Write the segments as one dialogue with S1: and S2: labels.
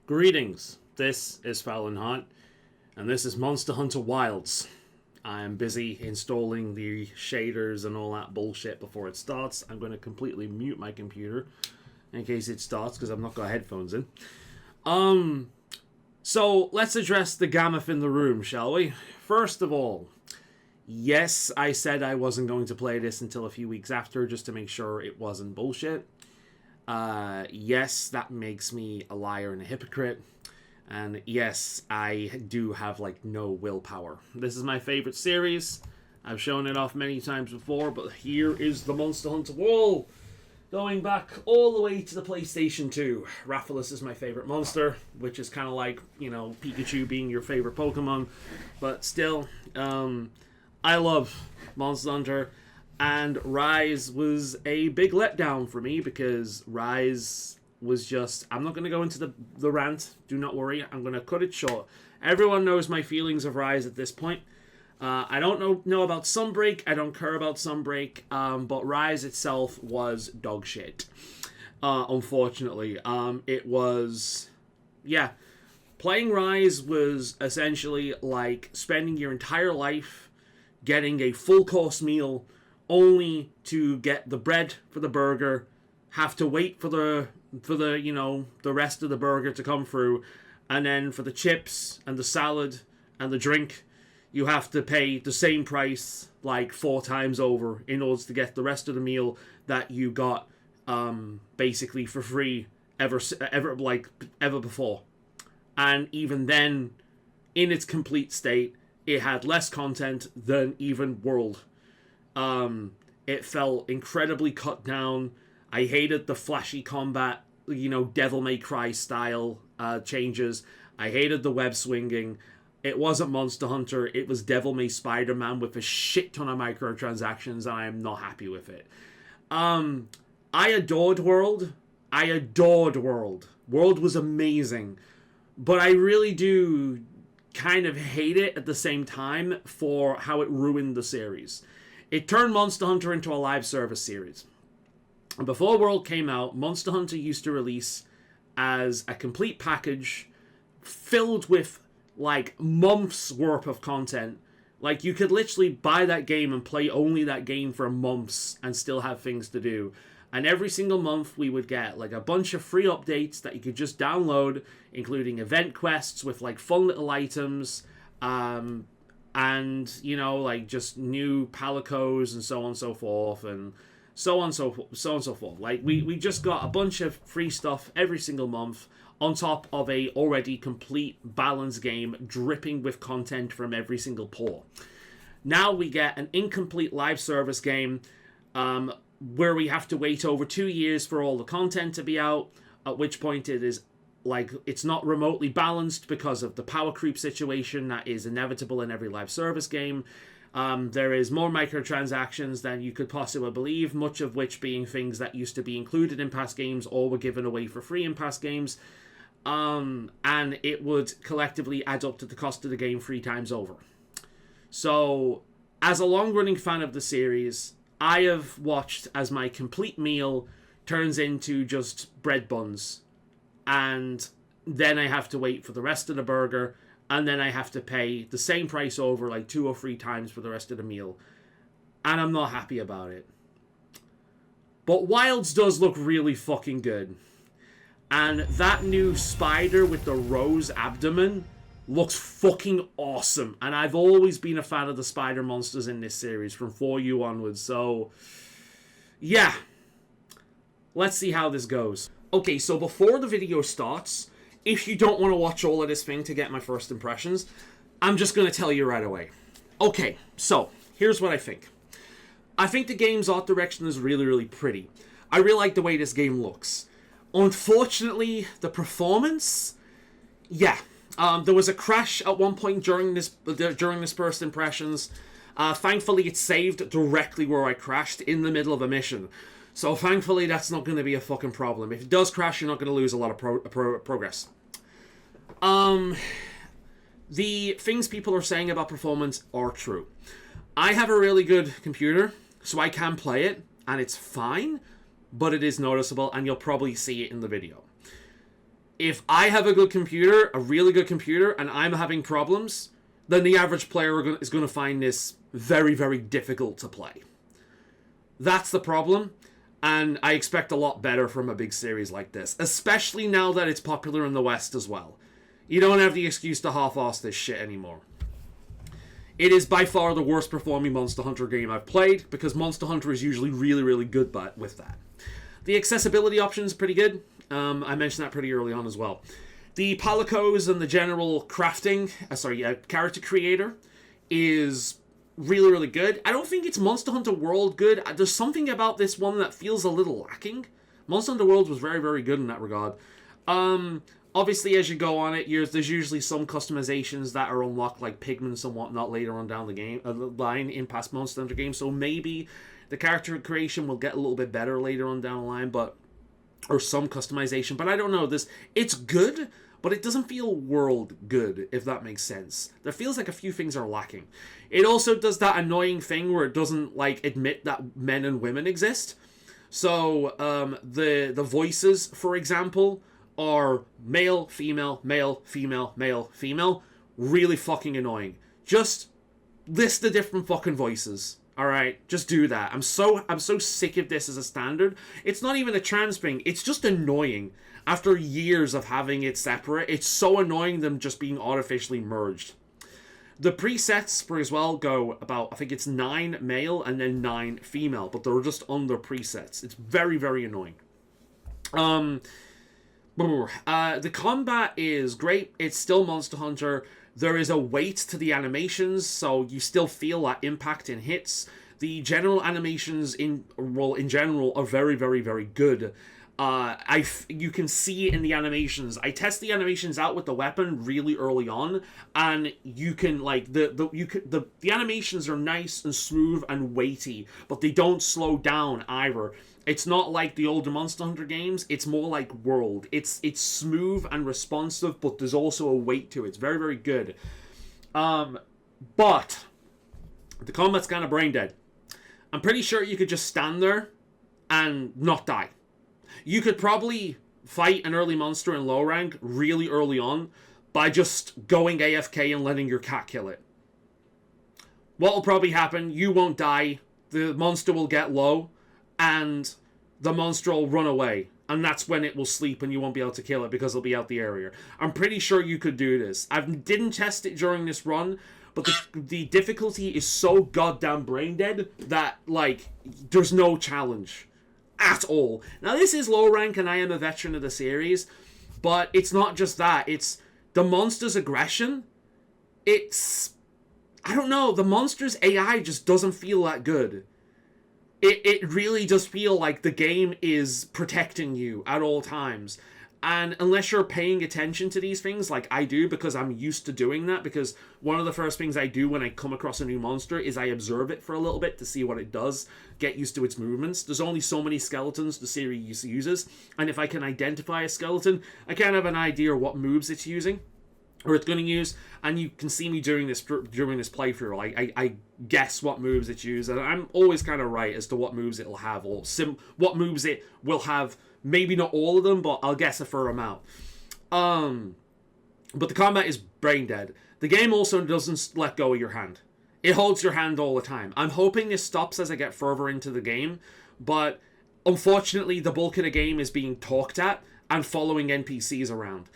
S1: Greetings, this is Fallon Hunt, and this is Monster Hunter Wilds. I am busy installing the shaders and all that bullshit before it starts. I'm going to completely mute my computer in case it starts because I've not got headphones in. So let's address the gamut in the room, shall we? First of all, yes, I said I wasn't going to play this until a few weeks after just to make sure it wasn't bullshit. Yes, that makes me a liar and a hypocrite. And yes, I do have, no willpower. This is my favorite series. I've shown it off many times before, but here is the Monster Hunter Wall. Going back all the way to the PlayStation 2. Rathalos is my favorite monster, which is kind of like, Pikachu being your favorite Pokemon. But still, I love Monster Hunter. And Rise was a big letdown for me because Rise was just... I'm not going to go into the rant. Do not worry. I'm going to cut it short. Everyone knows my feelings of Rise at this point. I don't know about Sunbreak. I don't care about Sunbreak. But Rise itself was dog shit. Unfortunately. It was... Yeah. Playing Rise was essentially like spending your entire life getting a full course meal only to get the bread for the burger, have to wait for the rest of the burger to come through, and then for the chips and the salad and the drink, you have to pay the same price 4 times over in order to get the rest of the meal that you got basically for free ever before. And even then, in its complete state, it had less content than even World. It felt incredibly cut down. I hated the flashy combat, Devil May Cry style changes. I hated the web swinging. It wasn't Monster Hunter. It was Devil May Spider-Man with a shit ton of microtransactions, and I am not happy with it. I adored World. World was amazing. But I really do kind of hate it at the same time for how it ruined the series. It turned Monster Hunter into a live service series. And before World came out, Monster Hunter used to release as a complete package filled with, months worth of content. You could literally buy that game and play only that game for months and still have things to do. And every single month we would get, a bunch of free updates that you could just download, including event quests with, fun little items, and, just new palicos and so on and so forth, and so on and so forth. We just got a bunch of free stuff every single month on top of a already complete balanced game dripping with content from every single pore. Now we get an incomplete live service game where we have to wait over 2 years for all the content to be out, at which point it is it's not remotely balanced because of the power creep situation that is inevitable in every live service game. There is more microtransactions than you could possibly believe, much of which being things that used to be included in past games or were given away for free in past games. And it would collectively add up to the cost of the game 3 times over. So, as a long-running fan of the series, I have watched as my complete meal turns into just bread buns. And then I have to wait for the rest of the burger, and then I have to pay the same price over 2 or 3 times for the rest of the meal. And I'm not happy about it. But Wilds does look really fucking good. And that new spider with the rose abdomen looks fucking awesome. And I've always been a fan of the spider monsters in this series from 4U onwards. So, yeah. Let's see how this goes. Okay, so before the video starts, if you don't want to watch all of this thing to get my first impressions, I'm just going to tell you right away. Okay, so, here's what I think. I think the game's art direction is really, really pretty. I really like the way this game looks. Unfortunately, the performance... Yeah. There was a crash at one point during this first impressions. Thankfully, it saved directly where I crashed in the middle of a mission. So thankfully, that's not going to be a fucking problem. If it does crash, you're not going to lose a lot of progress. The things people are saying about performance are true. I have a really good computer, so I can play it, and it's fine, but it is noticeable, and you'll probably see it in the video. If I have a good computer, a really good computer, and I'm having problems, then the average player is going to find this very, very difficult to play. That's the problem, and I expect a lot better from a big series like this, especially now that it's popular in the West as well. You don't have the excuse to half-ass this shit anymore. It is by far the worst performing Monster Hunter game I've played, because Monster Hunter is usually really, really good with that. The accessibility option is pretty good. I mentioned that pretty early on as well. The Palicos and the general crafting, character creator is really, really good. I don't think it's Monster Hunter World good. There's something about this one that feels a little lacking. Monster Hunter World was very, very good in that regard. Obviously, as you go on it, there's usually some customizations that are unlocked, like pigments and whatnot, later on down the line in past Monster Hunter games. So maybe the character creation will get a little bit better later on down the line, or some customization. But I don't know. It's good, but it doesn't feel world good, if that makes sense. There feels like a few things are lacking. It also does that annoying thing where it doesn't admit that men and women exist. So the voices, for example, are male, female, male, female, male, female. Really fucking annoying. Just list the different fucking voices. Alright, just do that. I'm so sick of this as a standard. It's not even a trans thing. It's just annoying. After years of having it separate, it's so annoying them just being artificially merged. The presets for as well go about, I think it's 9 male and then 9 female, but they're just under presets. It's very, very annoying. The combat is great. It's still Monster Hunter. There is a weight to the animations, so you still feel that impact in hits. The general animations in general are very, very, very good. You can see in the animations. I test the animations out with the weapon really early on, and you can the animations are nice and smooth and weighty, but they don't slow down either. It's not like the older Monster Hunter games. It's more like World. It's smooth and responsive, but there's also a weight to it. It's very, very good. But the combat's kind of brain dead. I'm pretty sure you could just stand there and not die. You could probably fight an early monster in low rank really early on by just going AFK and letting your cat kill it. What will probably happen, you won't die, the monster will get low, and the monster will run away. And that's when it will sleep and you won't be able to kill it because it'll be out the area. I'm pretty sure you could do this. I didn't test it during this run, but the difficulty is so goddamn brain dead that, there's no challenge at all. Now, this is low rank and I am a veteran of the series, but it's not just that. It's the monster's aggression. I don't know, the monster's AI just doesn't feel that good. It really does feel like the game is protecting you at all times. And unless you're paying attention to these things, like I do, because I'm used to doing that, because one of the first things I do when I come across a new monster is I observe it for a little bit to see what it does, get used to its movements. There's only so many skeletons the series uses, and if I can identify a skeleton, I kind of have an idea what moves it's using, or it's going to use, and you can see me during this playthrough. I guess what moves it uses, and I'm always kind of right as to what moves it'll have, or what moves it will have. Maybe not all of them, but I'll guess a fair amount. But the combat is brain dead. The game also doesn't let go of your hand. It holds your hand all the time. I'm hoping this stops as I get further into the game, but unfortunately the bulk of the game is being talked at and following NPCs around.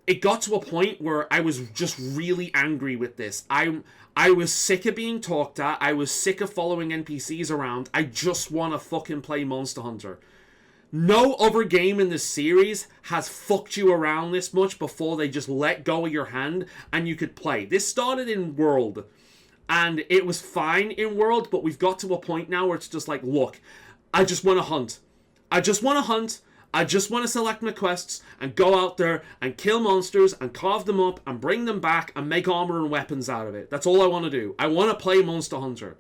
S1: It got to a point where I was just really angry with this. I was sick of being talked at. I was sick of following NPCs around. I just want to fucking play Monster Hunter. No other game in this series has fucked you around this much before they just let go of your hand and you could play. This started in World, and it was fine in World, but we've got to a point now where it's just like, look, I just want to hunt. I just want to hunt. I just want to select my quests and go out there and kill monsters and carve them up and bring them back and make armor and weapons out of it. That's all I want to do. I want to play Monster Hunter.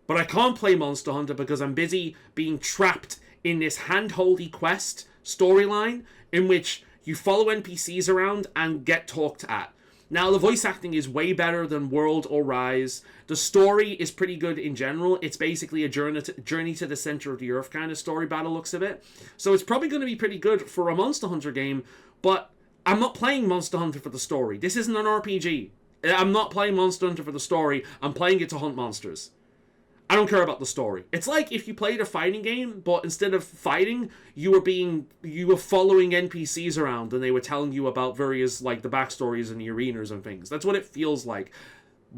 S1: But I can't play Monster Hunter because I'm busy being trapped in this hand-holdy quest storyline in which you follow NPCs around and get talked at. Now, the voice acting is way better than World or Rise. The story is pretty good in general. It's basically a journey to the center of the earth kind of story by the looks of it. So it's probably going to be pretty good for a Monster Hunter game, but I'm not playing Monster Hunter for the story. This isn't an RPG. I'm not playing Monster Hunter for the story. I'm playing it to hunt monsters. I don't care about the story. It's like if you played a fighting game, but instead of fighting, you were following NPCs around and they were telling you about various, like, the backstories and the arenas and things. That's what it feels like.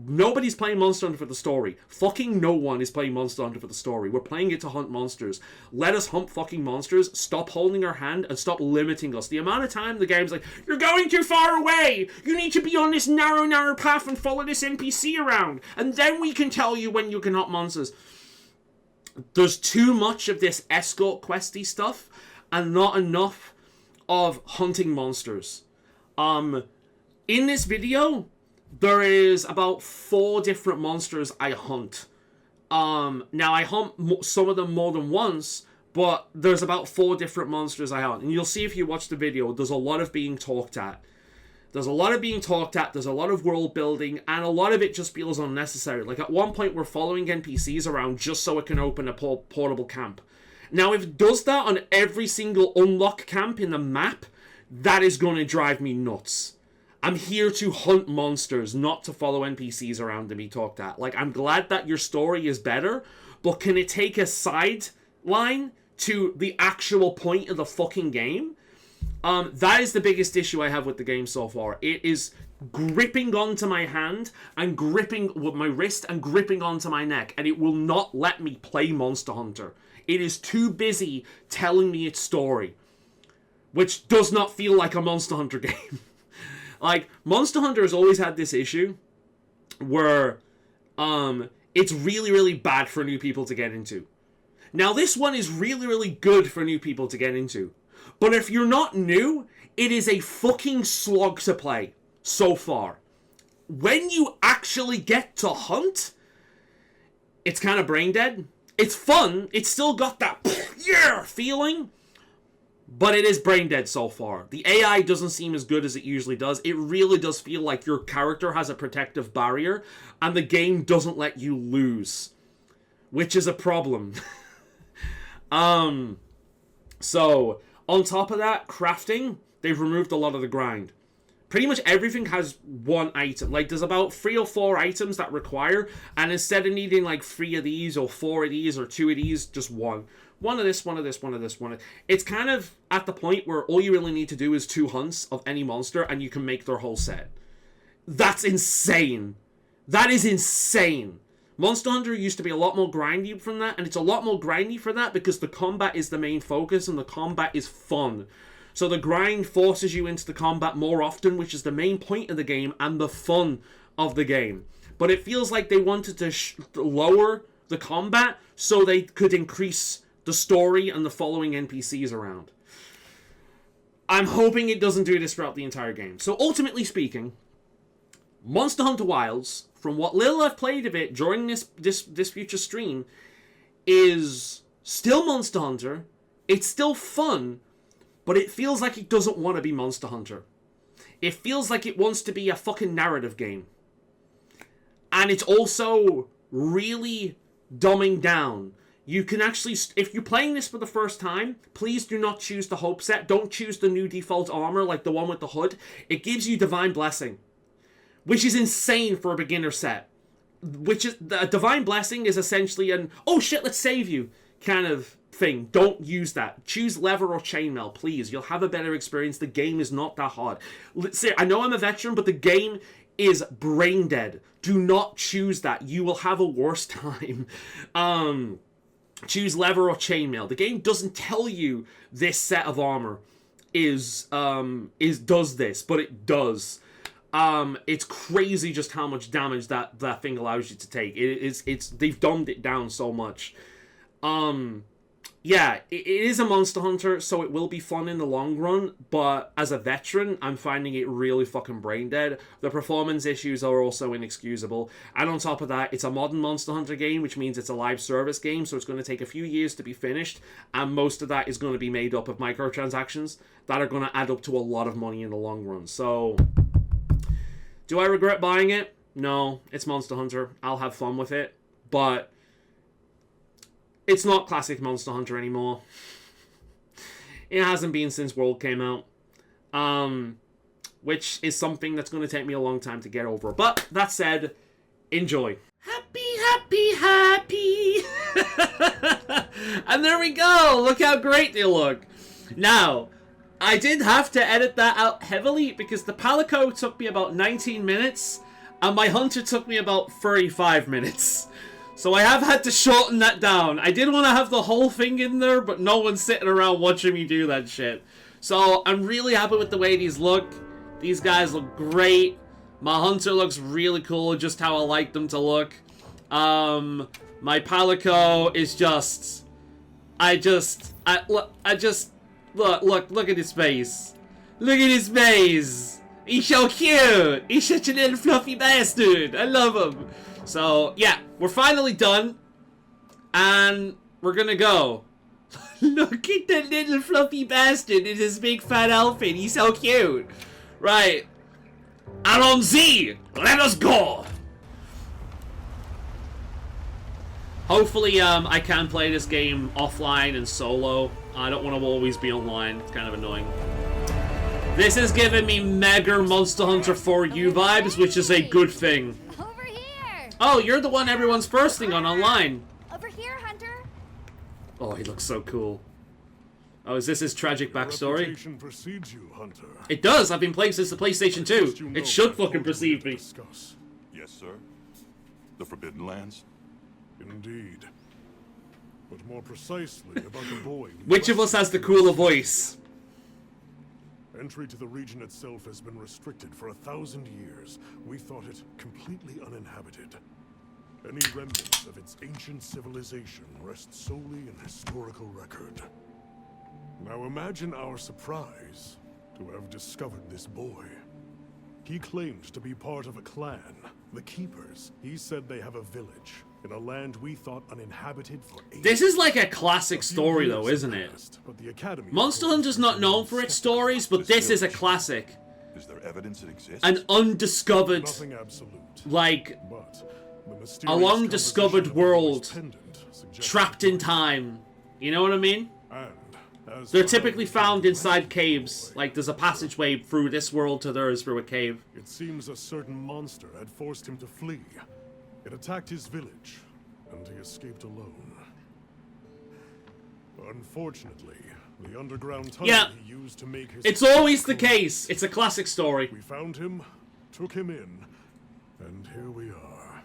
S1: Nobody's playing Monster Hunter for the story. Fucking no one is playing Monster Hunter for the story. We're playing it to hunt monsters. Let us hunt fucking monsters. Stop holding our hand and stop limiting us. The amount of time the game's like, you're going too far away. You need to be on this narrow path and follow this NPC around. And then we can tell you when you can hunt monsters. There's too much of this escort questy stuff and not enough of hunting monsters. In this video, there is about 4 different monsters I hunt. Now, I hunt some of them more than once, but there's about 4 different monsters I hunt. And you'll see if you watch the video, there's a lot of being talked at. There's a lot of world building, and a lot of it just feels unnecessary. Like, at one point, we're following NPCs around just so it can open a portable camp. Now, if it does that on every single unlock camp in the map, that is going to drive me nuts. I'm here to hunt monsters, not to follow NPCs around and be talked at. Like, I'm glad that your story is better, but can it take a sideline to the actual point of the fucking game? That is the biggest issue I have with the game so far. It is gripping onto my hand and gripping with my wrist and gripping onto my neck, and it will not let me play Monster Hunter. It is too busy telling me its story, which does not feel like a Monster Hunter game. Like, Monster Hunter has always had this issue where it's really, really bad for new people to get into. Now, this one is really, really good for new people to get into. But if you're not new, it is a fucking slog to play so far. When you actually get to hunt, it's kind of brain dead. It's fun. It's still got that yeah feeling. But it is brain dead so far. The AI doesn't seem as good as it usually does. It really does feel like your character has a protective barrier, and the game doesn't let you lose, which is a problem. So, on top of that, crafting, they've removed a lot of the grind. Pretty much everything has one item. Like, there's about 3 or 4 items that require, and instead of needing, like, 3 of these, or 4 of these, or 2 of these, just one. One of this, one of this, one of this, one of... It's kind of at the point where all you really need to do is 2 hunts of any monster, and you can make their whole set. That's insane. That is insane. Monster Hunter used to be a lot more grindy from that, and it's a lot more grindy for that because the combat is the main focus, and the combat is fun. So the grind forces you into the combat more often, which is the main point of the game and the fun of the game. But it feels like they wanted to lower the combat so they could increase the story and the following NPCs around. I'm hoping it doesn't do this throughout the entire game. So ultimately speaking, Monster Hunter Wilds, from what little I've played of it during this future stream, is still Monster Hunter. It's still fun, but it feels like it doesn't want to be Monster Hunter. It feels like it wants to be a fucking narrative game. And it's also really dumbing down. You can actually, if you're playing this for the first time, please do not choose the Hope set. Don't choose the new default armor, like the one with the hood. It gives you Divine Blessing, which is insane for a beginner set. Which is, the Divine Blessing is essentially an, oh shit, let's save you kind of thing. Don't use that. Choose Lever or Chainmail, please. You'll have a better experience. The game is not that hard. I know I'm a veteran, but the game is brain dead. Do not choose that. You will have a worse time. Choose Lever or Chainmail. The game doesn't tell you this set of armor does this, but it does. It's crazy just how much damage that thing allows you to take. They've dumbed it down so much. Yeah, it is a Monster Hunter, so it will be fun in the long run, but as a veteran, I'm finding it really fucking brain dead. The performance issues are also inexcusable, and on top of that, it's a modern Monster Hunter game, which means it's a live service game, so it's going to take a few years to be finished, and most of that is going to be made up of microtransactions that are going to add up to a lot of money in the long run. So Do I regret buying it? No, it's Monster Hunter. I'll have fun with it. But it's not classic Monster Hunter anymore. It hasn't been since World came out. Which is something that's going to take me a long time to get over. But that said, enjoy. Happy, happy, happy. And there we go. Look how great they look. Now, I did have to edit that out heavily because the Palico took me about 19 minutes and my Hunter took me about 35 minutes. So I have had to shorten that down. I did want to have the whole thing in there, but no one's sitting around watching me do that shit. So I'm really happy with the way these look. These guys look great. My Hunter looks really cool, just how I like them to look. My Palico is just... Look at his face. Look at his face. He's so cute. He's such a little fluffy bastard. I love him. So, yeah, we're finally done. And we're gonna go. Look at that little fluffy bastard in his big fat outfit. He's so cute. Right. Allons-y. Let us go. Hopefully, I can play this game offline and solo. I don't want to always be online. It's kind of annoying. This is giving me mega Monster Hunter 4U vibes, which is a good thing.
S2: Over here.
S1: Oh, you're the one everyone's firsting on online.
S2: Over here, Hunter.
S1: Oh, he looks so cool. Oh, is this his tragic backstory?
S3: Reputation precedes you, Hunter.
S1: It does. I've been playing since the PlayStation 2. It should fucking precede me.
S3: Discuss.
S4: Yes, sir. The Forbidden Lands?
S3: Indeed. But more precisely about the boy.
S1: Which of us has the cooler voice?
S3: Entry to the region itself has been restricted for 1,000 years. We thought it completely uninhabited. Any remnants of its ancient civilization rest solely in historical record. Now imagine our surprise to have discovered this boy. He claimed to be part of a clan, the Keepers. He said they have a village in a land we thought uninhabited for ages.
S1: This is like a classic story, though, isn't it?
S3: But the Academy
S1: Monster Hunter's not known for its stories, but this is a classic.
S4: Is there evidence it exists?
S1: An undiscovered,
S3: nothing absolute.
S1: like,
S3: But the
S1: a
S3: mysterious
S1: long-discovered
S3: composition of the
S1: world
S3: boy's pendant suggests
S1: trapped in time. You know what I mean?
S3: And as
S1: They're
S3: for
S1: typically
S3: how
S1: found
S3: it
S1: inside
S3: went,
S1: caves. Like, there's a passageway through this world to theirs through a cave.
S3: It seems a certain monster had forced him to flee. It attacked his village, and he escaped alone. Unfortunately, the underground tunnel
S1: Yeah.
S3: he used to make his...
S1: It's always the case. It's a classic story.
S3: We found him, took him in, and here we are.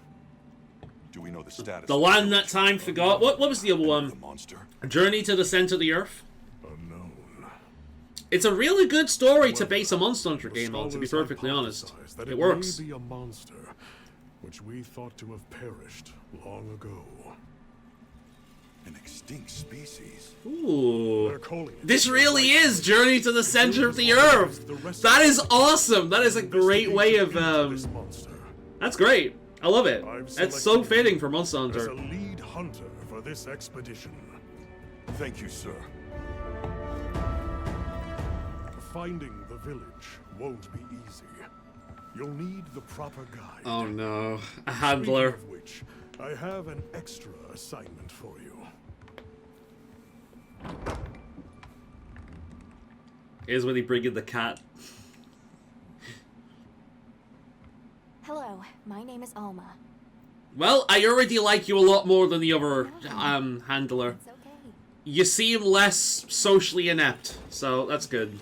S4: Do we know the status?
S1: The Land That Time Forgot. What was the other
S4: The
S1: one?
S4: monster?
S1: Journey to the Center of the Earth.
S3: Unknown.
S1: It's a really good story to base a Monster Hunter
S3: The
S1: game on, to be
S3: scholars
S1: perfectly honest.
S3: hypothesize that
S1: It
S3: it
S1: works.
S3: may be a monster, which we thought to have perished long ago.
S4: An extinct species?
S1: Ooh.
S3: They're calling it
S1: This
S3: the
S1: really
S3: White
S1: is
S3: Snake.
S1: Journey to the Center of the Earth. That is awesome. That is a great way of,
S3: This monster
S1: that's great. I love it. That's so fitting for Monster
S3: as a
S1: Hunter.
S3: lead hunter for this expedition.
S4: Thank you, sir.
S3: Finding the village won't be easy. You'll need the proper guide.
S1: Oh no. A
S3: Speaking
S1: handler.
S3: of which, I have an extra assignment for you.
S1: Here's when he bringing the cat.
S2: Hello, my name is Alma.
S1: Well, I already like you a lot more than the other handler.
S2: It's okay.
S1: You seem less socially inept, so that's good.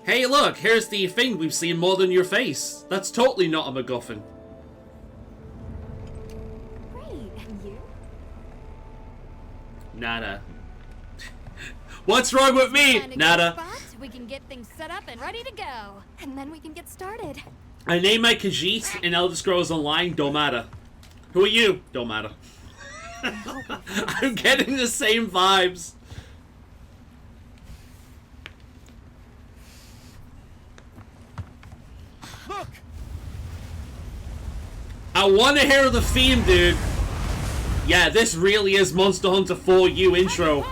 S1: Hey, look, here's the thing we've seen more than your face. That's totally not a MacGuffin.
S2: Great, and you?
S1: Nada. What's wrong with me?
S2: Find a good
S1: Nada.
S2: spot, we can get things set up and ready to go. And then we can get started.
S1: I name my Khajiit in Elder Scrolls Online, don't matter. Who are you? Don't matter. I'm getting the same vibes.
S3: Look!
S1: I want to hear the theme, dude. Yeah, this really is Monster Hunter 4U intro.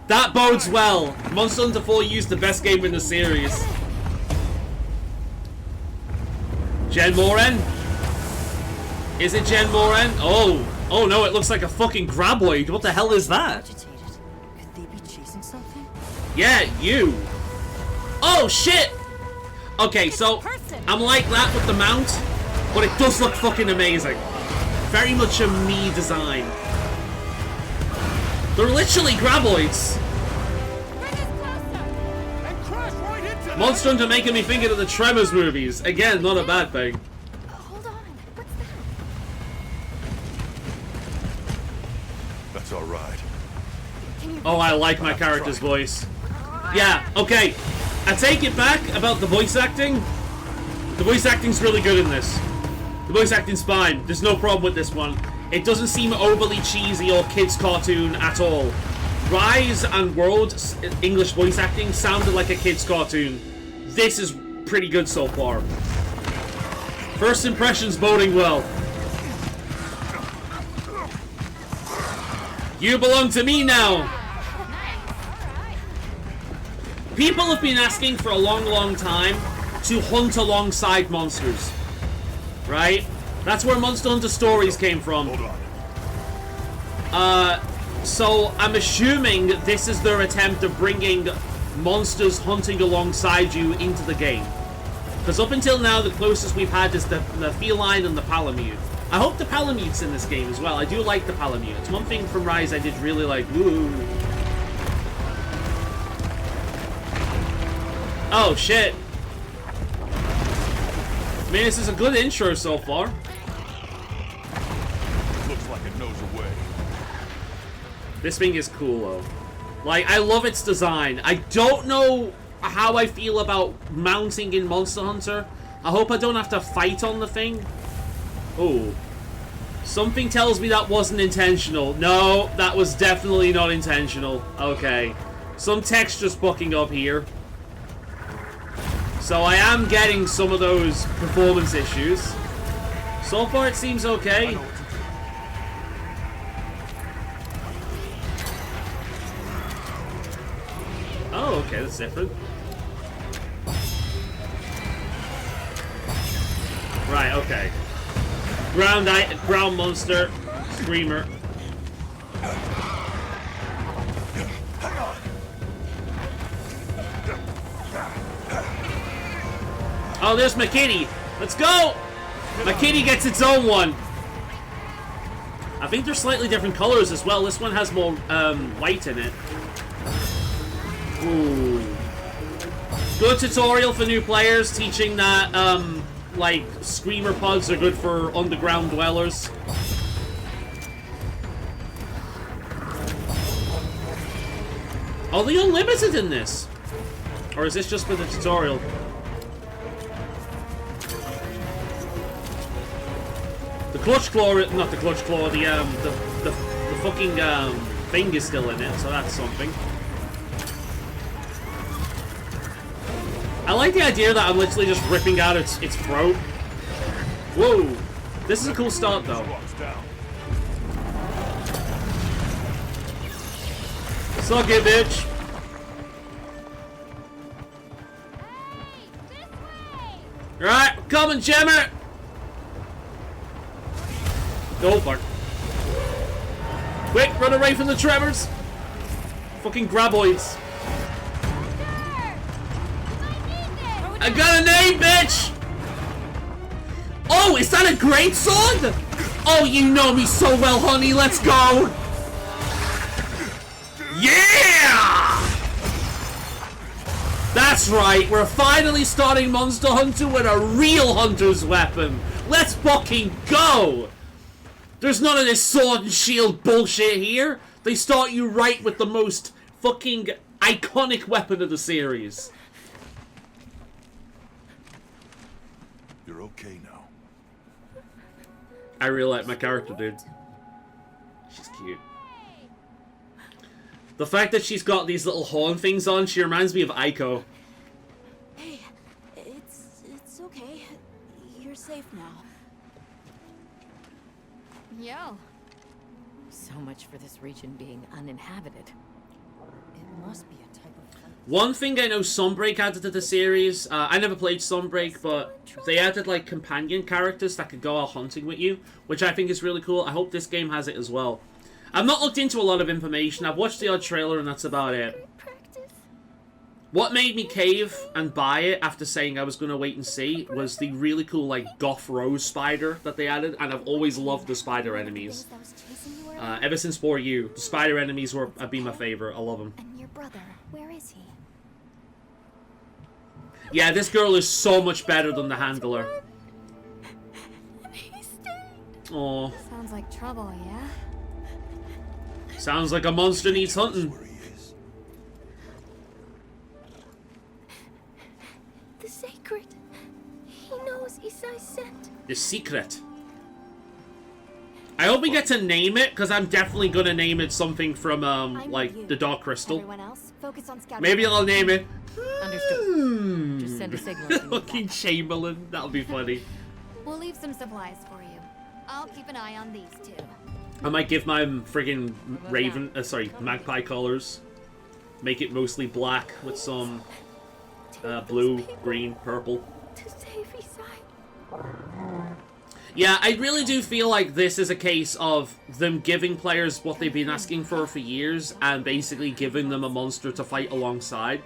S1: That bodes well. Monster Hunter 4U is the best game in the series. Jen Moran? Is it Jen Moran? Oh. Oh no, it looks like a fucking graboid. What the hell is that?
S5: Agitated. Could they be chasing something?
S1: Yeah, you. Oh shit! Okay, so I'm like that with the mount, but it does look fucking amazing. Very much a me design. They're literally graboids. Monster Hunter making me think of the Tremors movies. Again, not a bad thing.
S2: Hold on. What's that?
S4: That's all right.
S2: Can you
S1: Oh, I like my character's voice. Yeah, okay. I take it back about the voice acting. The voice acting's really good in this. The voice acting's fine. There's no problem with this one. It doesn't seem overly cheesy or kids' cartoon at all. Rise and World's English voice acting sounded like a kid's cartoon. This is pretty good so far. First impressions boding well. You belong to me now. People have been asking for a long time to hunt alongside monsters. Right? That's where Monster Hunter Stories came from.
S4: Hold on.
S1: So I'm assuming this is their attempt of bringing monsters hunting alongside you into the game. Because up until now, the closest we've had is the feline and the palamute. I hope the palamute's in this game as well. I do like the palamute. It's one thing from Rise I did really like. Woo. Oh, shit. I mean, this is a good intro so far.
S4: Looks like it knows a way.
S1: This thing is cool, though. Like, I love its design. I don't know how I feel about mounting in Monster Hunter. I hope I don't have to fight on the thing. Oh. Something tells me that wasn't intentional. No, that was definitely not intentional. Okay. Some texture's fucking up here. So I am getting some of those performance issues. So far, it seems okay. Oh, okay, that's different. Right, okay. Ground monster, screamer. Oh, there's my kitty. Let's go! My kitty gets its own one. I think they're slightly different colors as well. This one has more white in it. Ooh. Good tutorial for new players, teaching that, like, screamer pods are good for underground dwellers. Are they unlimited in this? Or is this just for the tutorial? The clutch claw, not the clutch claw, the fucking thing is still in it, so that's something. I like the idea that I'm literally just ripping out its throat. Whoa. This is a cool start, though. Suck it, bitch. Alright, coming, Gemmer! Go for it. Quick, run away from the Tremors! Fucking graboids. I got a name, bitch! Oh, is that a great sword? Oh, you know me so well, honey. Let's go! Yeah! That's right. We're finally starting Monster Hunter with a real hunter's weapon. Let's fucking go! There's none of this sword and shield bullshit here. They start you right with the most fucking iconic weapon of the series.
S4: You're okay now.
S1: I really like my character, dude. She's cute. The fact that she's got these little horn things on, she reminds me of Aiko.
S5: Hey, it's okay. You're safe now.
S2: Yo.
S5: So much for this region being uninhabited. It must be a type of
S1: One thing I know Sunbreak added to the series, I never played Sunbreak, but they added like companion characters that could go out hunting with you, which I think is really cool. I hope this game has it as well. I've not looked into a lot of information. I've watched the odd trailer and that's about it. What made me cave and buy it after saying I was going to wait and see was the really cool like Goth Rose spider that they added, and I've always loved the spider enemies. Ever since 4U, the spider enemies have been my favorite. I love them.
S2: And your brother, where is he?
S1: Yeah, this girl is so much better than the handler. Oh,
S2: Sounds like trouble, yeah?
S1: sounds like a monster needs hunting.
S4: Where he is.
S5: The Sacred. He knows Isai sent.
S1: The secret. I hope we get to name it, because I'm definitely gonna name it something from like the Dark Crystal.
S2: Everyone else, focus on scouting.
S1: Maybe I'll name it.
S6: Understood. Just send a signal if you need
S1: Fucking Chamberlain. That'll be funny.
S2: We'll leave some supplies for you. I'll keep an eye on these two.
S1: I might give my friggin' raven, magpie colors. Make it mostly black with some blue, green, purple.
S5: To save Isai.
S1: Yeah, I really do feel like this is a case of them giving players what they've been asking for years and basically giving them a monster to fight alongside.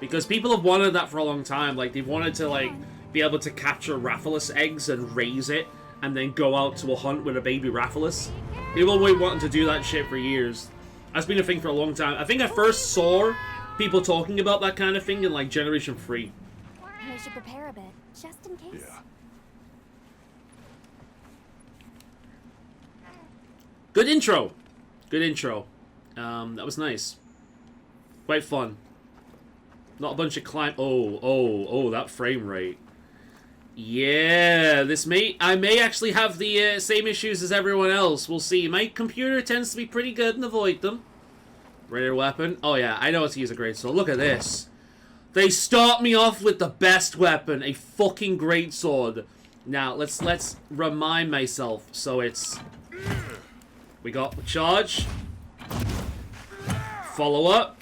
S1: Because people have wanted that for a long time. Like, they've wanted to, like, be able to capture Rathalos eggs and raise it and then go out to a hunt with a baby Rathalos. People have been wanting to do that shit for years. That's been a thing for a long time. I think I first saw people talking about that kind of thing in, like, Generation 3.
S2: We should prepare a bit, just in case.
S4: Yeah.
S1: Good intro. Good intro. That was nice. Quite fun. Not a bunch of Oh, that frame rate. Yeah, I may actually have the same issues as everyone else. We'll see. My computer tends to be pretty good and avoid them. Rare weapon. Oh yeah, I know how to use a greatsword. Look at this. They start me off with the best weapon, a fucking greatsword. Now, let's remind myself. So it's... We got charge. Follow up.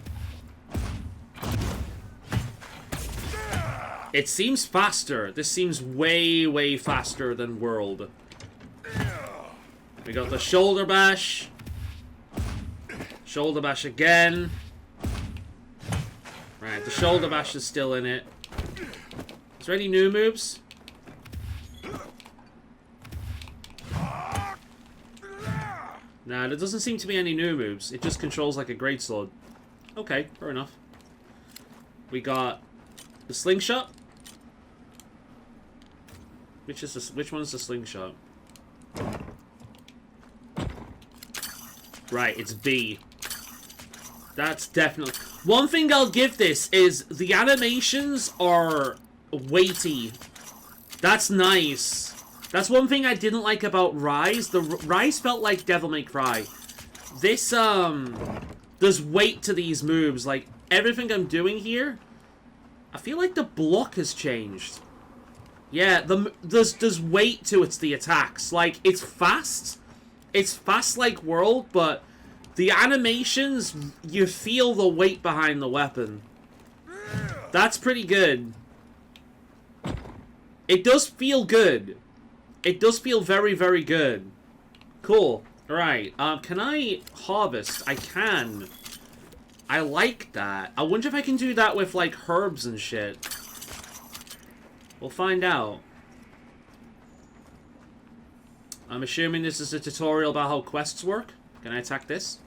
S1: It seems faster. This seems way, way faster than World. We got the shoulder bash. Shoulder bash again. Right, the shoulder bash is still in it. Is there any new moves? Nah, there doesn't seem to be any new moves. It just controls like a greatsword. Okay, fair enough. We got the slingshot. Which one's the slingshot? Right, it's B. That's definitely... One thing I'll give this is the animations are weighty. That's nice. That's one thing I didn't like about Rise. The Rise felt like Devil May Cry. This, there's weight to these moves. Like, everything I'm doing here, I feel like the block has changed. Yeah, there's weight to the attacks. Like, it's fast. It's fast like World, but the animations, you feel the weight behind the weapon. That's pretty good. It does feel good. It does feel very, very good. Cool. Alright, can I harvest? I can. I like that. I wonder if I can do that with, like, herbs and shit. We'll find out. I'm assuming this is a tutorial about how quests work. Can I attack this?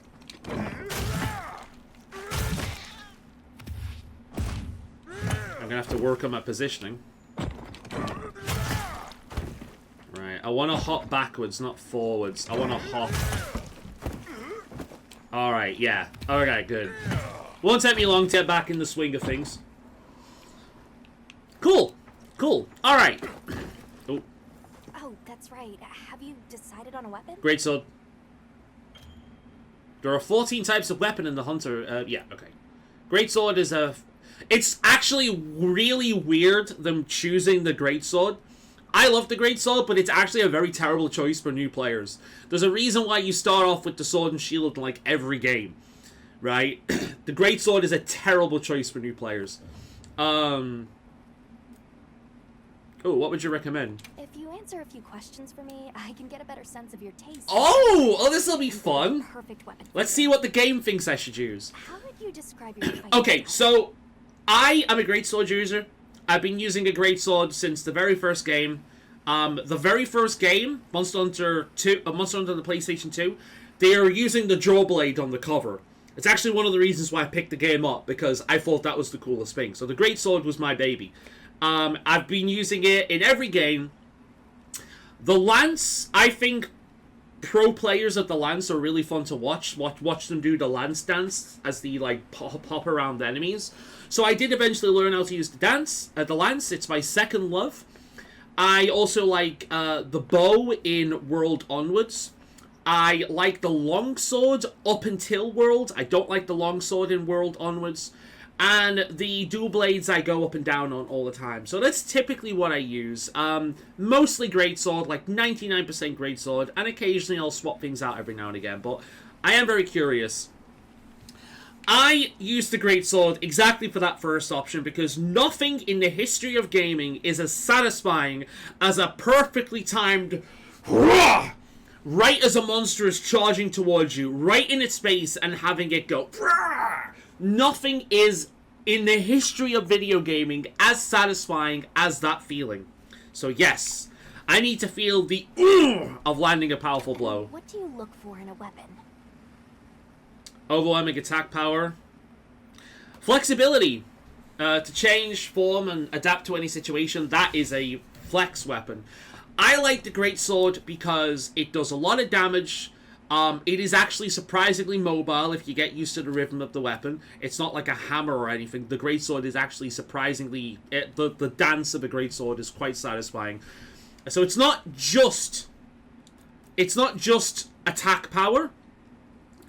S1: I'm gonna have to work on my positioning. Right, I want to hop backwards, not forwards. I want to hop. Alright, yeah. Alright, good. Won't take me long to get back in the swing of things. Cool. Cool. Alright. Oh.
S2: Oh, that's right. Have you decided on a weapon?
S1: Greatsword. There are 14 types of weapon in the Hunter. Yeah, okay. Greatsword is a... It's actually really weird them choosing the Greatsword. I love the Greatsword, but it's actually a very terrible choice for new players. There's a reason why you start off with the Sword and Shield in, like, every game. right? The greatsword is a terrible choice for new players. Oh, what would you recommend?
S2: If you answer a few questions for me, I can get a better sense of your taste.
S1: Oh, this will be fun.
S2: Perfect weapon.
S1: Let's see what the game thinks I should use.
S2: How would you describe your fighting
S1: Okay,
S2: style?
S1: so I am a greatsword user. I've been using a greatsword since the very first game. The very first game, Monster Hunter 2, Monster Hunter on the PlayStation 2, they are using the draw blade on the cover. It's actually one of the reasons why I picked the game up, because I thought that was the coolest thing. So the greatsword was my baby. I've been using it in every game. The lance, I think pro players of the lance are really fun to watch. Watch them do the lance dance as they like pop around the enemies. So I did eventually learn how to use the lance. It's my second love. I also like the bow in World Onwards. I like the longsword up until World. I don't like the longsword in World Onwards. And the dual blades I go up and down on all the time. So that's typically what I use. Mostly greatsword, like 99% greatsword. And occasionally I'll swap things out every now and again. But I am very curious. I use the greatsword exactly for that first option, because nothing in the history of gaming is as satisfying as a perfectly timed right as a monster is charging towards you, right in its face, and having it go. Nothing is in the history of video gaming as satisfying as that feeling. So yes, I need to feel the of landing a powerful blow.
S2: What do you look for in a weapon?
S1: Overwhelming attack power. Flexibility. To change, form, and adapt to any situation. That is a flex weapon. I like the greatsword because it does a lot of damage. It is actually surprisingly mobile if you get used to the rhythm of the weapon. It's not like a hammer or anything. The greatsword is actually surprisingly... The dance of the greatsword is quite satisfying. So it's not just... It's not just attack power.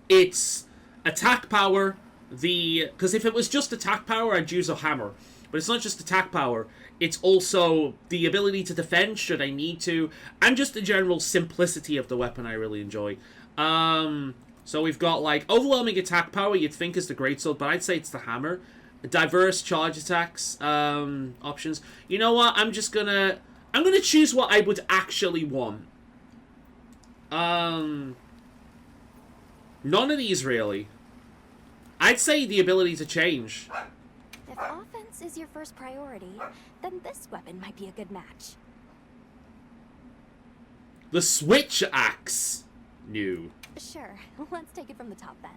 S1: It's attack power, because if it was just attack power, I'd use a hammer. But it's not just attack power. It's also the ability to defend should I need to, and just the general simplicity of the weapon I really enjoy. So we've got, like, overwhelming attack power, you'd think is the greatsword, but I'd say it's the hammer. Diverse charge attacks, options. You know what? I'm gonna choose what I would actually want. None of these, really. I'd say the ability to change.
S2: If offense is your first priority, then this weapon might be a good match.
S1: The switch axe. New.
S2: Sure, let's take it from the top then.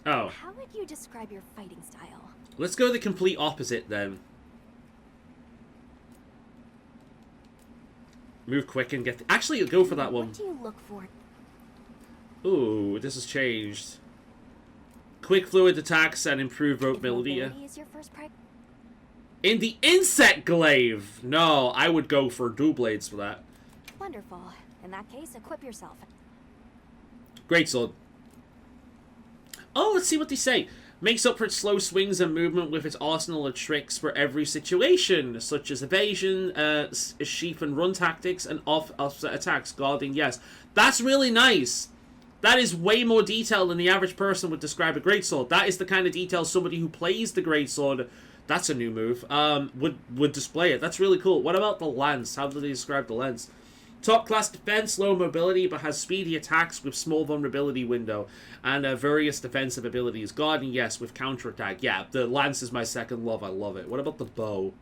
S1: Oh.
S2: How would you describe your fighting style?
S1: Let's go the complete opposite then. Move quick and get... Actually, go for that one.
S2: What do you look for?
S1: Ooh, this has changed. Quick fluid attacks and improved mobility.
S2: Is your first
S1: In the insect glaive! No, I would go for dual blades for that.
S2: Wonderful. In that case, equip yourself.
S1: Greatsword. Oh, let's see what they say. Makes up for its slow swings and movement with its arsenal of tricks for every situation, such as evasion, sheath and run tactics, and offset attacks. Guarding, yes. That's really nice. That is way more detail than the average person would describe a greatsword. That is the kind of detail somebody who plays the greatsword, that's a new move, would display it. That's really cool. What about the lance? How do they describe the lance? Top class defense, low mobility, but has speedy attacks with small vulnerability window and various defensive abilities. Guarding, yes, with counterattack. Yeah, the lance is my second love. I love it. What about the bow?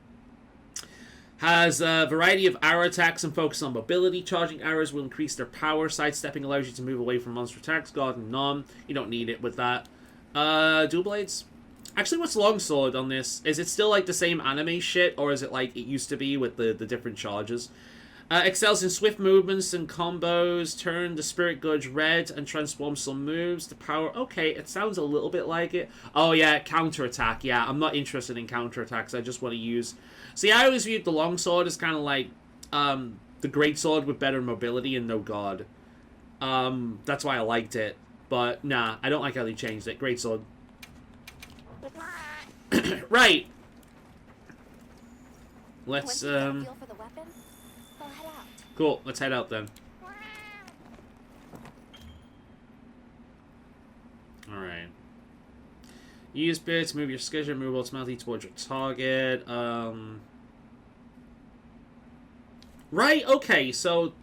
S1: Has a variety of arrow attacks and focus on mobility. Charging arrows will increase their power. Sidestepping allows you to move away from monster attacks. Guarding, none. You don't need it with that. Dual blades. Actually, what's longsword on this? Is it still like the same anime shit, or is it like it used to be with the different charges? Excels in swift movements and combos. Turn the Spirit Gauge red and transform some moves to power. Okay, it sounds a little bit like it. Oh yeah, counterattack. Yeah, I'm not interested in counterattacks. I just want to use... See, I always viewed the longsword as kind of like the greatsword with better mobility and no guard. That's why I liked it. But nah, I don't like how they changed it. Greatsword. Right. Let's
S2: feel for the weapon? I'll head out.
S1: Cool, let's head out then. Alright. Use bit to move your schedule, move automatically towards your target. Right, okay, so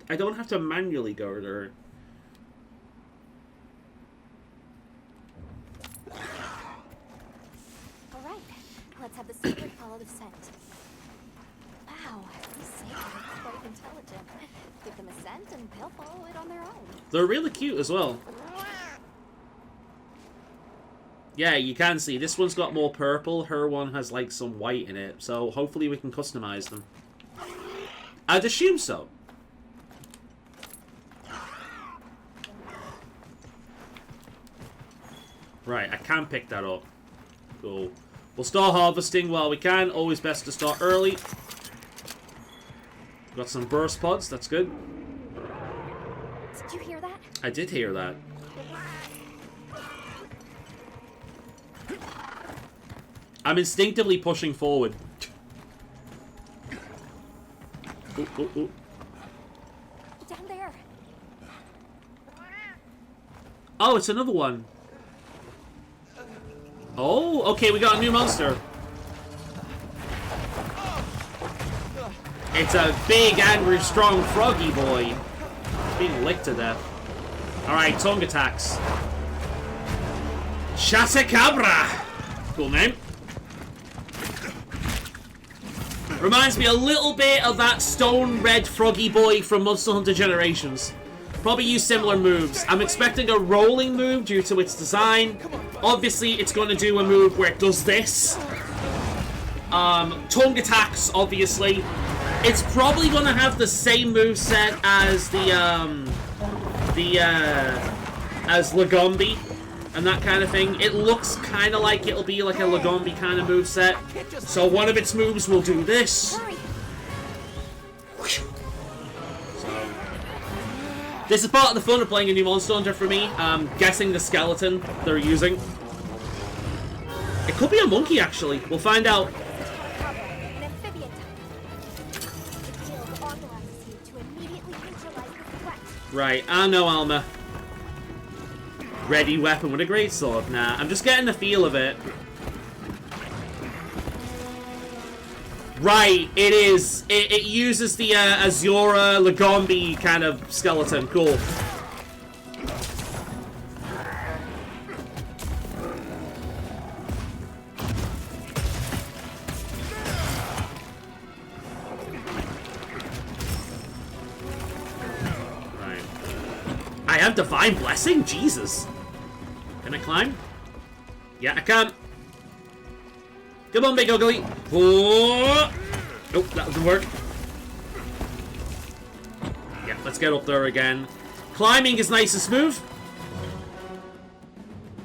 S1: I don't have to manually go there.
S2: Alright, let's have the secret follow the scent. Wow, these satyrs are quite intelligent. Give them a scent and they'll follow it on their own.
S1: They're really cute as well. Yeah, you can see this one's got more purple, her one has like some white in it, so hopefully we can customize them. I'd assume so. Right, I can pick that up. Cool. We'll start harvesting while we can. Always best to start early. Got some burst pods, that's good.
S2: Did you hear that?
S1: I did hear that. I'm instinctively pushing forward. Ooh, ooh, ooh.
S2: Down there.
S1: Oh, it's another one. Oh, okay, we got a new monster. It's a big, angry, strong, froggy boy. Being licked to death. Alright, tongue attacks. Chasacabra! Cool name. Reminds me a little bit of that stone red froggy boy from Monster Hunter Generations. Probably use similar moves. I'm expecting a rolling move due to its design. Obviously, it's going to do a move where it does this. Tongue attacks, obviously. It's probably going to have the same moveset as as Lagombi and that kind of thing. It looks kind of like it'll be like a Lagombi kind of moveset. So one of its moves will do this. This is part of the fun of playing a new Monster Hunter for me. Guessing the skeleton they're using. It could be a monkey, actually. We'll find out.
S2: An amphibian type. The guild authorizes you to immediately neutralize the threat.
S1: Right, I know, Alma. Ready weapon with a great sword. Nah, I'm just getting the feel of it. Right, it is. It uses the Azura Lagombi kind of skeleton. Cool. Right. I have Divine Blessing? Jesus. Can I climb? Yeah, I can. Come on, big ugly. Oh. Nope, that doesn't work. Yeah, let's get up there again. Climbing is nice and smooth.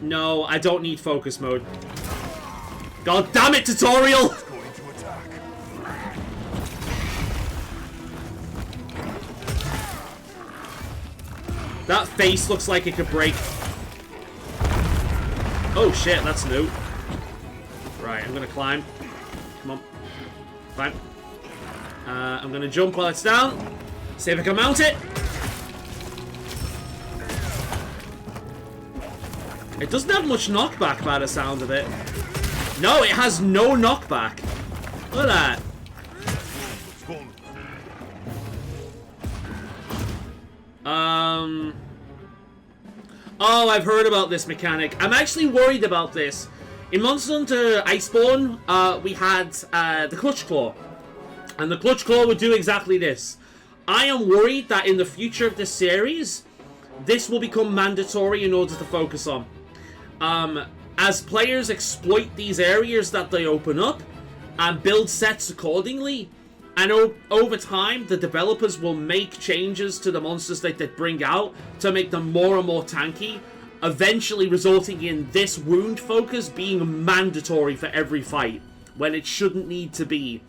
S1: No, I don't need focus mode. God damn it, tutorial!
S4: Going to attack.
S1: That face looks like it could break. Oh shit, that's new. Right, I'm gonna climb. Come on. Climb. I'm gonna jump while it's down. See if I can mount it. It doesn't have much knockback by the sound of it. No, it has no knockback. Look at that. Oh, I've heard about this mechanic. I'm actually worried about this. In Monster Hunter Iceborne, we had the Clutch Claw. And the Clutch Claw would do exactly this. I am worried that in the future of this series, this will become mandatory in order to focus on. As players exploit these areas that they open up and build sets accordingly, and over time, the developers will make changes to the monsters that they bring out to make them more and more tanky, eventually resulting in this wound focus being mandatory for every fight, when it shouldn't need to be.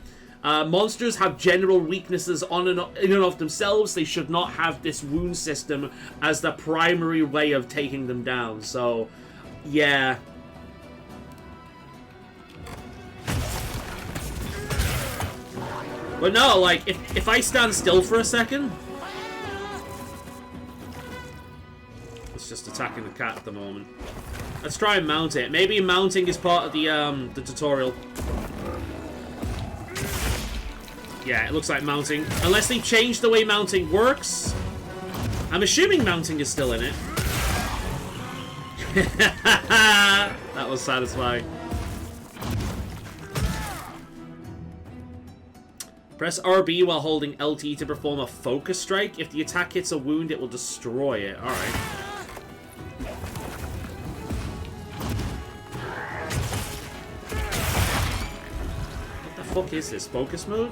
S1: Monsters have general weaknesses in and of themselves. They should not have this wound system as the primary way of taking them down. So, yeah. But no, like, if I stand still for a second... It's just attacking the cat at the moment. Let's try and mount it. Maybe mounting is part of the tutorial. Yeah, it looks like mounting. Unless they've changed the way mounting works. I'm assuming mounting is still in it. That was satisfying. Press RB while holding LT to perform a focus strike. If the attack hits a wound, it will destroy it. Alright. What the fuck is this? Focus mode?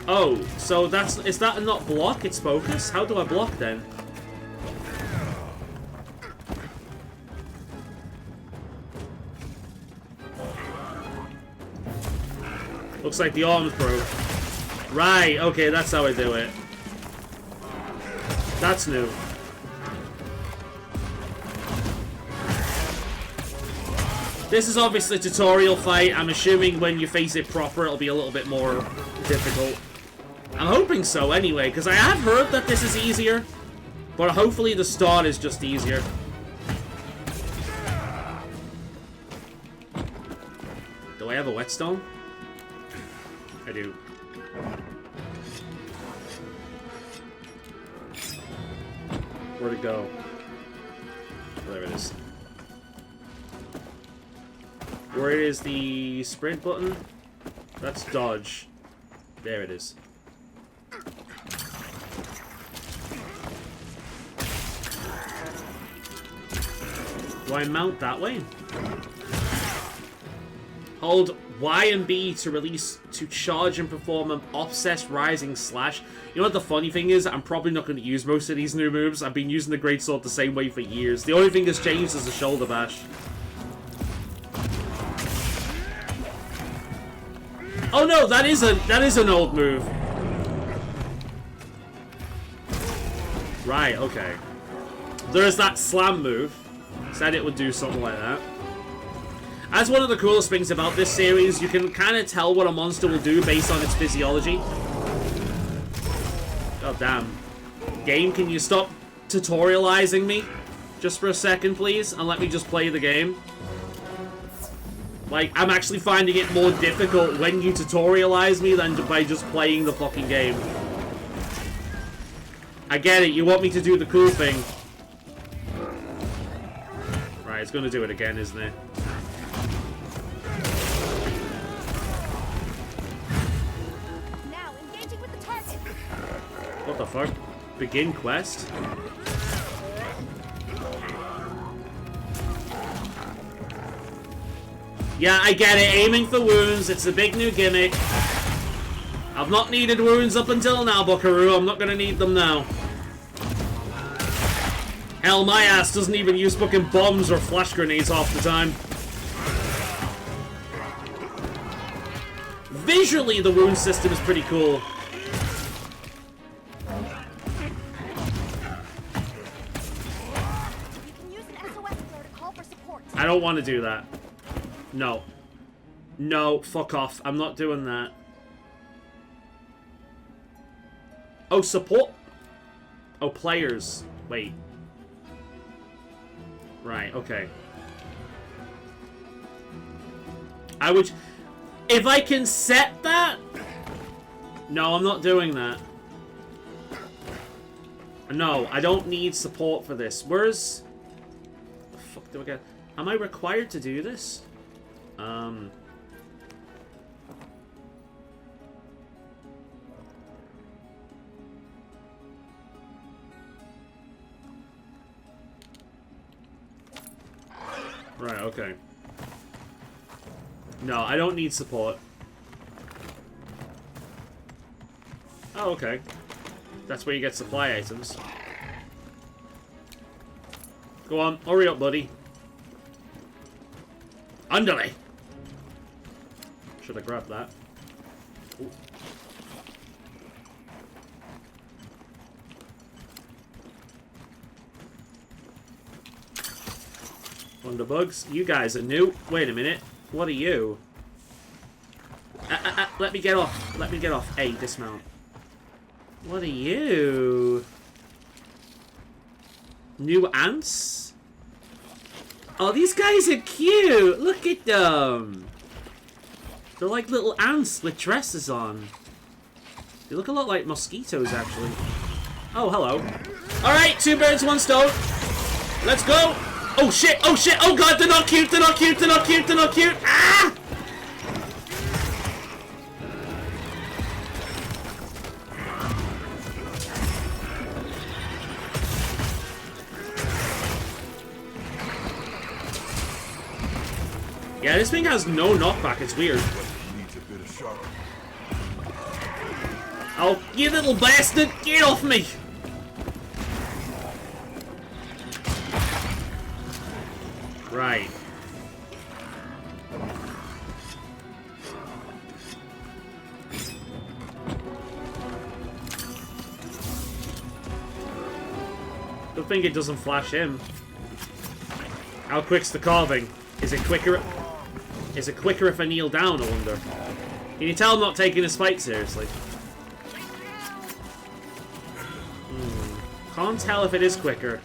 S1: Oh, so that's... Is that not block? It's focus? How do I block then? Looks like the arm's broke. Right, okay, that's how I do it. That's new. This is obviously a tutorial fight. I'm assuming when you face it proper, it'll be a little bit more difficult. I'm hoping so anyway, because I have heard that this is easier. But hopefully the start is just easier. Do I have a whetstone? I do. Where'd it go? Oh, there it is. Where is the sprint button? That's dodge. There it is. Do I mount that way? Hold Y and B to release, to charge and perform an Obsessed Rising Slash. You know what the funny thing is? I'm probably not going to use most of these new moves. I've been using the Greatsword the same way for years. The only thing that's changed is the Shoulder Bash. Oh no, that is an old move. Right, okay. There's that slam move. Said it would do something like that. That's one of the coolest things about this series. You can kind of tell what a monster will do based on its physiology. God damn. Game, can you stop tutorializing me? Just for a second, please, and let me just play the game. Like, I'm actually finding it more difficult when you tutorialize me than by just playing the fucking game. I get it, you want me to do the cool thing. Right, it's gonna do it again, isn't it?
S2: Now, engaging with the target.
S1: What the fuck? Begin quest? Yeah, I get it. Aiming for wounds. It's a big new gimmick. I've not needed wounds up until now, Buckaroo. I'm not gonna need them now. Hell, my ass doesn't even use fucking bombs or flash grenades half the time. Visually, the wound system is pretty cool.
S2: You can use an SOS flare to call for support.
S1: I don't want to do that. No. No, fuck off. I'm not doing that. Oh, support? Oh, players. Wait. Right, okay. I would... If I can set that... No, I'm not doing that. No, I don't need support for this. Where's... The fuck do I get... Am I required to do this? Right, okay. No, I don't need support. Oh, okay. That's where you get supply items. Go on, hurry up, buddy. Underlay! Should have grabbed that. Ooh. Wonderbugs, you guys are new. Wait a minute. What are you? Let me get off. Let me get off. Hey, dismount. What are you? New ants? Oh, these guys are cute. Look at them. They're like little ants with dresses on. They look a lot like mosquitoes, actually. Oh, hello. Alright, 2 birds, 1 stone. Let's go. Oh, shit. Oh, shit. Oh, God. They're not cute. They're not cute. They're not cute. They're not cute. Ah! Yeah, this thing has no knockback. It's weird.
S4: Needs a bit of sharp.
S1: Oh, you little bastard! Get off me! Right. Good thing it doesn't flash him. How quick's the carving? Is it quicker? Is it quicker if I kneel down, I wonder? Can you tell I'm not taking this fight seriously? Can't tell if it is quicker.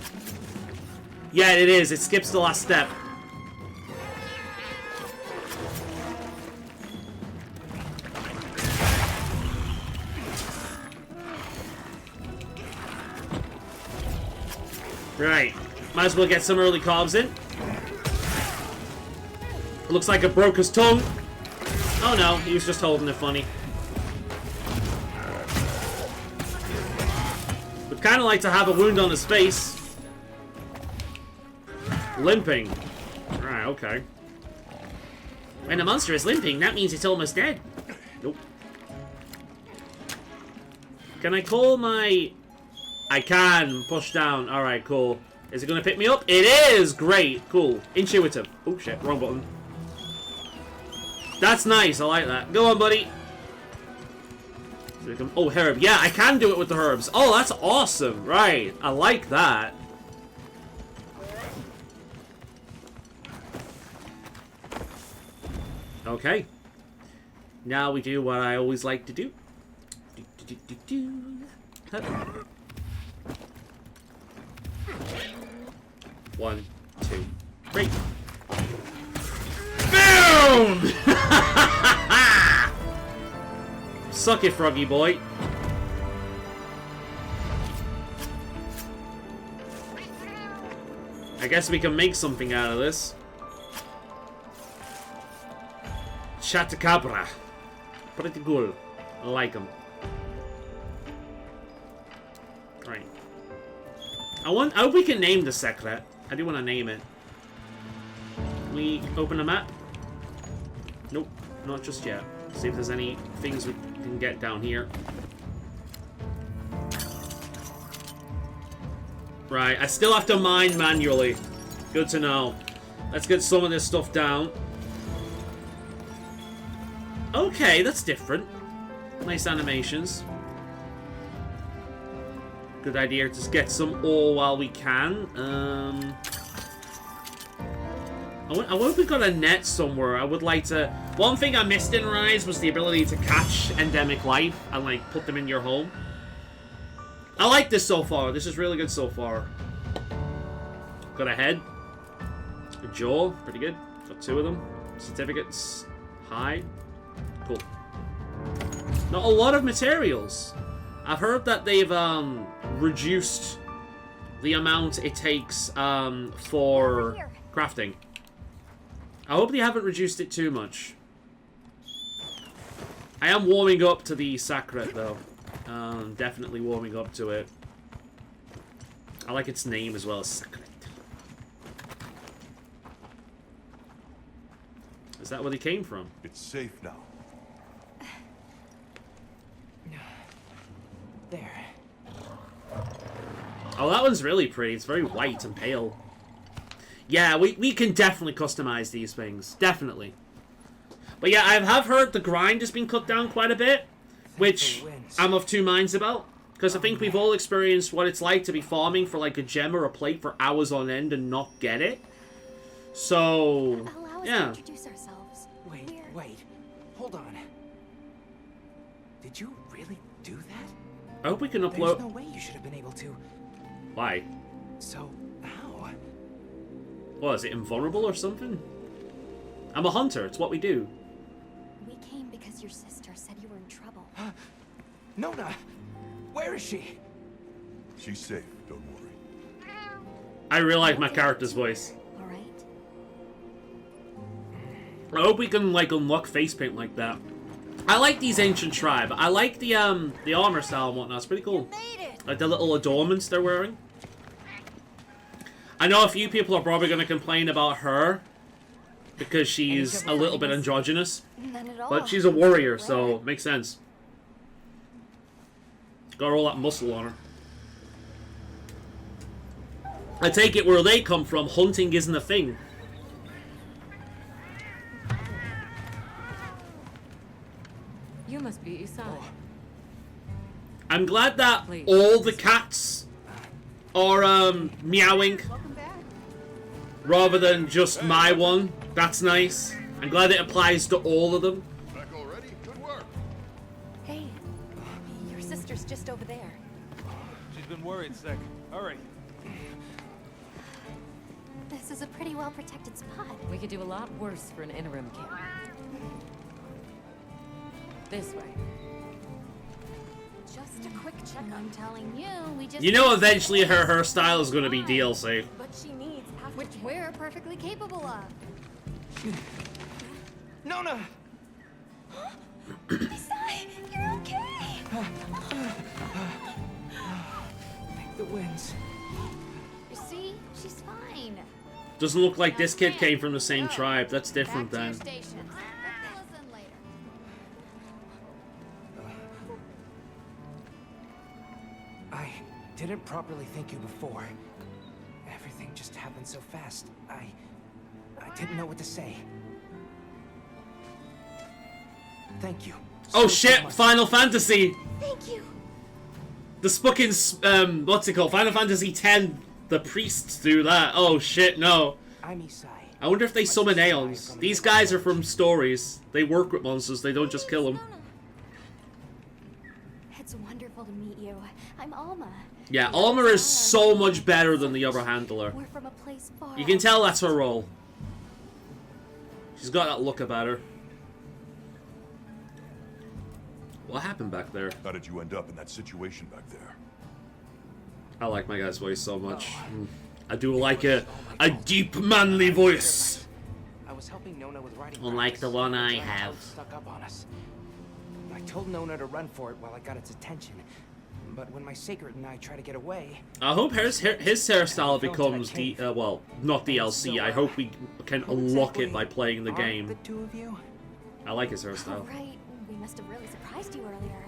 S1: Yeah, it is. It skips the last step. Right. Might as well get some early carbs in. Looks like it broke his tongue. Oh no, he was just holding it funny. Would kind of like to have a wound on his face. Limping. Right, okay. When a monster is limping, that means it's almost dead. Nope. Can I call my... I can. Push down. Alright, cool. Is it going to pick me up? It is! Great. Cool. Intuitive. Oh, shit. Wrong button. That's nice. I like that. Go on, buddy. Oh, herb. Yeah, I can do it with the herbs. Oh, that's awesome. Right. I like that. Okay. Now we do what I always like to do. Hup. 1, 2, 3. Boom! Suck it, froggy boy. I guess we can make something out of this. Chatacabra. Pretty cool. I like them. Right. I hope we can name the secret. I do want to name it. Can we open the map? Nope, not just yet. See if there's any things we can get down here. Right, I still have to mine manually. Good to know. Let's get some of this stuff down. Okay, that's different. Nice animations. Good idea to just get some ore while we can. I wonder if we got a net somewhere. I would like to... One thing I missed in Rise was the ability to catch endemic life and, like, put them in your home. I like this so far. This is really good so far. Got a head. A jaw. Pretty good. Got 2 of them. Certificates. Hide. Cool. Not a lot of materials. I've heard that they've reduced the amount it takes for crafting. I hope they haven't reduced it too much. I am warming up to the Sacred, though. Definitely warming up to it. I like its name as well, Sacred. Is that where they came from?
S4: It's safe now.
S7: There.
S1: Oh, that one's really pretty. It's very white and pale. Yeah, we can definitely customize these things. Definitely. But yeah, I have heard the grind has been cut down quite a bit, which I'm of 2 minds about. Because I think we've all experienced what it's like to be farming for like a gem or a plate for hours on end and not get it. So,
S2: Allow us
S1: yeah.
S2: to introduce ourselves.
S7: Wait. Hold on. Did you really do that?
S1: I hope we can
S7: There's
S1: upload...
S7: no way you should have been able to.
S1: Why?
S7: So, how?
S1: What is it, invulnerable or something? I'm a hunter. It's what we do.
S2: We came because your sister said you were in trouble.
S7: Nona! Where is she?
S4: She's safe, don't worry.
S1: I really like my character's voice.
S2: All right.
S1: I hope we can, like, unlock face paint like that. I like these ancient tribe. I like the armor style and whatnot. It's pretty cool. Like the little adornments they're wearing. I know a few people are probably going to complain about her because she's a little bit androgynous.
S2: None at all.
S1: But she's a warrior, so makes sense. Got all that muscle on her. I take it where they come from, hunting isn't a thing.
S6: You must be Isai.
S1: I'm glad that
S6: Please.
S1: all the cats are meowing rather than just my one. That's nice. I'm glad it applies to all of them.
S4: Back already? Good work.
S2: Hey, your sister's just over there.
S8: She's been worried, Sec. Hurry.
S2: This is a pretty well-protected spot.
S6: We could do a lot worse for an interim camp. This way.
S2: Just a quick check. I'm telling you, we just.
S1: You know eventually her hairstyle is going to be DLC.
S2: But she needs which we're perfectly capable of.
S7: Nona!
S2: Isai, you're okay.
S7: Thank the winds.
S2: You see, she's fine.
S1: Doesn't look like this kid came from the same tribe. That's different
S2: Back to
S1: then.
S2: your stations. We'll fill us in later.
S7: I didn't properly thank you before. Everything just happened so fast. I didn't know what to say. Thank you.
S1: Oh
S7: so
S1: shit!
S7: much.
S1: Final Fantasy!
S2: Thank you.
S1: The fucking, what's it called? Final Fantasy X. The priests do that. Oh shit, no.
S7: I'm Isai.
S1: I wonder if they summon Aeons. These guys are from stories. They work with monsters, they don't just kill them.
S2: It's wonderful to meet you. I'm Alma.
S1: Yeah, Alma is so much better than the other handler.
S2: We're from a place far.
S1: You can tell that's her role. She's got that look about her. What happened back there?
S4: How did you end up in that situation back there?
S1: I like my guy's voice so much. I do like a deep, manly voice.
S7: I was helping Nona with writing.
S1: Unlike
S7: practice.
S1: the one I
S7: The giant
S1: have.
S7: toad Stuck up on us. I told Nona to run for it while I got its attention. But when my sacred and I try to get away,
S1: I hope his hairstyle becomes well, not DLC. I hope we can unlock it by playing the
S7: aren't
S1: game.
S7: the two of you?
S1: I like his
S2: Oh,
S1: hairstyle.
S2: right. We must have really surprised you earlier.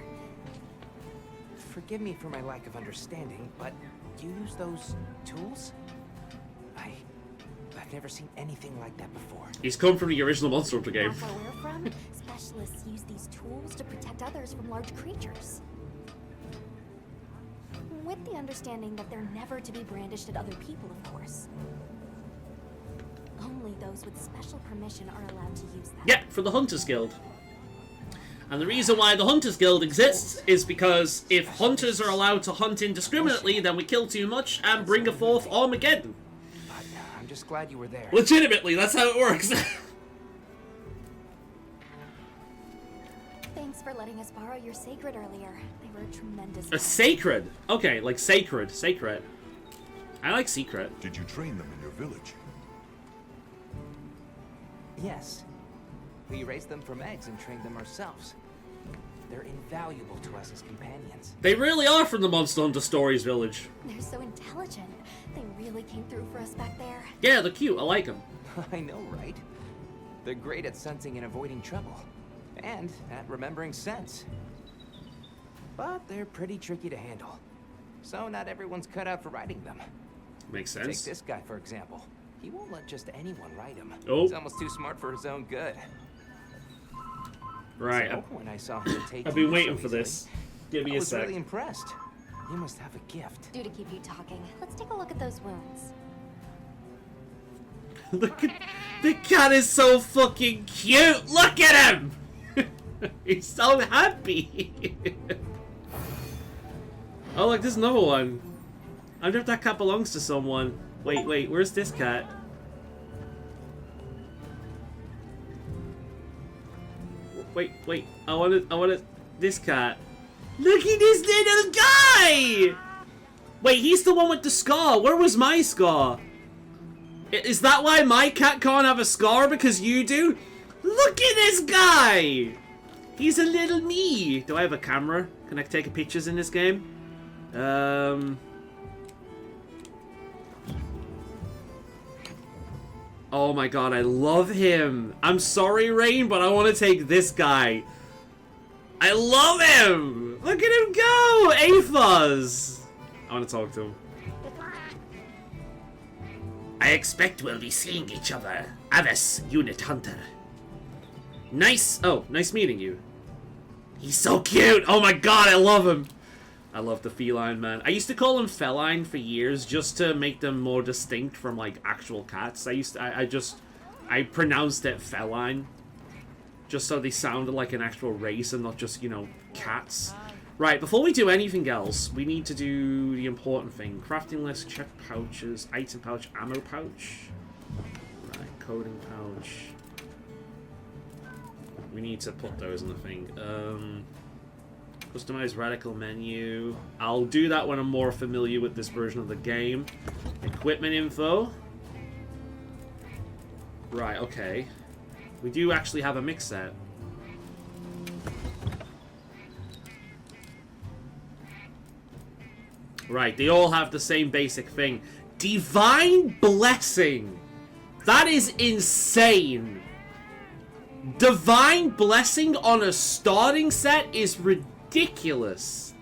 S7: Forgive me for my lack of understanding, but you use those tools? I've never seen anything like that before.
S1: He's come from the original Monster Hunter game.
S2: That's where we're from. Specialists use these tools to protect others from large creatures. With the understanding that they're never to be brandished at other people, of course. Only those with special permission are allowed to use them.
S1: Yeah, for the Hunters Guild. And the reason why the Hunters Guild exists is because if hunters are allowed to hunt indiscriminately, then we kill too much and bring forth Armageddon.
S7: But I'm just glad you were there.
S1: Legitimately, that's how it works.
S2: Thanks for letting us borrow your sacred earlier. They were a tremendous
S1: A
S2: help.
S1: sacred. Okay, like sacred. Sacred. I like secret.
S4: Did you train them in your village?
S7: Yes. We raised them from eggs and trained them ourselves. They're invaluable to us as companions.
S1: They really are from the Monster Hunter Stories village.
S2: They're so intelligent. They really came through for us back there.
S1: Yeah, they're cute. I like them.
S7: I know, right? They're great at sensing and avoiding trouble. And at remembering scents. But they're pretty tricky to handle. So not everyone's cut out for riding them.
S1: Makes
S7: Take
S1: sense.
S7: this guy, for example. He won't let just anyone ride him.
S1: Oh.
S7: He's almost too smart for his own good.
S1: Right.
S7: So when I saw him take
S1: I've
S7: you
S1: been waiting
S7: so
S1: for
S7: easily,
S1: this. Give me
S7: I
S1: a
S7: was
S1: sec.
S7: really impressed. You must have a gift.
S2: Due to keep you talking, let's take a look at those wounds.
S1: Look at the cat is so fucking cute. Look at him. He's so happy. Oh, look, there's another one. I wonder if that cat belongs to someone. Wait, where's this cat? wait. I wanted this cat. Look at this little guy! Wait, he's the one with the scar. Where was my scar? Is that why my cat can't have a scar because you do? Look at this guy! He's a little me. Do I have a camera? Can I take pictures in this game? Oh my god, I love him. I'm sorry, Rain, but I want to take this guy. I love him! Look at him go! Aphos! I want to talk to him. I expect we'll be seeing each other. Avis, Unit Hunter. Nice. Oh, nice meeting you. He's so cute. Oh my god, I love him. I love the feline, man. I used to call them feline for years just to make them more distinct from, like, actual cats. I pronounced it feline. Just so they sounded like an actual race and not just, you know, cats. Right, before we do anything else, we need to do the important thing. Crafting list, check pouches, item pouch, ammo pouch. Right, coding pouch. We need to put those in the thing. Customize radical menu. I'll do that when I'm more familiar with this version of the game. Equipment info. Right, okay. We do actually have a mix set. Right, they all have the same basic thing. Divine Blessing! That is insane! Divine Blessing on a starting set is ridiculous.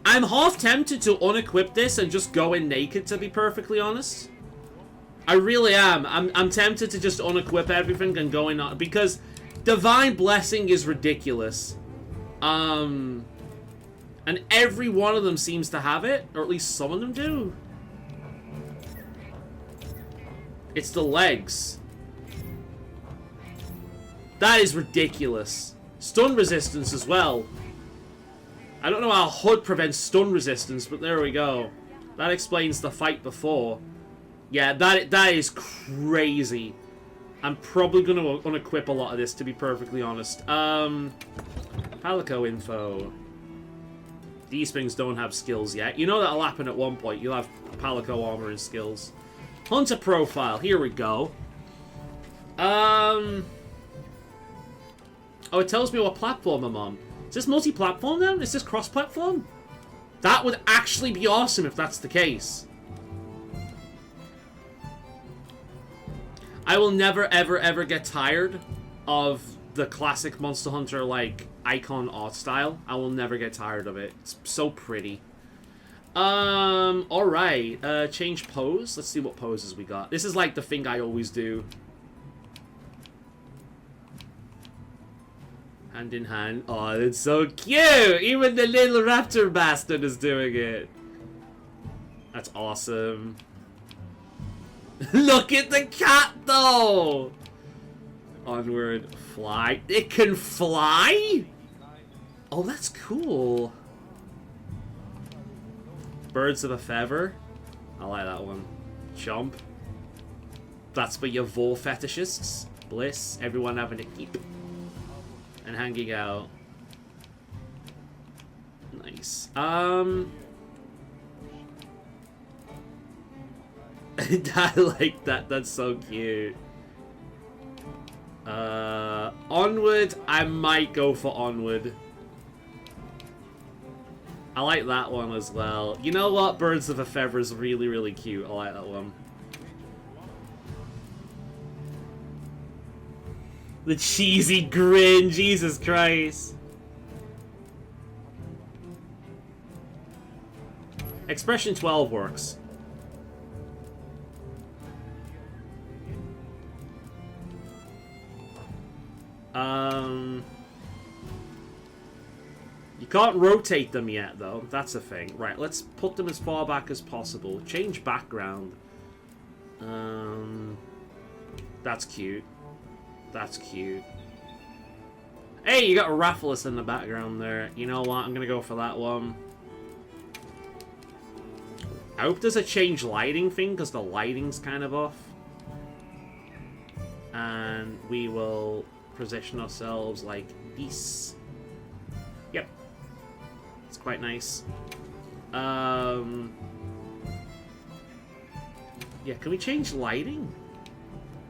S1: I'm half tempted to unequip this and just go in naked, to be perfectly honest. I really am. I'm tempted to just unequip everything and go in on... Because Divine Blessing is ridiculous. And every one of them seems to have it. Or at least some of them do. It's the legs. That is ridiculous. Stun resistance as well. I don't know how HUD prevents stun resistance, but there we go. That explains the fight before. Yeah, that is crazy. I'm probably going to unequip a lot of this, to be perfectly honest. Palico info. These things don't have skills yet. You know that'll happen at one point. You'll have Palico armor and skills. Hunter profile. Here we go. Oh, it tells me what platform I'm on. Is this multi-platform now? Is this cross-platform? That would actually be awesome if that's the case. I will never, ever, ever get tired of the classic Monster Hunter, like, icon art style. I will never get tired of it. It's so pretty. Alright. Change pose. Let's see what poses we got. This is like the thing I always do. Hand in hand. Oh, that's so cute! Even the little raptor bastard is doing it. That's awesome. Look at the cat, though! Onward. Fly. It can fly? Oh, that's cool. Birds of a feather. I like that one. Chomp. That's for your vor fetishists. Bliss. Everyone having a keep. And hanging out. Nice. I like that. That's so cute. Onward. I might go for Onward. I like that one as well. You know what? Birds of a Feather is really, really cute. I like that one. The cheesy grin, Jesus Christ. Expression 12 works. You can't rotate them yet, though. That's a thing. Right, let's put them as far back as possible. Change background. That's cute. That's cute. Hey, you got Rathalos in the background there. You know what? I'm gonna go for that one. I hope there's a change lighting thing, because the lighting's kind of off. And we will position ourselves like this. Yep. It's quite nice. Yeah, can we change lighting?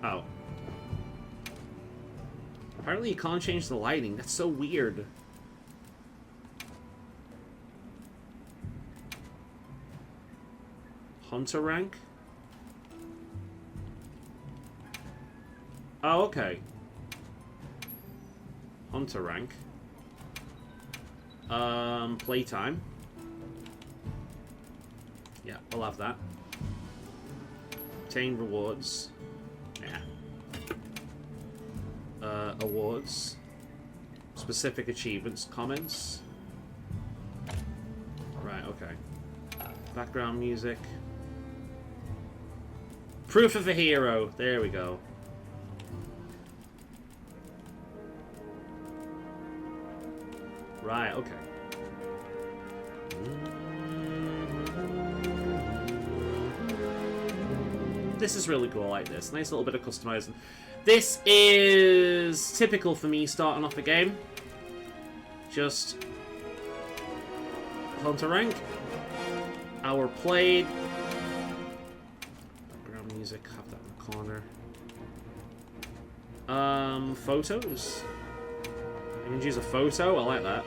S1: Oh. Apparently you can't change the lighting. That's so weird. Hunter rank? Oh, okay. Hunter rank. Playtime. Yeah, I'll have that. Obtain rewards. Yeah. Awards. Specific achievements. Comments. Right, okay. Background music. Proof of a hero. There we go. Right, okay. This is really cool, I like this. Nice little bit of customizing. This is typical for me starting off a game. Just Hunter rank. Hour played. Background music, have that in the corner. Photos. I can choose a photo, I like that.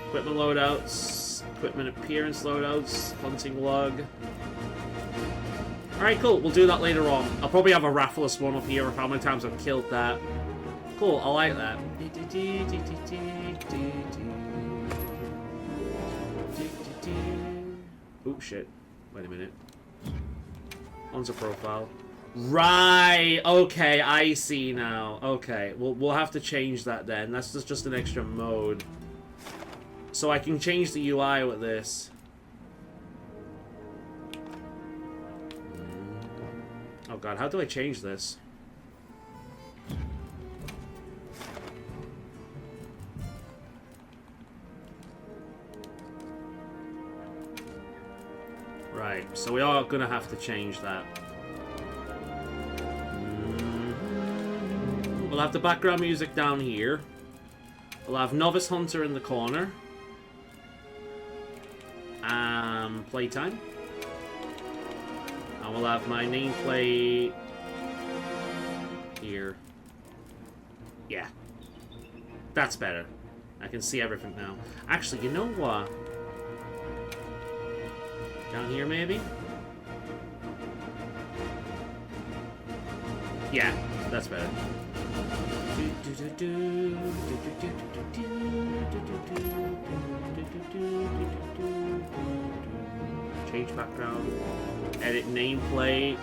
S1: Equipment loadouts, equipment appearance loadouts, hunting log. Alright, cool, we'll do that later on. I'll probably have a raffleless one up here of how many times I've killed that. Cool, I like that. Oh shit. Wait a minute. Hunter profile. Right, okay, I see now. Okay, we'll have to change that then. That's just an extra mode. So I can change the UI with this. Oh god, how do I change this? Right, so we are gonna have to change that. We'll have the background music down here. We'll have Novice Hunter in the corner. Playtime. And we'll have my nameplate here. Yeah. That's better. I can see everything now. Actually, you know what? Down here, maybe? Yeah, that's better. Change background. Edit nameplate.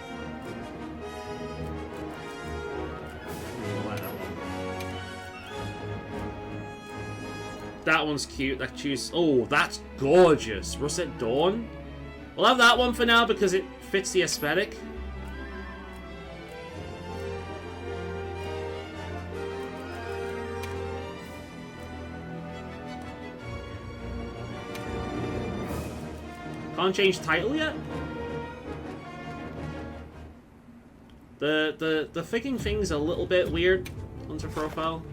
S1: That one's cute. That choose. Oh, that's gorgeous. Russet Dawn. We'll have that one for now because it fits the aesthetic. Can't change title yet? The freaking thing's a little bit weird. Hunter profile.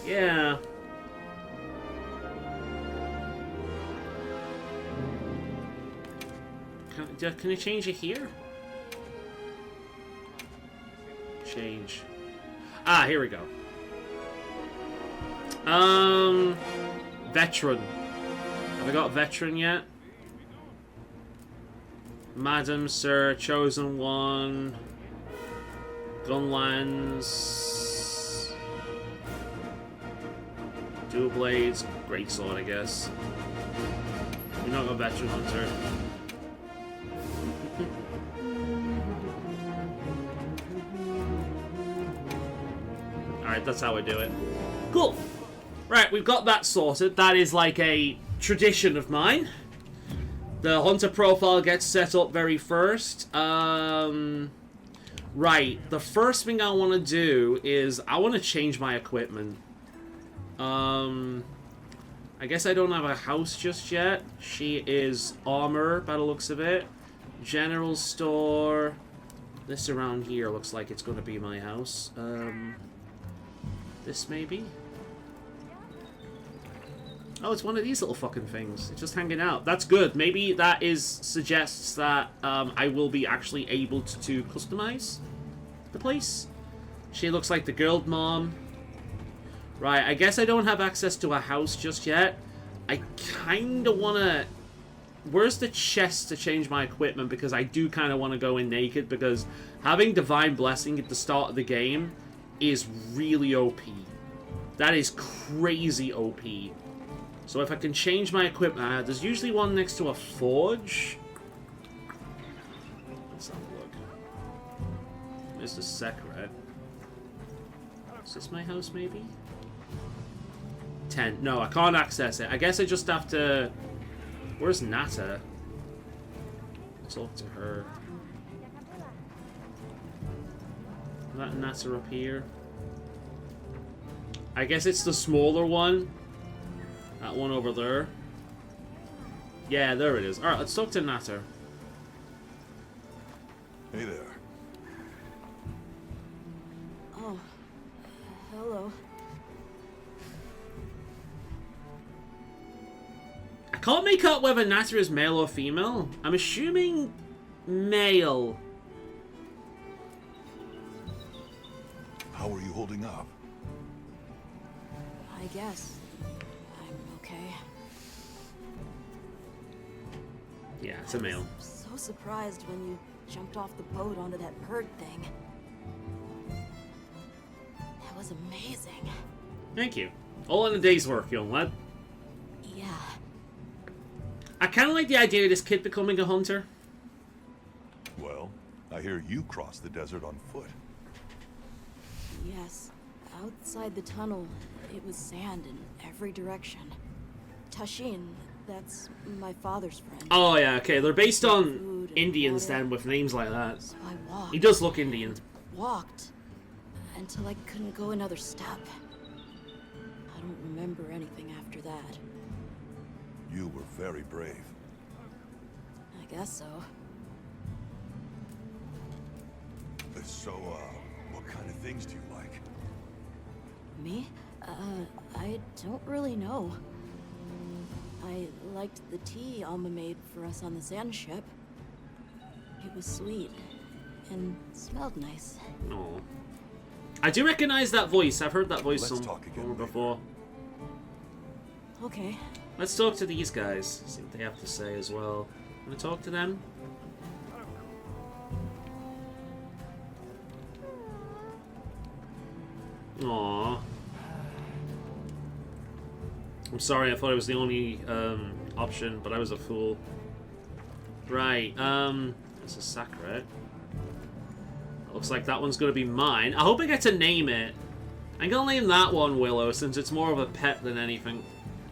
S1: Yeah. Can you change it here? Change. Ah, here we go. Veteran. Have I got veteran yet? Madam, Sir, Chosen One. Gunlands. Dual Blades. Great Sword, I guess. We're not got Veteran Hunter. Alright, that's how we do it. Cool. Right, we've got that sorted. That is like a tradition of mine. The Hunter profile gets set up very first. Right, the first thing I want to do is I want to change my equipment. I guess I don't have a house just yet. She is armor by the looks of it. General store. This around here looks like it's going to be my house. This maybe? Oh, it's one of these little fucking things. It's just hanging out. That's good. Maybe that suggests that I will be actually able to customize the place. She looks like the girl mom. Right, I guess I don't have access to a house just yet. I kind of want to... Where's the chest to change my equipment? Because I do kind of want to go in naked, because having Divine Blessing at the start of the game is really OP. That is crazy OP. So if I can change my equipment... there's usually one next to a forge. Let's have a look. There's the secret. Is this my house, maybe? 10. No, I can't access it. I guess I just have to... Where's Nata? Talk to her. Is that Nata up here? I guess it's the smaller one. That one over there. Yeah, there it is. Alright, let's talk to Nata.
S4: Hey there.
S5: Oh, hello.
S1: I can't make out whether Nata is male or female. I'm assuming male.
S4: How are you holding up?
S5: I guess I'm okay.
S1: Yeah, it's a male.
S5: I'm so surprised when you jumped off the boat onto that bird thing. That was amazing.
S1: Thank you. All in a day's work, young lad.
S5: Yeah.
S1: I kind of like the idea of this kid becoming a hunter.
S4: Well, I hear you crossed the desert on foot.
S5: Yes. Outside the tunnel, it was sand in every direction. Tashin, that's my father's friend.
S1: Oh yeah, okay. They're based on
S5: Food and
S1: Indians
S5: water.
S1: then with names like that.
S5: So I walked.
S1: He does look Indian.
S5: Walked until I couldn't go another step. I don't remember anything after that.
S4: You were very brave.
S5: I guess so.
S4: So, what kind of things do you like?
S5: Me? I don't really know. I liked the tea Alma made for us on the sand ship. It was sweet and smelled nice.
S1: Oh. I do recognize that voice. I've heard that voice
S4: Let's
S1: somewhere
S4: talk again later.
S1: before.
S5: Okay.
S1: Let's talk to these guys. See what they have to say as well. Want to talk to them? Aww. I'm sorry, I thought it was the only option, but I was a fool. Right, there's a sacred. Looks like that one's gonna be mine. I hope I get to name it. I'm gonna name that one Willow, since it's more of a pet than anything.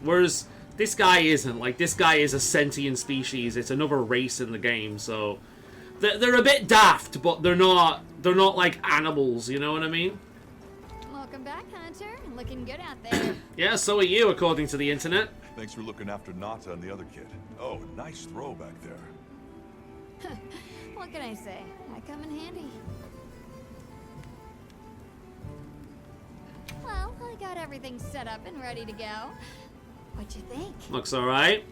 S1: Whereas this guy isn't. Like, this guy is a sentient species. It's another race in the game, so they're a bit daft, but they're not like animals. You know what I mean?
S2: Welcome back, Hunter. Looking good out there.
S1: Yeah, so are you, according to the internet.
S4: Thanks for looking after Nata and the other kid. Oh, nice throw back there.
S2: What can I say? I come in handy. Well, I got everything set up and ready to go. What you think?
S1: Looks alright.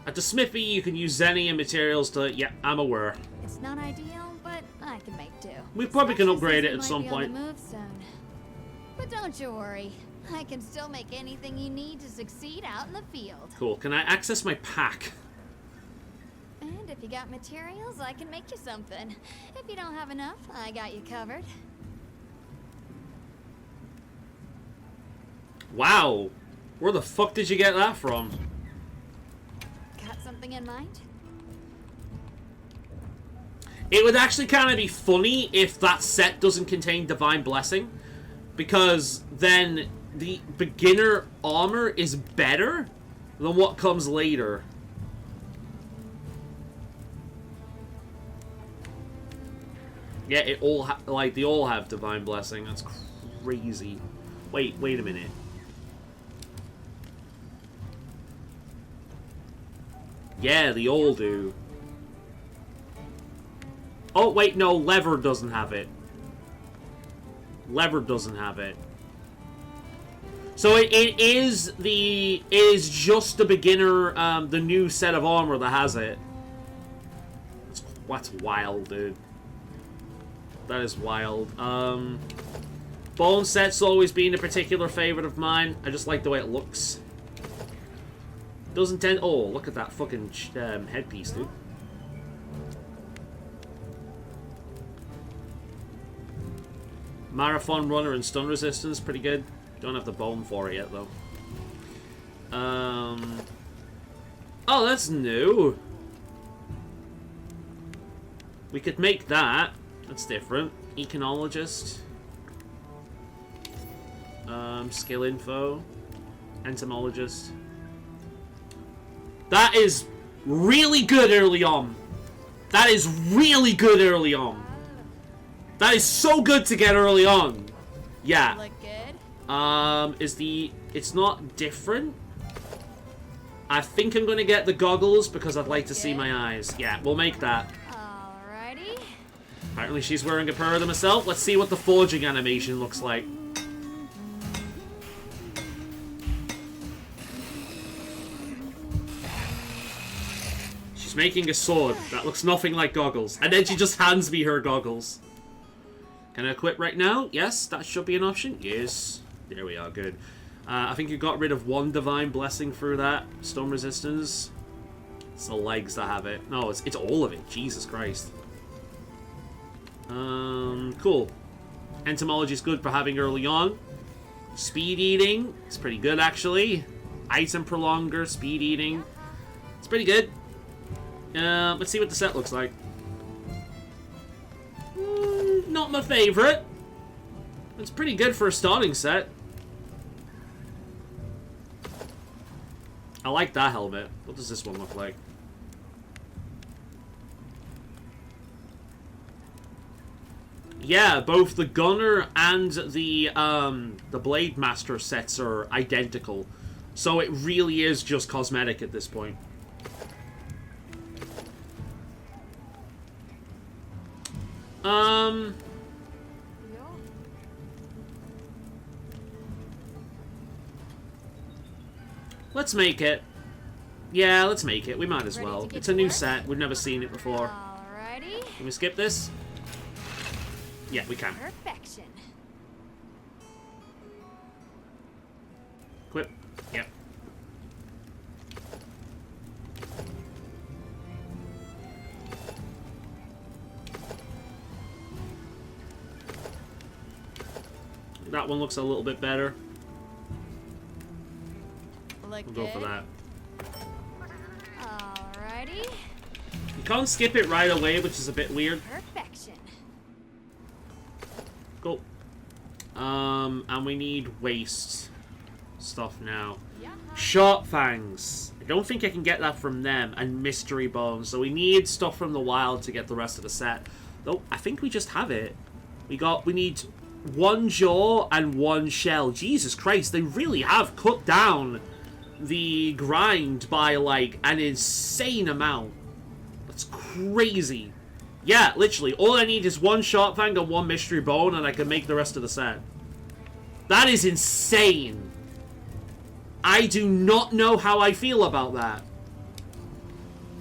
S1: At the smithy, you can use Zenny and materials to... Yeah, I'm aware.
S2: It's not ideal, but I can make do.
S1: We probably can
S2: Especially
S1: upgrade
S2: since
S1: it at
S2: might
S1: some
S2: be
S1: point.
S2: On the move soon. But don't you worry. I can still make anything you need to succeed out in the field.
S1: Cool. Can I access my pack?
S2: And if you got materials, I can make you something. If you don't have enough, I got you covered.
S1: Wow. Where the fuck did you get that from?
S2: Got something in mind?
S1: It would actually kind of be funny if that set doesn't contain Divine Blessing, because then the beginner armor is better than what comes later. Yeah, it all like they all have Divine Blessing. That's crazy. Wait a minute. Yeah, they all do. Oh, wait, no, Lever doesn't have it. Lever doesn't have it. So it is just the beginner, the new set of armor that has it. That's wild, dude. That is wild. Bone set's always been a particular favorite of mine. I just like the way it looks. Doesn't tend... Oh, look at that fucking headpiece, dude. Marathon runner and stun resistance, pretty good. Don't have the bone for it yet, though. Oh, that's new. We could make that. That's different. Econologist. Skill info. Entomologist. That is really good early on. That is really good early on. That is so good to get early on. Yeah.
S2: Look good.
S1: It's not different. I think I'm gonna get the goggles because I'd like to see my eyes. Yeah, we'll make that.
S2: Alrighty.
S1: Apparently she's wearing a pair of them herself. Let's see what the forging animation looks like. She's making a sword that looks nothing like goggles. And then she just hands me her goggles. Can I equip right now? Yes, that should be an option. Yes. There we are, good. I think you got rid of one Divine Blessing through that. Storm Resistance. It's the legs that have it. No, it's all of it. Jesus Christ. Cool. Entomology is good for having early on. Speed Eating. It's pretty good, actually. Item Prolonger, Speed Eating. It's pretty good. Let's see what the set looks like. Not my favorite. It's pretty good for a starting set. I like that helmet. What does this one look like? Yeah, both the Gunner and the Blade Master sets are identical. So it really is just cosmetic at this point. Let's make it. Yeah, let's make it. We might as well. It's a new set. We've never seen it before.
S2: Alrighty.
S1: Can we skip this? Yeah, we can.
S2: Perfection.
S1: Equip. Yep. That one looks a little bit better.
S2: Look
S1: We'll go for that.
S2: Alrighty.
S1: You can't skip it right away, which is a bit weird.
S2: Perfection.
S1: Cool. And we need waste stuff now. Sharp Fangs. I don't think I can get that from them. And Mystery Bones. So we need stuff from the wild to get the rest of the set. Though, I think we just have it. We need one jaw and one shell. Jesus Christ, they really have cut down the grind by, like, an insane amount. That's crazy. Yeah, literally. All I need is one Sharp Fang and one Mystery Bone, and I can make the rest of the set. That is insane. I do not know how I feel about that.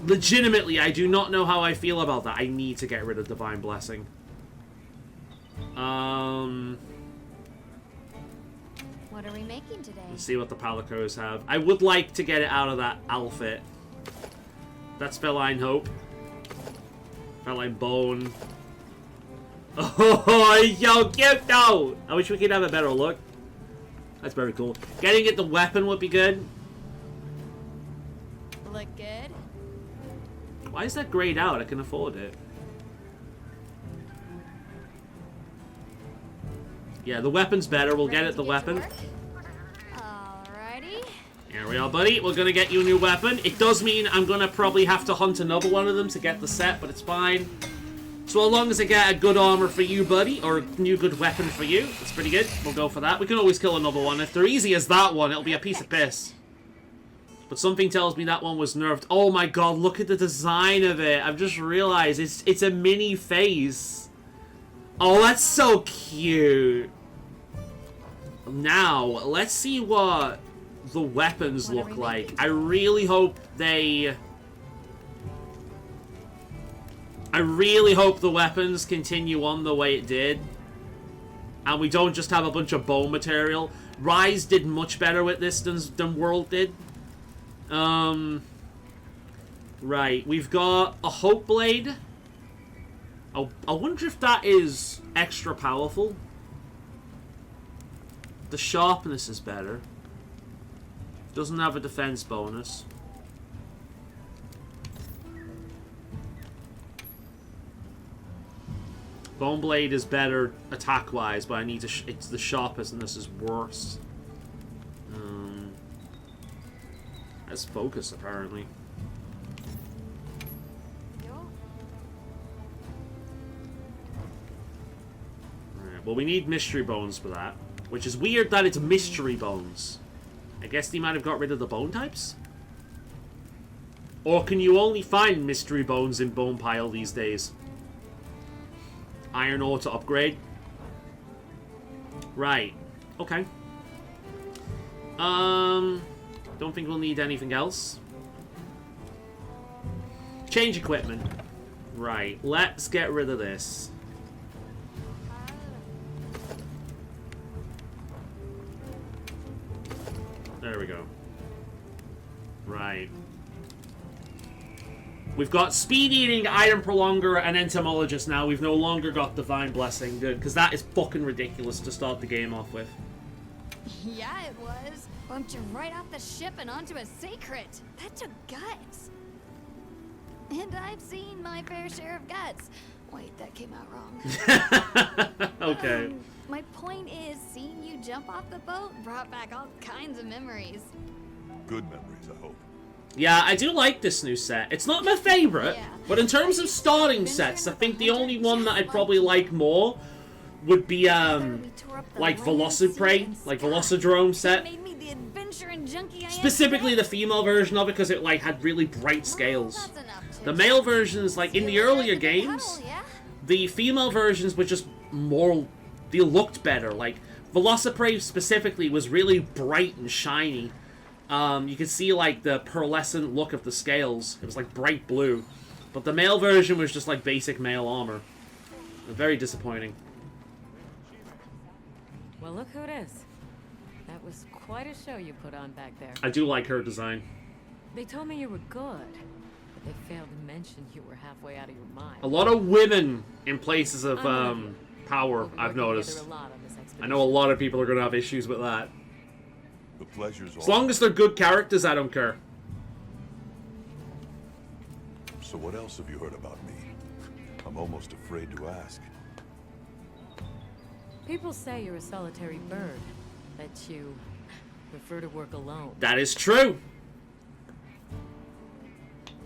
S1: Legitimately, I do not know how I feel about that. I need to get rid of Divine Blessing.
S2: What are we making today?
S1: Let's see what the Palicos have. I would like to get it out of that outfit. That's Feline Hope. Feline Bone. Oh, yo, cute though! I wish we could have a better look. That's very cool. Getting it the weapon would be good.
S2: Look good.
S1: Why is that grayed out? I can afford it. Yeah, the weapon's better. We'll get it the weapon.
S2: Alrighty.
S1: Here we are, buddy. We're gonna get you a new weapon. It does mean I'm gonna probably have to hunt another one of them to get the set, but it's fine. So as long as I get a good armor for you, buddy, or a new good weapon for you, that's pretty good. We'll go for that. We can always kill another one. If they're easy as that one, it'll be a piece of piss. But something tells me that one was nerfed. Oh my god, look at the design of it. I've just realized it's a mini face. Oh, that's so cute. Now, let's see what the weapons look like. I really hope they... I really hope the weapons continue on the way it did. And we don't just have a bunch of bone material. Rise did much better with this than World did. Right, we've got a Hope Blade. Oh, I wonder if that is extra powerful. The sharpness is better. Doesn't have a defense bonus. Bone Blade is better attack-wise, but I need to... it's the sharpest and this is worse. Has focus, apparently. Right, well, we need Mystery Bones for that. Which is weird that it's Mystery Bones. I guess they might have got rid of the bone types? Or can you only find Mystery Bones in Bone Pile these days? Iron ore to upgrade. Right. Okay. Don't think we'll need anything else. Change equipment. Right. Let's get rid of this. There we go. Right. We've got Speed Eating, Iron Prolonger, and Entomologist now. We've no longer got Divine Blessing. Good, because that is fucking ridiculous to start the game off with.
S2: Yeah, it was. Bumped you right off the ship and onto a sacred. That took guts. And I've seen my fair share of guts. Wait, that came out wrong.
S1: Okay.
S2: My point is, seeing you jump off the boat brought back all kinds of memories.
S4: Good memories, I hope.
S1: Yeah, I do like this new set. It's not my favorite,
S2: Yeah.
S1: but in terms of starting sets, I think the only one that I'd probably like more would be, like Velociprey, like Velocidrome set.
S2: Made me the adventure and junkie I am
S1: Specifically
S2: today.
S1: the female version of it, because it, like, had really bright scales.
S2: Well, that's enough,
S1: The
S2: Tish.
S1: male versions, like, in
S2: See
S1: the
S2: you later
S1: earlier
S2: with the
S1: games,
S2: cuddle, yeah?
S1: the female versions were just more... they looked better. Like, Velociprey specifically was really bright and shiny. You could see, like, the pearlescent look of the scales. It was, like, bright blue. But the male version was just, like, basic male armor. Very disappointing.
S6: Well, look who it is. That was quite a show you put on back there.
S1: I do like her design.
S6: They told me you were good, but they failed to mention you were halfway out of your mind.
S1: A lot of women in places of, power,
S6: We'll be
S1: I've
S6: working
S1: noticed.
S6: together a lot on this expedition.
S1: I know a lot of people are going to have issues with that.
S4: The pleasure's
S1: As long as they're good characters, I don't care.
S4: So what else have you heard about me? I'm almost afraid to ask.
S6: People say you're a solitary bird, that you prefer to work alone.
S1: That is true.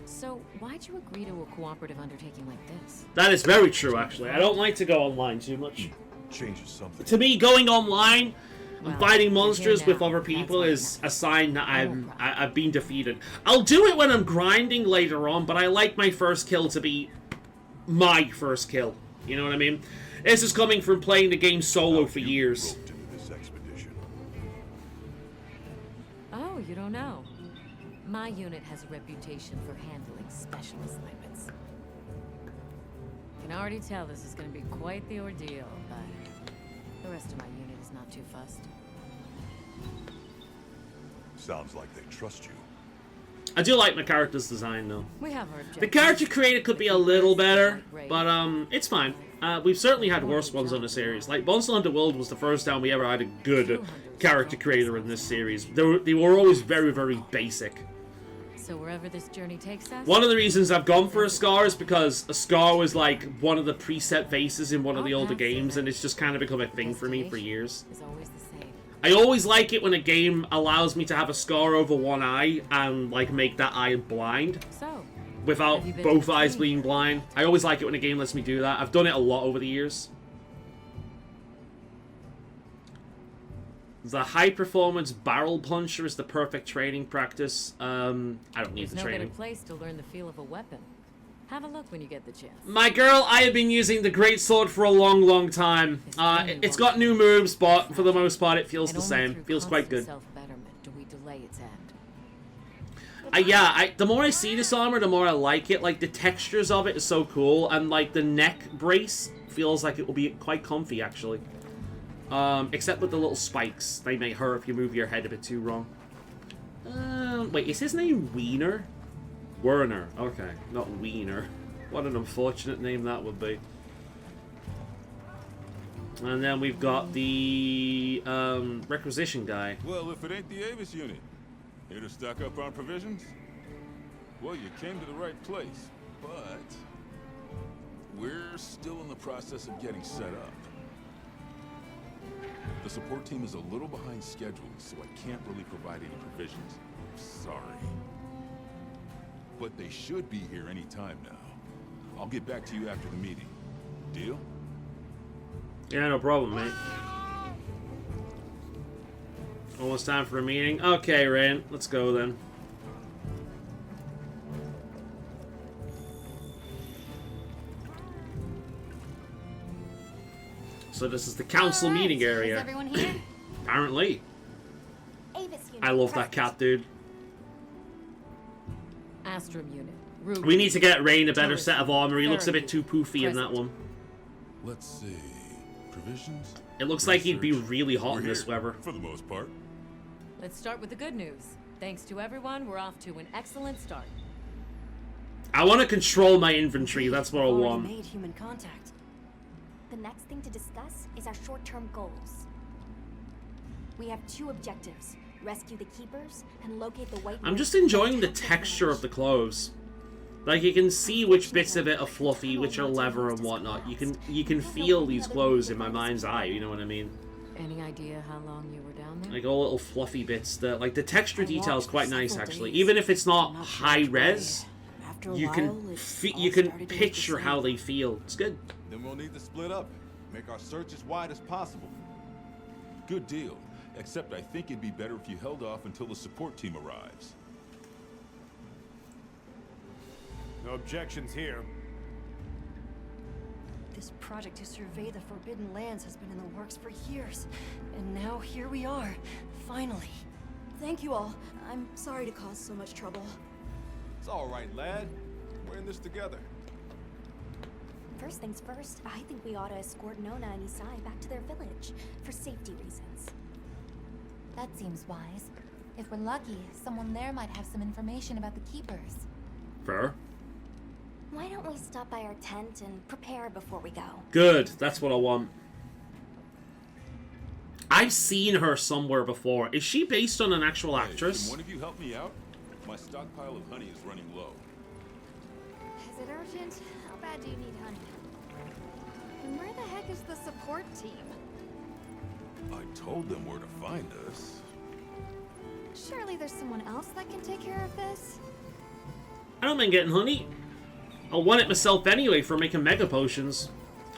S6: So why'd you agree to a cooperative undertaking like this?
S1: That is very true, actually. I don't like to go online too much.
S4: Changes something.
S1: To me, going online and
S6: Well,
S1: fighting
S6: you're
S1: monsters
S6: here
S1: with
S6: now.
S1: other
S6: That's
S1: people
S6: why
S1: is
S6: I'm
S1: a sign that
S6: I won't cry.
S1: I've been defeated. I'll do it when I'm grinding later on, but I like my first kill to be my first kill. You know what I mean? This is coming from playing the game solo for years.
S4: Roped into this expedition.
S6: Oh, you don't know. My unit has a reputation for handling special assignments. Can already tell this is going to be quite the ordeal, but the rest of my unit is not too fussed.
S4: Sounds like they trust you.
S1: I do like my character's design, though.
S6: We have our
S1: The
S6: objectives.
S1: character creator could be a little better, but it's fine. We've certainly had worse ones on the series. Like, Monster Hunter World was the first time we ever had a good character creator in this series. They were always very, very basic.
S6: So wherever this journey takes us,
S1: One of the reasons I've gone for a Scar is because a Scar was like one of the preset faces in one of the older games, and it's just kind of become a thing for me for years.
S6: is always the same.
S1: I always like it when a game allows me to have a scar over one eye and like make that eye blind
S6: So,
S1: without
S6: Have you been
S1: both
S6: to
S1: eyes
S6: training?
S1: being blind. I always like it when a game lets me do that. I've done it a lot over the years. The high-performance barrel puncher is the perfect training practice. I don't need
S6: There's
S1: the
S6: no better
S1: training.
S6: place to learn the feel of a weapon. Have a look when you get the chance.
S1: My girl, I have been using the great sword for a long, long time. It's got new moves, but for the most part, it feels
S6: And
S1: the
S6: only
S1: same.
S6: through
S1: Feels quite
S6: constant
S1: good.
S6: Self-betterment do we delay its end.
S1: The more I see this armor, the more I like it. Like, the textures of it is so cool, and, like, the neck brace feels like it will be quite comfy, actually. Except with the little spikes. They may hurt if you move your head a bit too wrong. Wait, is his name Wiener? Werner. Okay, not Wiener. What an unfortunate name that would be. And then we've got the, requisition guy.
S9: Well, if it ain't the Avis unit, here to stock up on provisions? Well, you came to the right place, but we're still in the process of getting set up. The support team is a little behind schedule, so I can't really provide any provisions. Sorry. But they should be here any time now. I'll get back to you after the meeting. Deal?
S1: Yeah, no problem, mate. Almost time for a meeting. Okay, Rain, let's go then. So this is the council
S2: All right,
S1: meeting
S2: Is
S1: area.
S2: everyone here?
S1: Apparently.
S2: Avis unit.
S1: I love that
S2: present.
S1: cat, dude.
S6: Astrum unit. Ruby.
S1: We need to get Rain a better
S6: Tourist.
S1: set of armor. He looks a bit
S6: Third.
S1: too poofy in that
S6: Present.
S1: one.
S9: Let's see. Provisions?
S1: It looks like he'd be
S9: Research.
S1: really hot
S9: We're
S1: in this
S9: here,
S1: weather.
S9: for the most part.
S6: Let's start with the good news. Thanks to everyone, we're off to an excellent start.
S1: I want to control my inventory. That's what I
S5: Already
S1: want.
S5: made human contact.
S10: The next thing to discuss is our short-term goals. We have two objectives: rescue the Keepers and locate the White
S1: I'm
S10: Wolf
S1: just enjoying
S10: and
S1: the
S10: capture
S1: texture of
S10: Village.
S1: the clothes. Like, you can see which bits of it are fluffy, which are leather and whatnot. You can feel these clothes in my mind's eye, you know what I mean?
S6: Any idea how long you were down there?
S1: Like all little fluffy bits. Like the texture
S5: I
S1: detail is
S5: walked
S1: quite
S5: for
S1: nice
S5: several
S1: actually.
S5: days.
S1: Even if it's not
S5: Not sure
S1: high
S5: which way.
S1: res,
S5: After a
S1: you
S5: while,
S1: can
S5: it all
S1: you can
S5: started to look the
S1: picture how
S5: same.
S1: they feel. It's good.
S4: Then we'll need to split up. Make our search as wide as possible.
S9: Good deal. Except I think it'd be better if you held off until the support team arrives.
S8: No objections here.
S5: This project to survey the Forbidden Lands has been in the works for years. And now here we are, finally. Thank you all. I'm sorry to cause so much trouble.
S4: It's all right, lad. We're in this together.
S10: First things first, I think we ought to escort Nona and Isai back to their village for safety reasons.
S2: That seems wise. If we're lucky, someone there might have some information about the Keepers.
S1: Fair.
S10: Why don't we stop by our tent and prepare before we go?
S1: Good. That's what I want. I've seen her somewhere before. Is she based on an actual
S9: Hey,
S1: actress?
S9: can one of you help me out? My stockpile of honey is running low.
S2: Is it urgent? How bad do you need honey? And where the heck is the support team?
S9: I told them where to find us.
S2: Surely there's someone else that can take care of this?
S1: I don't mind getting honey. I'll want it myself anyway for making mega potions.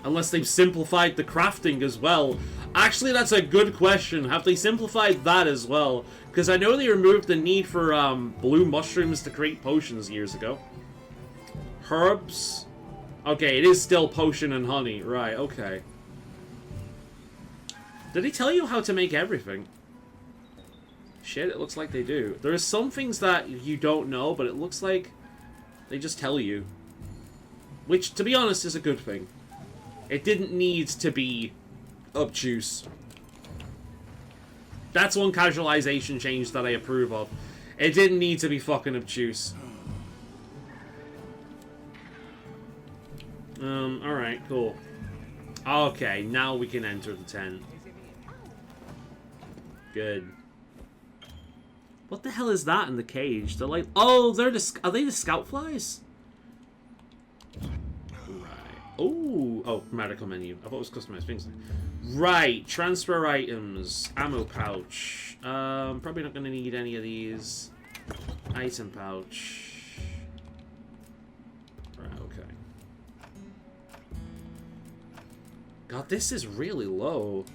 S1: Unless they've simplified the crafting as well. Actually, that's a good question. Have they simplified that as well? Because I know they removed the need for blue mushrooms to create potions years ago. Herbs. Okay, it is still potion and honey. Right, okay. Did they tell you how to make everything? Shit, it looks like they do. There are some things that you don't know, but it looks like they just tell you. Which, to be honest, is a good thing. It didn't need to be obtuse. That's one casualization change that I approve of. It didn't need to be fucking obtuse. Alright, cool. Okay, now we can enter the tent. Good. What the hell is that in the cage? They're like, oh, are they the scout flies? Oh, medical menu. I thought it was customized things. Right, transfer items, ammo pouch. Probably not going to need any of these. Item pouch. Right, okay. God, this is really low.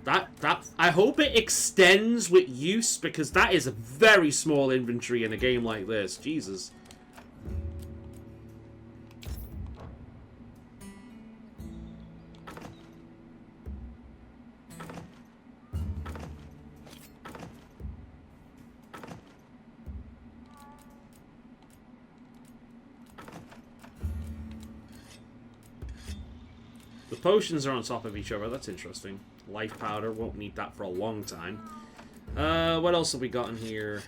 S1: That I hope it extends with use, because that is a very small inventory in a game like this. Jesus. The potions are on top of each other. That's interesting. Life powder. Won't need that for a long time. What else have we got in here?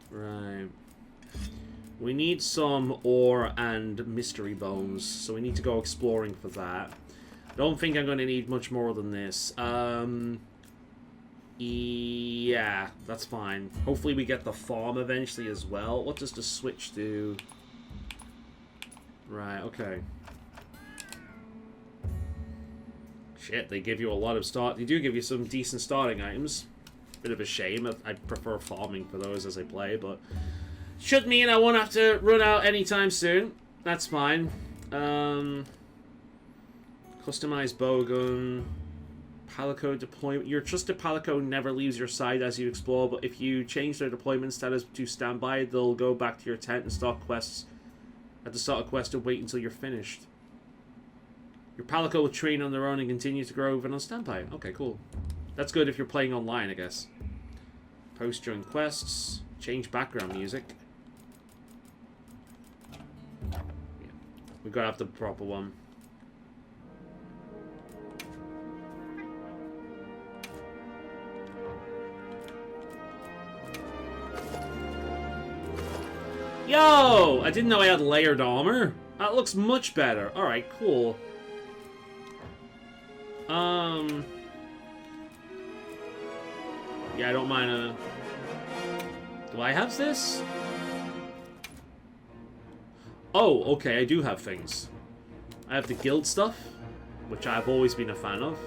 S1: Right. We need some ore and mystery bones, so we need to go exploring for that. Don't think I'm going to need much more than this. Yeah, that's fine. Hopefully we get the farm eventually as well. What does the switch do? Right, okay. Shit, they give you a lot of start. They do give you some decent starting items. Bit of a shame. I prefer farming for those as I play, but should mean I won't have to run out anytime soon. That's fine. Customized bowgun. Palico deployment. Your trusted Palico never leaves your side as you explore, but if you change their deployment status to standby, they'll go back to your tent and start quests at the start of quest and wait until you're finished. Your Palico will train on their own and continue to grow even on standby. Okay, cool. That's good if you're playing online, I guess. Post during quests. Change background music. Yeah. We gotta have the proper one. Yo! I didn't know I had layered armor. That looks much better. Alright, cool. Yeah, I don't mind do I have this? Oh, okay, I do have things. I have the guild stuff, which I've always been a fan of.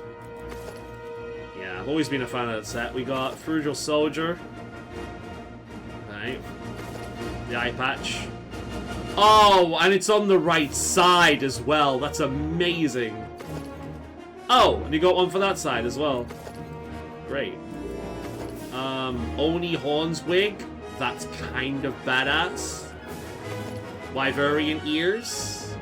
S1: Yeah, I've always been a fan of that set. We got Frugal Soldier. Right. The eye patch. Oh, and it's on the right side as well. That's amazing. Oh, and you got one for that side as well. Great. Oni Horn's wig. That's kind of badass. Wyverian ears.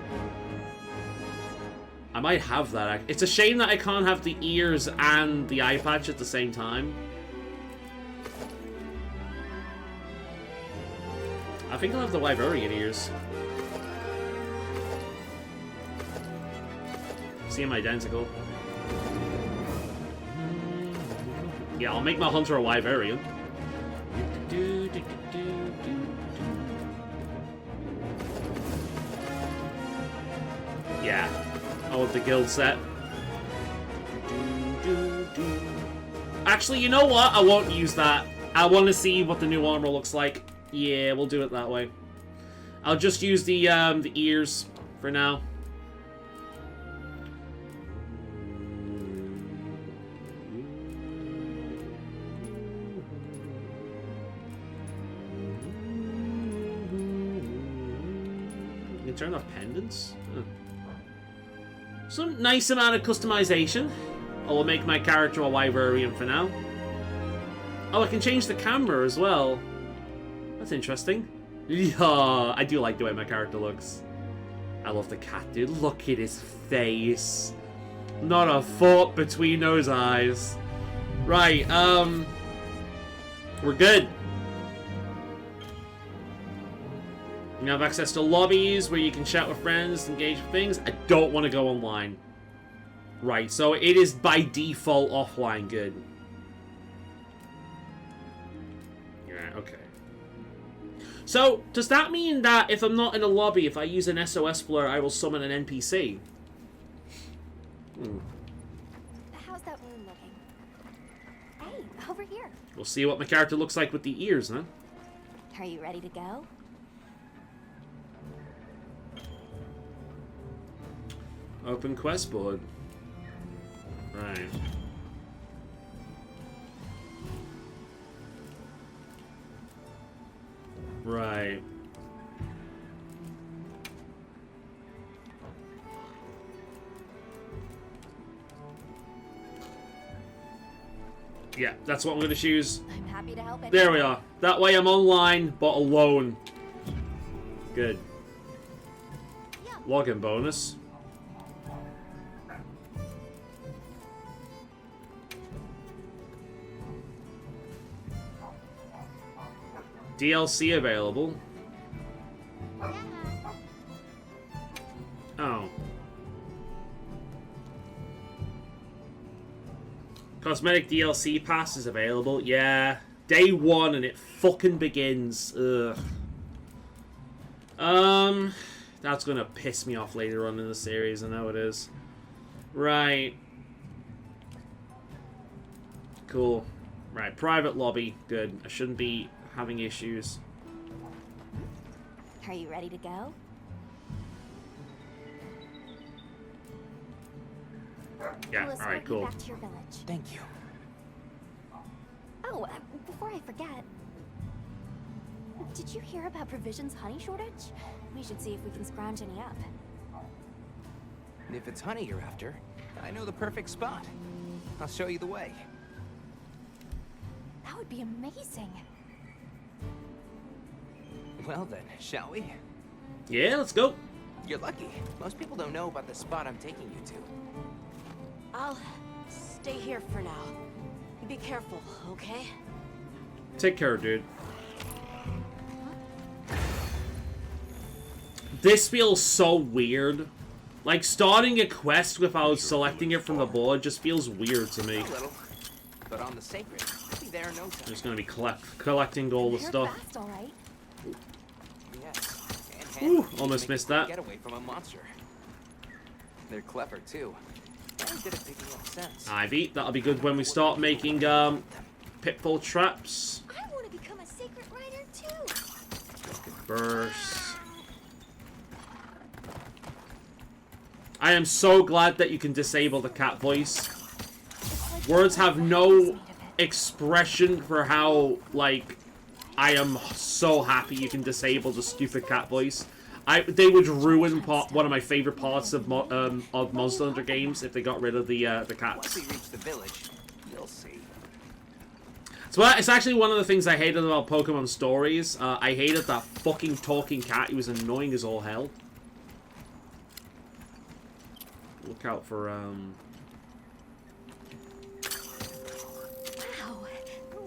S1: I might have that. It's a shame that I can't have the ears and the eye patch at the same time. I think I'll have the Wyverian ears. See them identical. Yeah, I'll make my hunter a Wyverian. Yeah. Oh, the guild set. Actually, you know what? I won't use that. I want to see what the new armor looks like. Yeah, we'll do it that way. I'll just use the ears for now. You can turn off pendants? Huh. Some nice amount of customization. I will make my character a Wyverian for now. Oh, I can change the camera as well. That's interesting. Yeah, I do like the way my character looks. I love the cat, dude. Look at his face. Not a thought between those eyes. Right, we're good. You have access to lobbies where you can chat with friends, engage with things. I don't want to go online. Right, so it is by default offline. Good. Yeah, okay. So, does that mean that if I'm not in a lobby, if I use an SOS blur, I will summon an NPC?
S10: How's that room looking? Hey, over here.
S1: We'll see what my character looks like with the ears, huh?
S10: Are you ready to go?
S1: Open quest board. Right. Right. Yeah, that's what I'm going to choose.
S10: I'm happy to help.
S1: There we are. That way I'm online, but alone. Good. Login bonus. DLC available. Oh. Cosmetic DLC pass is available. Yeah. Day 1 and it fucking begins. Ugh. That's gonna piss me off later on in the series, I know it is. Right. Cool. Right, private lobby. Good. I shouldn't be having issues.
S10: Are you ready to go?
S1: Yeah,
S10: We'll
S1: alright,
S10: escort
S1: cool.
S10: you back to your village.
S7: Thank you.
S10: Oh, before I forget, did you hear about Provision's honey shortage? We should see if we can scrounge any up.
S7: If it's honey you're after, I know the perfect spot. I'll show you the way.
S10: That would be amazing.
S7: Well then, shall we?
S1: Yeah, let's go.
S7: You're lucky. Most people don't know about the spot I'm taking you to.
S5: I'll stay here for now. Be careful, okay?
S1: Take care, dude. This feels so weird. Like, starting a quest without selecting it from the board just feels weird to me.
S7: A little, but on the sacred, I'll be there in no time.
S1: I'm just gonna be collecting all the
S10: You're
S1: stuff.
S10: fast, all right.
S7: Yes. And
S1: Ooh,
S7: handy.
S1: almost
S7: Make
S1: missed
S7: a quick
S1: that.
S7: Getaway from a monster. They're clever too. And good at picking up sense.
S1: Ivy, that'll be good when we start making pitfall traps.
S10: I want to become a sacred rider too.
S1: Burst. I am so glad that you can disable the cat voice. Words have no expression for how, like, I am so happy you can disable the stupid cat voice. They would ruin one of my favorite parts of Monster Hunter games if they got rid of the
S7: Once
S1: cats.
S7: we reach the village, you'll see.
S1: So it's actually one of the things I hated about Pokemon Stories. I hated that fucking talking cat. He was annoying as all hell. Look out for
S10: Wow,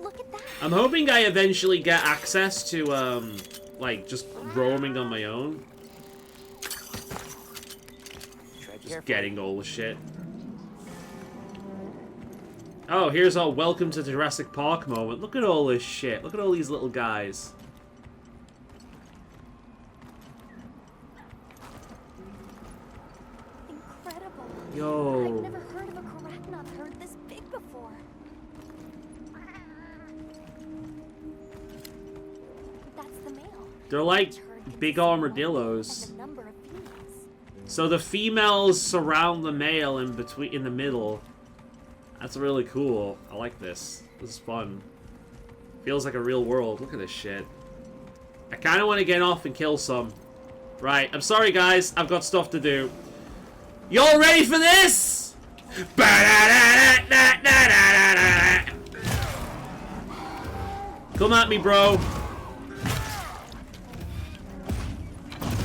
S10: look at that.
S1: I'm hoping I eventually get access to like just roaming on my own.
S7: Tread
S1: Just
S7: carefully.
S1: getting all the shit. Oh, here's our welcome to Jurassic Park moment. Look at all this shit. Look at all these little guys.
S10: Incredible.
S1: Yo.
S10: I've never heard of a Karachnoth herd this big before. That's the male.
S1: They're like
S10: Each herd can
S1: big
S10: see one
S1: armadillos.
S10: and a number of females.
S1: So the females surround the male in the middle. That's really cool. I like this. This is fun. Feels like a real world. Look at this shit. I kind of want to get off and kill some. Right. I'm sorry, guys. I've got stuff to do. Y'all ready for this? Come at me, bro.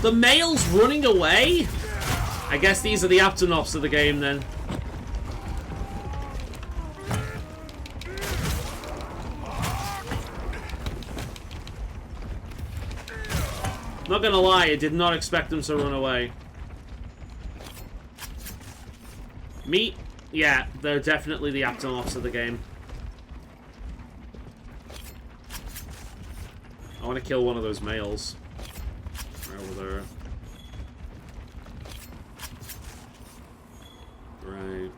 S1: The male's running away? I guess these are the Aptonops of the game, then. Not gonna lie, I did not expect them to run away. Meat? Yeah, they're definitely the Aptonops of the game. I want to kill one of those males. Right over there. Right.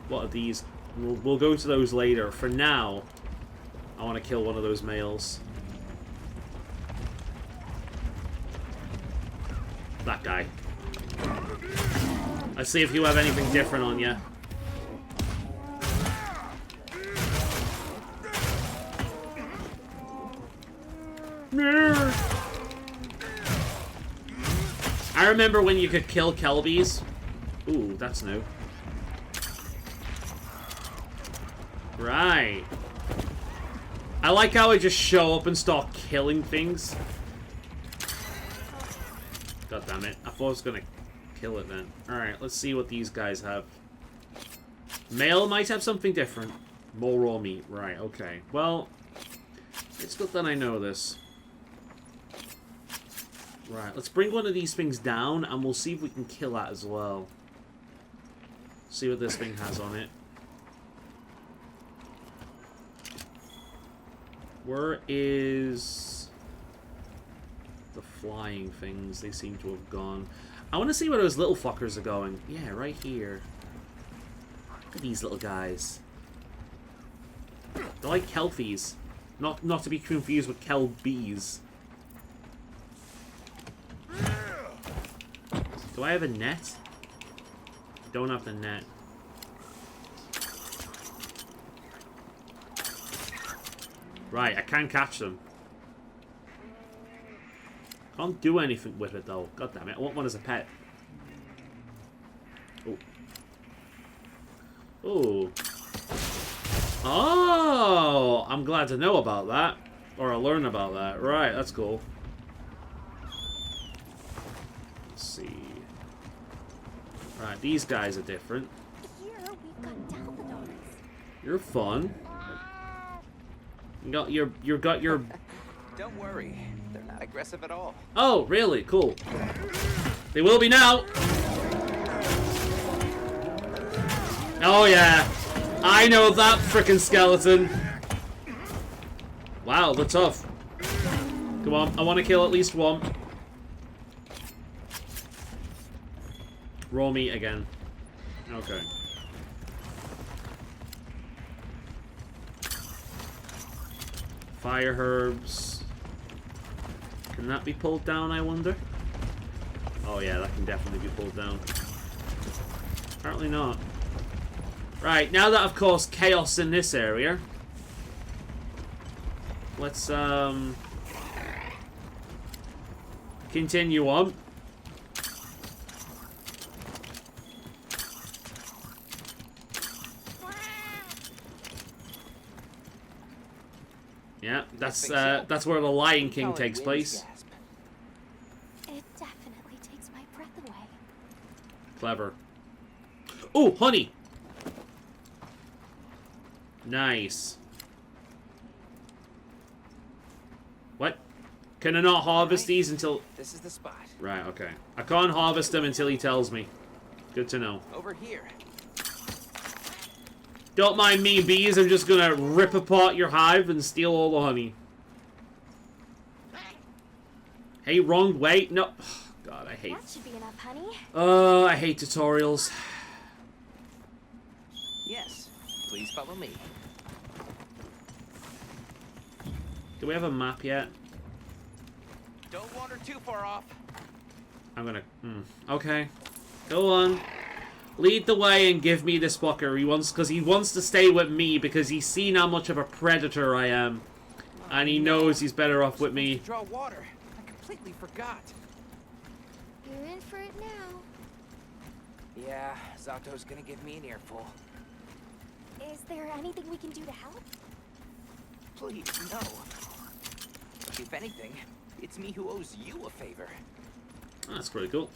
S1: What are these? We'll go to those later. For now, I want to kill one of those males. That guy. Let's see if you have anything different on you. I remember when you could kill Kelbies. Ooh, that's new. Right. I like how I just show up and start killing things. God damn it. I thought I was gonna kill it then. Alright, let's see what these guys have. Male might have something different. More raw meat. Right, okay. Well, it's good that I know this. Right, let's bring one of these things down, and we'll see if we can kill that as well. See what this thing has on it. Where is the flying things? They seem to have gone. I want to see where those little fuckers are going. Yeah, right here. Look at these little guys. They're like kelpies. Not to be confused with kelbies. Do I have a net? I don't have the net. Right, I can catch them. Can't do anything with it though. God damn it, I want one as a pet. Oh. Oh. Oh! I'm glad to know about that. Or I learn about that. Right, that's cool. Let's see. Right, these guys are different.
S10: Here we've got Dalmadons.
S1: You're fun. You got your.
S7: Don't worry, they're not aggressive at all.
S1: Oh, really? Cool. They will be now. Oh yeah, I know that frickin' skeleton. Wow, they're tough. Come on, I want to kill at least one. Raw meat again. Okay. Fire herbs. Can that be pulled down, I wonder? Oh yeah, that can definitely be pulled down. Apparently not. Right, now that I've caused chaos in this area, let's continue on. Yeah, that's where the Lion King takes place.
S10: It definitely takes my breath away.
S1: Clever. Ooh, honey! Nice. What? Can I not harvest these until...
S7: This is the spot.
S1: Right, okay. I can't harvest them until he tells me. Good to know.
S7: Over here.
S1: Don't mind me, bees. I'm just gonna rip apart your hive and steal all the honey. Hey, wrong way. No. God, I hate...
S10: That should be enough, honey.
S1: I hate tutorials.
S7: Yes. Please follow me.
S1: Do we have a map yet?
S7: Don't wander too far off.
S1: I'm gonna... Okay. Go on. Lead the way and give me this fucker. Because he wants to stay with me because he's seen how much of a predator I am. And he knows he's better off with me.
S7: Draw water. I completely forgot.
S10: You're in for it now.
S7: Yeah, Zato's gonna give me an earful.
S10: Is there anything we can do to help?
S7: Please, no. If anything, it's me who owes you a favor.
S1: Oh, that's pretty cool.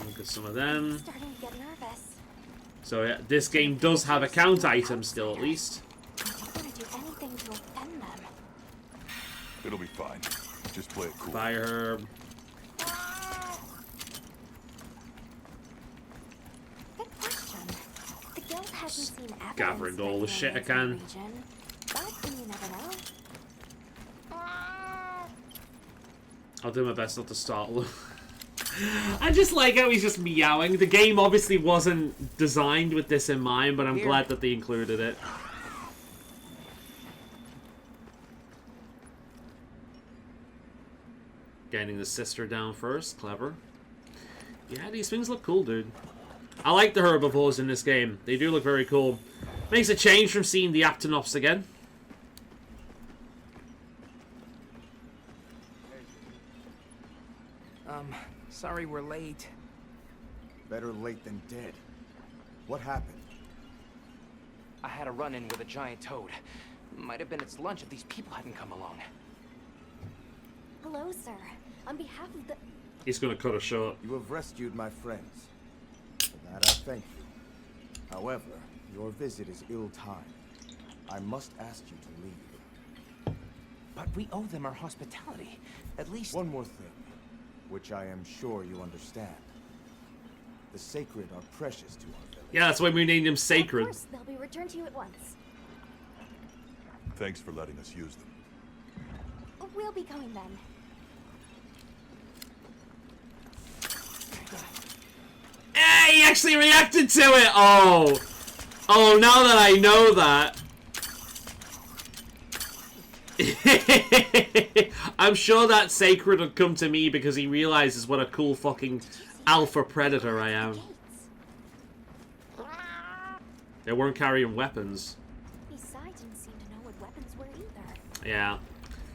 S1: Look at some of them.
S10: Starting to get nervous.
S1: So yeah, this game does have a count item still, at least.
S10: I don't want to do anything to offend them.
S4: It'll be fine. Just play it cool.
S1: Fire herb.
S10: Good question. The guild hasn't seen evidence
S1: Gathering all the
S10: of
S1: shit I
S10: aliens in
S1: can.
S10: the region, but you never know.
S1: I'll do my best not to startle him. I just like how he's just meowing. The game obviously wasn't designed with this in mind, but I'm glad that they included it. Getting the sister down first. Clever. Yeah, these things look cool, dude. I like the herbivores in this game. They do look very cool. Makes a change from seeing the Aptonops again.
S7: Sorry we're late.
S11: Better late than dead. What happened?
S7: I had a run-in with a giant toad. Might have been its lunch if these people hadn't come along.
S10: Hello, sir. On behalf of the...
S1: He's gonna cut her short.
S11: You have rescued my friends. For that I thank you. However, your visit is ill-timed. I must ask you to leave.
S7: But we owe them our hospitality. At least...
S11: One more thing, which I am sure you understand. The sacred are precious to our village.
S1: Yeah, that's why we named him Sacred.
S10: Of course, they'll be returned to you at once.
S4: Thanks for letting us use them.
S10: We'll be going then.
S1: Hey, he actually reacted to it! Oh! Oh, now that I know that. I'm sure that Sacred would come to me because he realizes what a cool fucking alpha predator I am. They weren't carrying weapons.
S10: Besides, didn't seem to know what weapons were either.
S1: Yeah.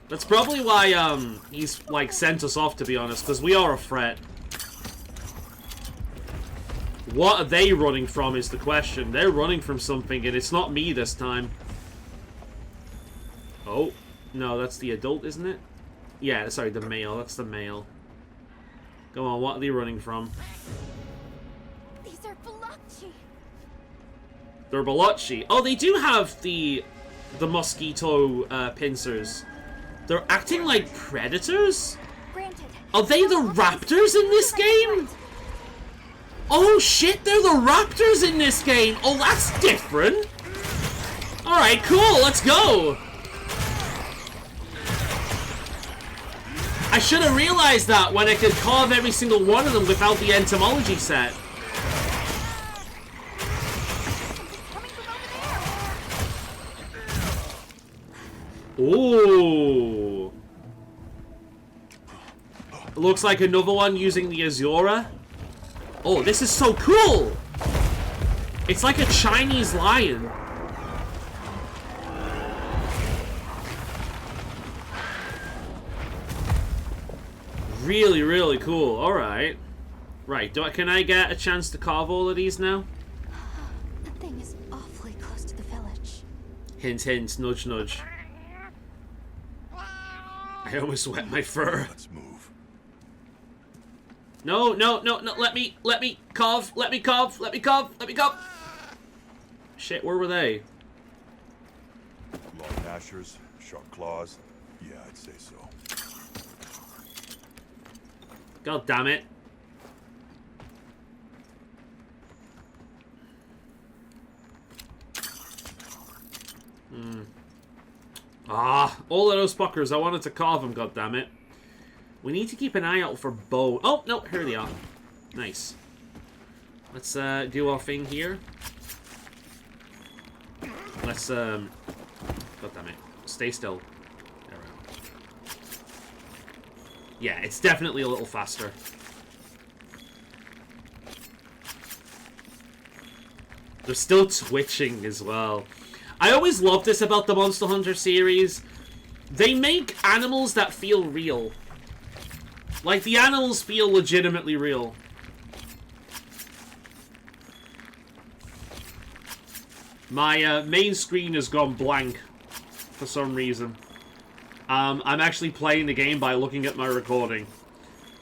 S1: That's probably why, he's, like, sent us off, to be honest, because we are a threat. What are they running from is the question. They're running from something, and it's not me this time. Oh. No, that's the adult, isn't it? Yeah, sorry, the male. That's the male. Go on, what are they running from?
S10: These are Balachi.
S1: They're Balachi. Oh, they do have the mosquito pincers. They're acting like predators?
S10: Granted.
S1: Are they the raptors in this game? Oh shit, they're the raptors in this game. Oh, that's different. Alright, cool, let's go. I should have realized that when I could carve every single one of them without the entomology set. Ooh. Looks like another one using the Azura. Oh, this is so cool! It's like a Chinese lion. Really, really cool. Alright. Right, can I get a chance to carve all of these now?
S10: That thing is awfully close to the village.
S1: Hint, hint, nudge, nudge. I almost wet my fur.
S4: Let's move.
S1: No, no, no, no, let me carve, let me carve, let me carve, let me carve. Shit, where were they?
S4: Long gnashers, sharp claws. Yeah, I'd say so.
S1: God damn it. Ah, all of those fuckers. I wanted to carve them, god damn it. We need to keep an eye out for bow. Oh, no, here they are. Nice. Let's do our thing here. Let's god damn it. Stay still. There we go. Yeah, it's definitely a little faster. They're still twitching as well. I always love this about the Monster Hunter series. They make animals that feel real. Like, the animals feel legitimately real. My main screen has gone blank for some reason. I'm actually playing the game by looking at my recording.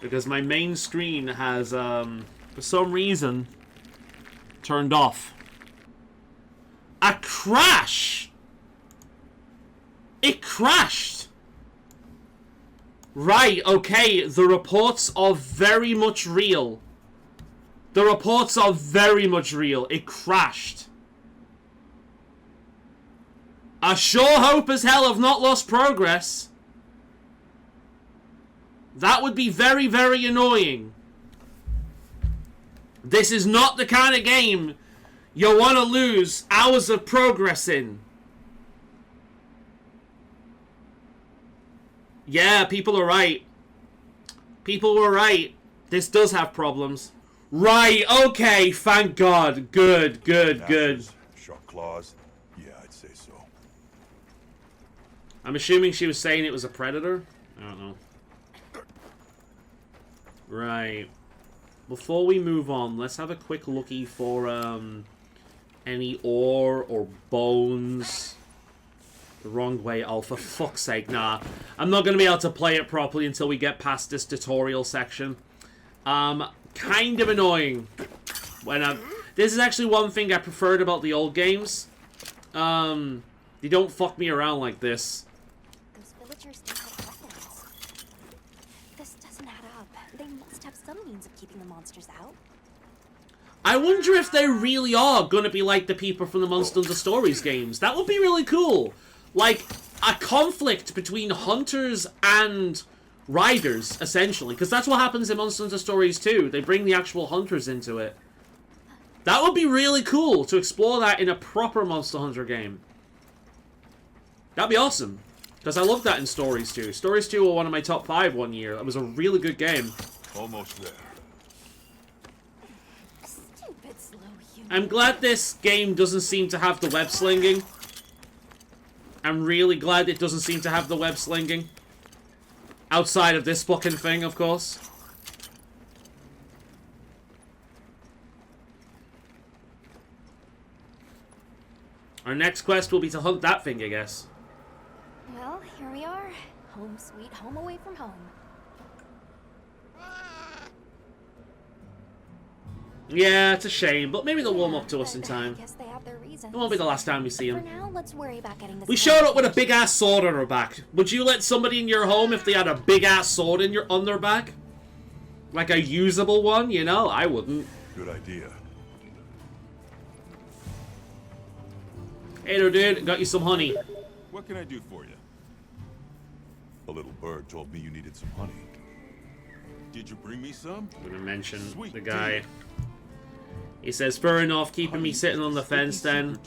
S1: Because my main screen has, for some reason, turned off. A crash! It crashed! Right, okay, the reports are very much real. The reports are very much real. It crashed. I sure hope as hell I've not lost progress. That would be very, very annoying. This is not the kind of game you want to lose hours of progress in. Yeah, people are right. People were right. This does have problems. Right, okay, thank God. Good, good, good.
S4: Sharp claws. Yeah, I'd say so.
S1: I'm assuming she was saying it was a predator? I don't know. Right. Before we move on, let's have a quick lookie for, any ore or bones. The wrong way, oh, for fuck's sake, nah. I'm not going to be able to play it properly until we get past this tutorial section. Kind of annoying. This is actually one thing I preferred about the old games. They don't fuck me around like this.
S10: Those villagers don't have weapons. This doesn't add up. They must have some means of keeping the monsters out.
S1: I wonder if they really are going to be like the people from the Monster Hunter Stories games. That would be really cool. Like, a conflict between hunters and riders, essentially. Because that's what happens in Monster Hunter Stories too. They bring the actual hunters into it. That would be really cool to explore that in a proper Monster Hunter game. That'd be awesome. Because I loved that in Stories 2. Stories 2 were one of my top 5 one year. It was a really good game.
S4: Almost there.
S10: Stupid slow human.
S1: I'm glad this game doesn't seem to have the web slinging. I'm really glad it doesn't seem to have the web slinging. Outside of this fucking thing, of course. Our next quest will be to hunt that thing, I guess.
S10: Well, here we are. Home sweet home away from home.
S1: Yeah, it's a shame, but maybe they'll warm up to us in time.
S10: I guess they have their reasons.
S1: It won't be the last time we see
S10: For
S1: him.
S10: now, let's worry about getting this.
S1: We showed up with a big-ass sword on our back. Would you let somebody in your home if they had a big-ass sword on their back? Like a usable one, you know? I wouldn't.
S4: Good idea.
S1: Hey there, dude. Got you some honey.
S9: What can I do for you?
S4: A little bird told me you needed some honey.
S9: Did you bring me some?
S1: I'm gonna mention
S9: Sweet
S1: the guy.
S9: deal.
S1: He says, fair enough, keeping me sitting on the fence then.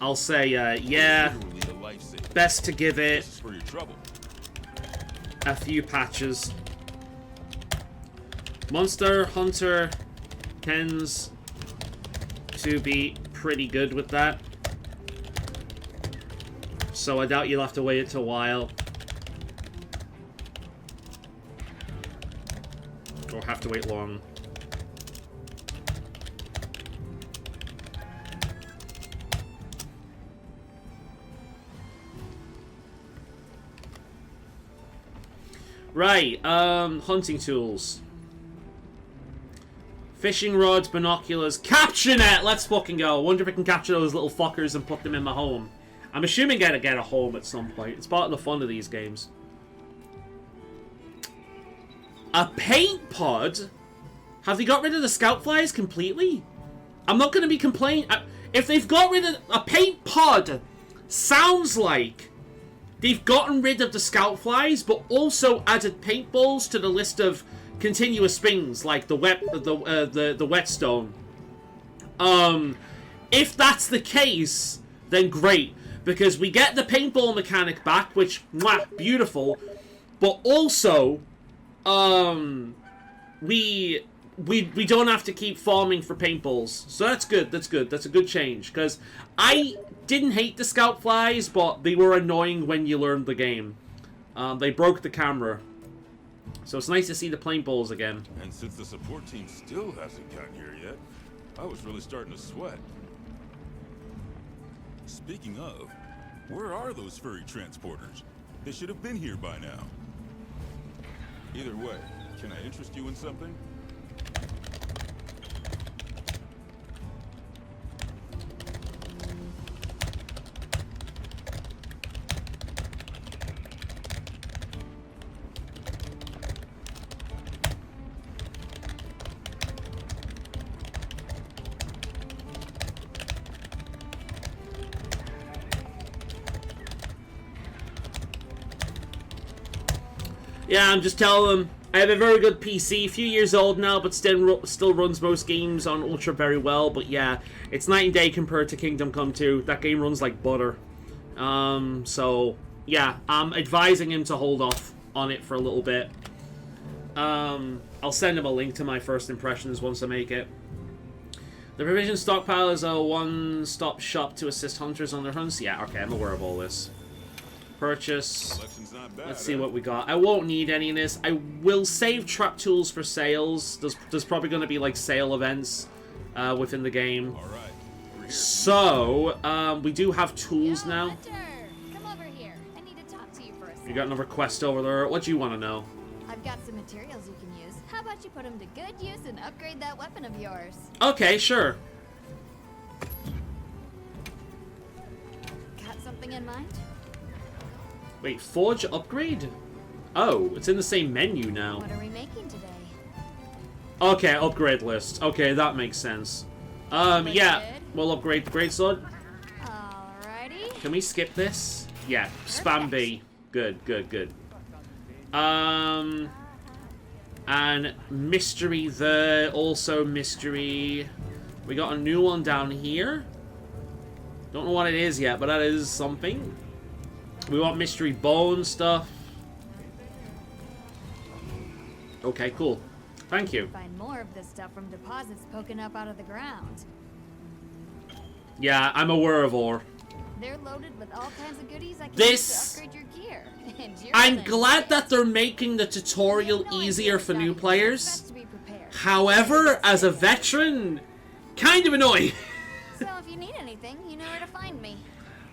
S1: I'll say, yeah, best to give it a few patches. Monster Hunter tends to be pretty good with that. So I doubt you'll have to wait a while. Or have to wait long. Right, hunting tools. Fishing rods, binoculars, capture net! Let's fucking go. I wonder if I can capture those little fuckers and put them in my home. I'm assuming I gotta get a home at some point. It's part of the fun of these games. A paint pod? Have they got rid of the scout flies completely? I'm not gonna be complaining. If they've got rid of a paint pod, sounds like they've gotten rid of the scout flies, but also added paintballs to the list of continuous things like the whetstone. If that's the case, then great, because we get the paintball mechanic back, which beautiful, but also we don't have to keep farming for paintballs, so that's good. That's a good change, because I didn't hate the scout flies, but they were annoying when you learned the game. They broke the camera. So it's nice to see the paintballs again.
S9: And since the support team still hasn't gotten here yet, I was really starting to sweat. Speaking of, where are those furry transporters? They should have been here by now. Either way, can I interest you in something?
S1: Yeah, I'm just telling them. I have a very good PC, a few years old now, but still runs most games on Ultra very well. But yeah, it's night and day compared to Kingdom Come 2. That game runs like butter. So yeah, I'm advising him to hold off on it for a little bit. I'll send him a link to my first impressions once I make it. The provision stockpile is a one-stop shop to assist hunters on their hunts. Yeah, okay, I'm aware of all this. Purchase. Let's see what we got. I won't need any of this. I will save trap tools for sales. There's probably going to be like sale events within the game.
S9: All right, we're
S1: So, we do have tools now.
S2: Hunter, come over here. I need to talk to you for a second.
S1: You got another quest over there. What do you want to know?
S2: I've got some materials you can use. How about you put them to good use and upgrade that weapon of yours?
S1: Okay, sure.
S2: Got something in mind?
S1: Wait, forge upgrade? Oh, it's in the same menu now.
S2: What are we making today?
S1: Okay, upgrade list. Okay, that makes sense. Yeah, we'll upgrade the greatsword.
S2: Alrighty.
S1: Can we skip this? Yeah, spam B. Good, good, good. And mystery there, also mystery. We got a new one down here. Don't know what it is yet, but that is something. We want mystery bone stuff. Okay, cool. Thank you.
S2: Find more of this stuff from deposits poking up out of the ground.
S1: Yeah, I'm aware of ore.
S2: They're loaded with all kinds of goodies I can
S1: This-
S2: use to upgrade your gear. And you're
S1: I'm
S2: gonna
S1: glad
S2: need
S1: that
S2: it.
S1: they're making the tutorial easier for new players.
S2: Best to be prepared.
S1: However, as a veteran, kind of annoying.
S2: So if you need anything, you know where to find me.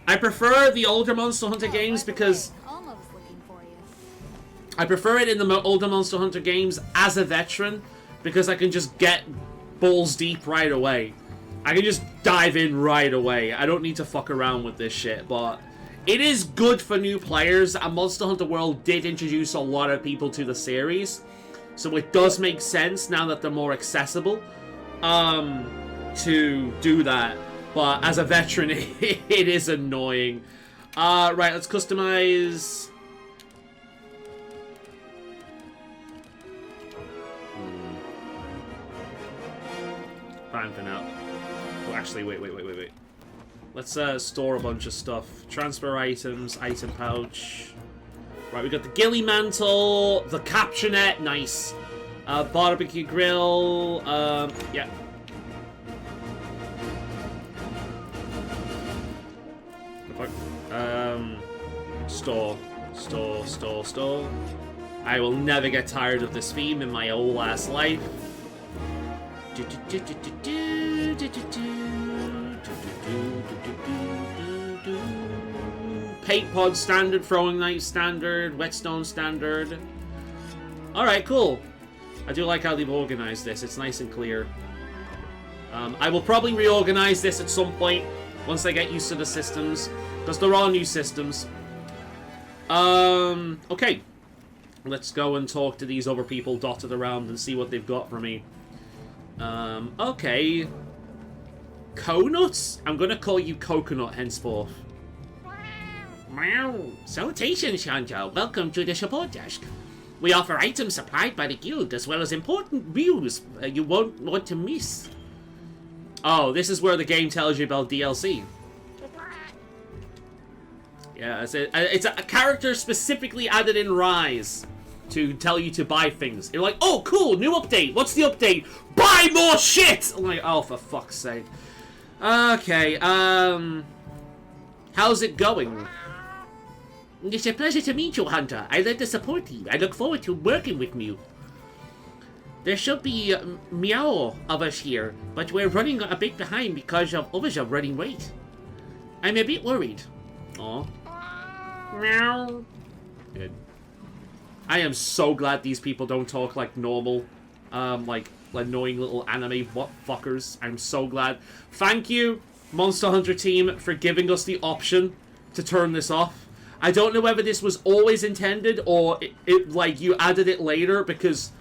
S1: I prefer the older Monster Hunter games
S2: by the
S1: because
S2: way, Alma was looking for you.
S1: I prefer it in the older Monster Hunter games as a veteran because I can just get balls deep right away. I can just dive in right away. I don't need to fuck around with this shit, but it is good for new players, and Monster Hunter World did introduce a lot of people to the series, so it does make sense now that they're more accessible to do that. But as a veteran, it is annoying. Right, let's customize. Fine for now. Oh, actually, wait. Let's store a bunch of stuff. Transfer items, item pouch. Right, we got the ghillie mantle, the capture net, nice. Barbecue grill, yeah. Store. I will never get tired of this theme in my whole ass life. Paint pod standard, throwing knife standard, whetstone standard. Alright, cool. I do like how they've organized this. It's nice and clear. I will probably reorganize this at some point once I get used to the systems, because they're all new systems. Okay. Let's go and talk to these other people dotted around and see what they've got for me. Okay. Conuts? I'm gonna call you Coconut henceforth. Meow. Salutations, Shanja. Welcome to the support desk. We offer items supplied by the guild, as well as important views you won't want to miss. Oh, this is where the game tells you about DLC. Yeah, it's a character specifically added in Rise to tell you to buy things. You're like, oh, cool, new update. What's the update? Buy more shit! I'm like, oh, for fuck's sake. Okay, how's it going? It's a pleasure to meet you, Hunter. I led the support team. I look forward to working with you. There should be meow of us here, but we're running a bit behind because of others are running late. I'm a bit worried. Aw. Meow. Good. I am so glad these people don't talk like normal, like annoying little anime fuckers. I'm so glad. Thank you, Monster Hunter team, for giving us the option to turn this off. I don't know whether this was always intended or it like you added it later because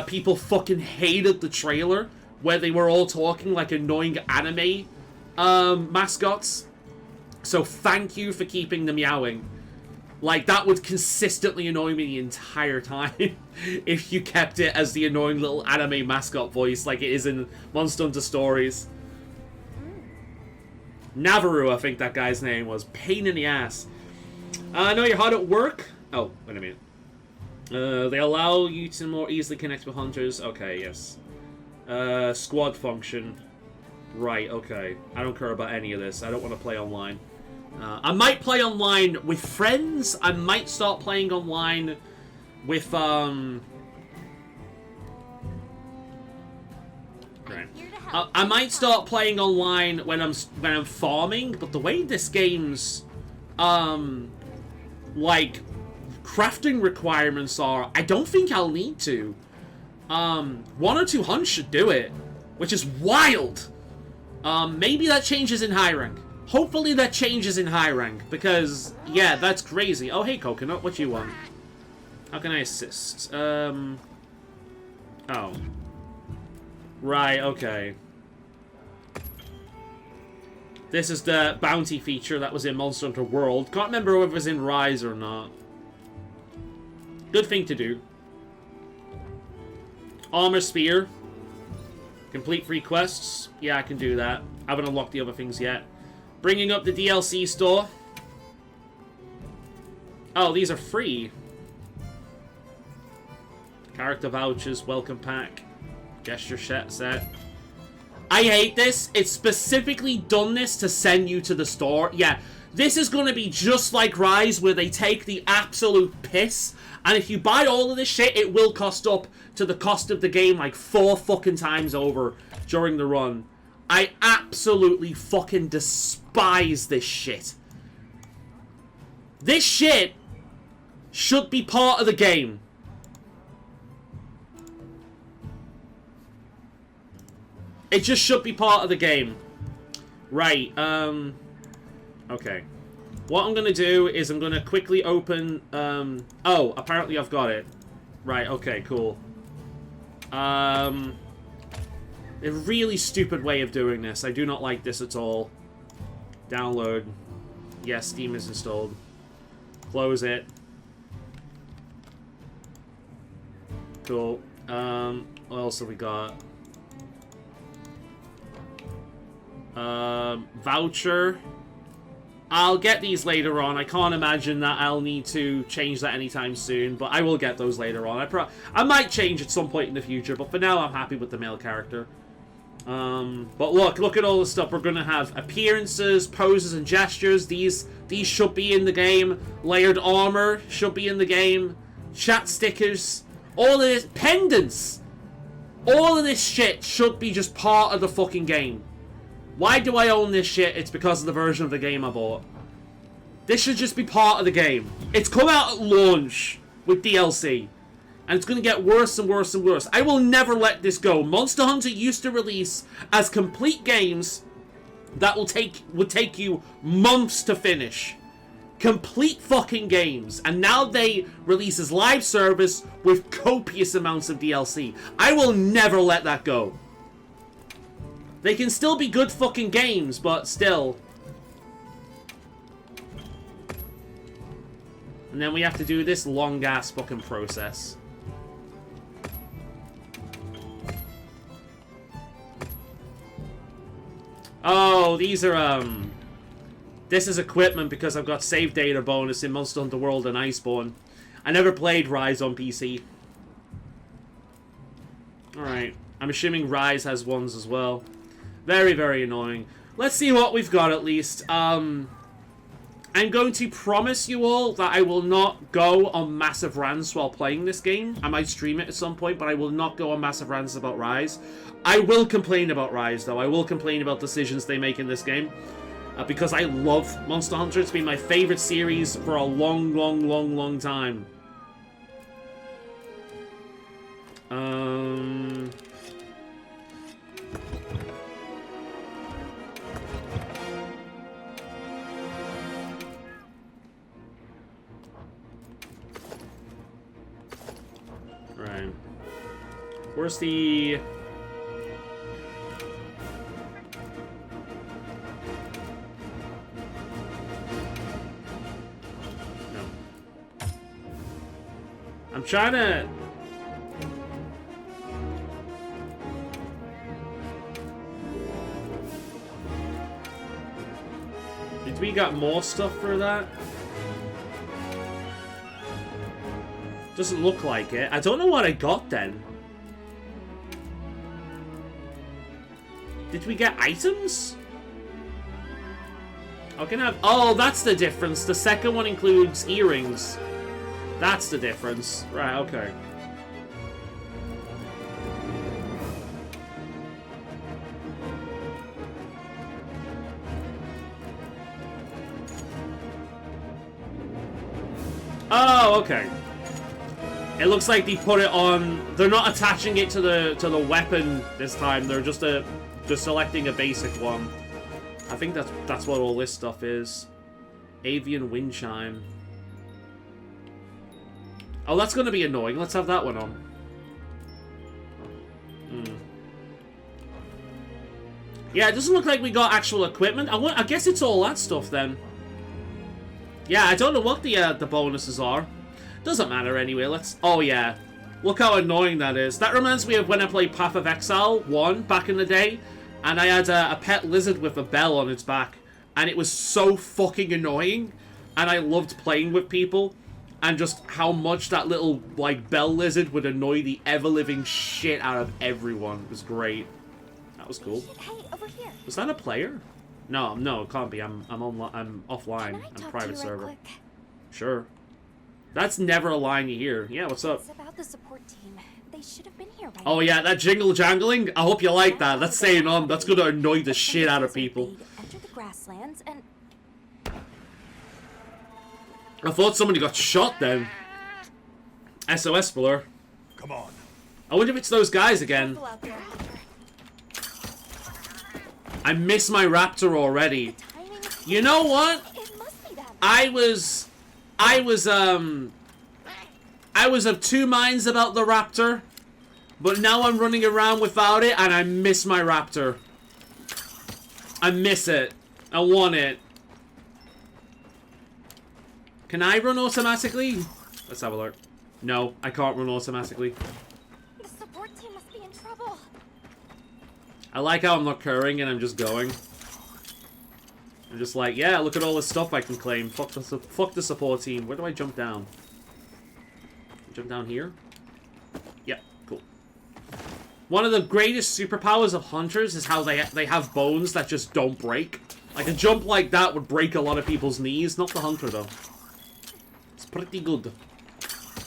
S1: people fucking hated the trailer where they were all talking like annoying anime mascots. So thank you for keeping the meowing. Like, that would consistently annoy me the entire time if you kept it as the annoying little anime mascot voice like it is in Monster Hunter Stories. Navarro, I think that guy's name was. Pain in the ass. I know you're hard at work. Oh, wait a minute. They allow you to more easily connect with hunters. Okay, yes. Squad function. Right, okay. I don't care about any of this. I don't want to play online. I might play online with friends. I might start playing online with, Right. I might start playing online when I'm farming, but the way this game's like crafting requirements are, I don't think I'll need to. 1 or 2 hunts should do it, which is wild. Maybe that changes in high rank. Hopefully that changes in high rank, because yeah, that's crazy. Oh hey Coconut, what you want? How can I assist? Oh. Right, okay. This is the bounty feature that was in Monster Hunter World. Can't remember whether it was in Rise or not. Good thing to do. Armor Spear. Complete free quests. Yeah, I can do that. I haven't unlocked the other things yet. Bringing up the DLC store. Oh, these are free. Character vouchers, welcome pack. Gesture set. I hate this. It's specifically done this to send you to the store. Yeah, this is going to be just like Rise, where they take the absolute piss. And if you buy all of this shit, it will cost up to the cost of the game like 4 fucking times over during the run. I absolutely fucking despise this shit. This shit should be part of the game. It just should be part of the game. Right, okay. What I'm gonna do is I'm gonna quickly open, oh, apparently I've got it. Right, okay, cool. A really stupid way of doing this. I do not like this at all. Download. Yes, Steam is installed. Close it. Cool. What else have we got? Voucher. I'll get these later on. I can't imagine that I'll need to change that anytime soon, but I will get those later on. I might change at some point in the future, but for now I'm happy with the male character. But look at all the stuff. We're gonna have appearances, poses, and gestures. These should be in the game. Layered armor should be in the game. Chat stickers. All of this. Pendants! All of this shit should be just part of the fucking game. Why do I own this shit? It's because of the version of the game I bought. This should just be part of the game. It's come out at launch with DLC. And it's going to get worse and worse and worse. I will never let this go. Monster Hunter used to release as complete games that would take you months to finish. Complete fucking games. And now they release as live service with copious amounts of DLC. I will never let that go. They can still be good fucking games, but still. And then we have to do this long-ass fucking process. Oh, these are, this is equipment because I've got save data bonus in Monster Hunter World and Iceborne. I never played Rise on PC. Alright. I'm assuming Rise has ones as well. Very, very annoying. Let's see what we've got at least. I'm going to promise you all that I will not go on massive rants while playing this game. I might stream it at some point, but I will not go on massive rants about Rise. I will complain about Rise, though. I will complain about decisions they make in this game. Because I love Monster Hunter. It's been my favorite series for a long, long, long, long time. Right. Where's the... No. I'm trying to... Did we got more stuff for that? Doesn't look like it. I don't know what I got then. Did we get items? I can have... Oh, that's the difference. The second one includes earrings. That's the difference. Right, okay. Oh, okay. It looks like they put it on. They're not attaching it to the weapon this time. They're just selecting a basic one. I think that's what all this stuff is. Avian wind chime. Oh, that's going to be annoying. Let's have that one on. Yeah, it doesn't look like we got actual equipment. I guess it's all that stuff then. Yeah, I don't know what the bonuses are. Doesn't matter anyway. Let's. Oh yeah, look how annoying that is. That reminds me of when I played Path of Exile 1 back in the day, and I had a pet lizard with a bell on its back, and it was so fucking annoying. And I loved playing with people, and just how much that little like bell lizard would annoy the ever-living shit out of everyone. It was great. That was cool.
S10: Hey, over here.
S1: Was that a player? No, it can't be. I'm offline. I'm private server.
S10: Quick?
S1: Sure. That's never a line you hear. Yeah, what's up?
S10: It's about the support team. They should have been here by
S1: Oh yeah, that jingle jangling. I hope you like that. That's saying on. That's gonna annoy the shit out of people.
S10: Enter the grasslands and
S1: I thought somebody got shot then. SOS blur.
S4: Come on.
S1: I wonder if it's those guys again. I miss my raptor already. You know what? I was of two minds about the raptor, but now I'm running around without it and I miss my raptor. I miss it. I want it. Can I run automatically? Let's have a look. No, I can't run automatically.
S10: the support team must be in trouble.
S1: I like how I'm not curring and I'm just going. I'm just like, yeah, look at all this stuff I can claim. Fuck the support team. Where do I jump down? Jump down here? Yep, cool. One of the greatest superpowers of hunters is how they have bones that just don't break. Like a jump like that would break a lot of people's knees. Not the hunter though. It's pretty good.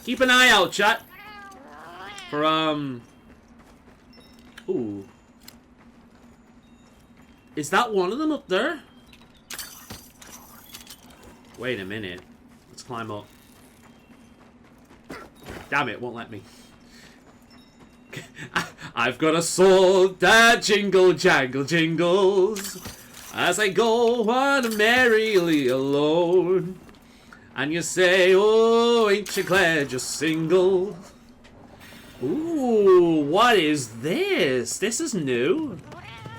S1: Keep an eye out, chat. For ooh. Is that one of them up there? Wait a minute. Let's climb up. Damn it, won't let me. I've got a sword that jingle jangle jingles as I go on merrily alone. And you say, oh, ain't you glad you're single? Ooh, what is this? This is new.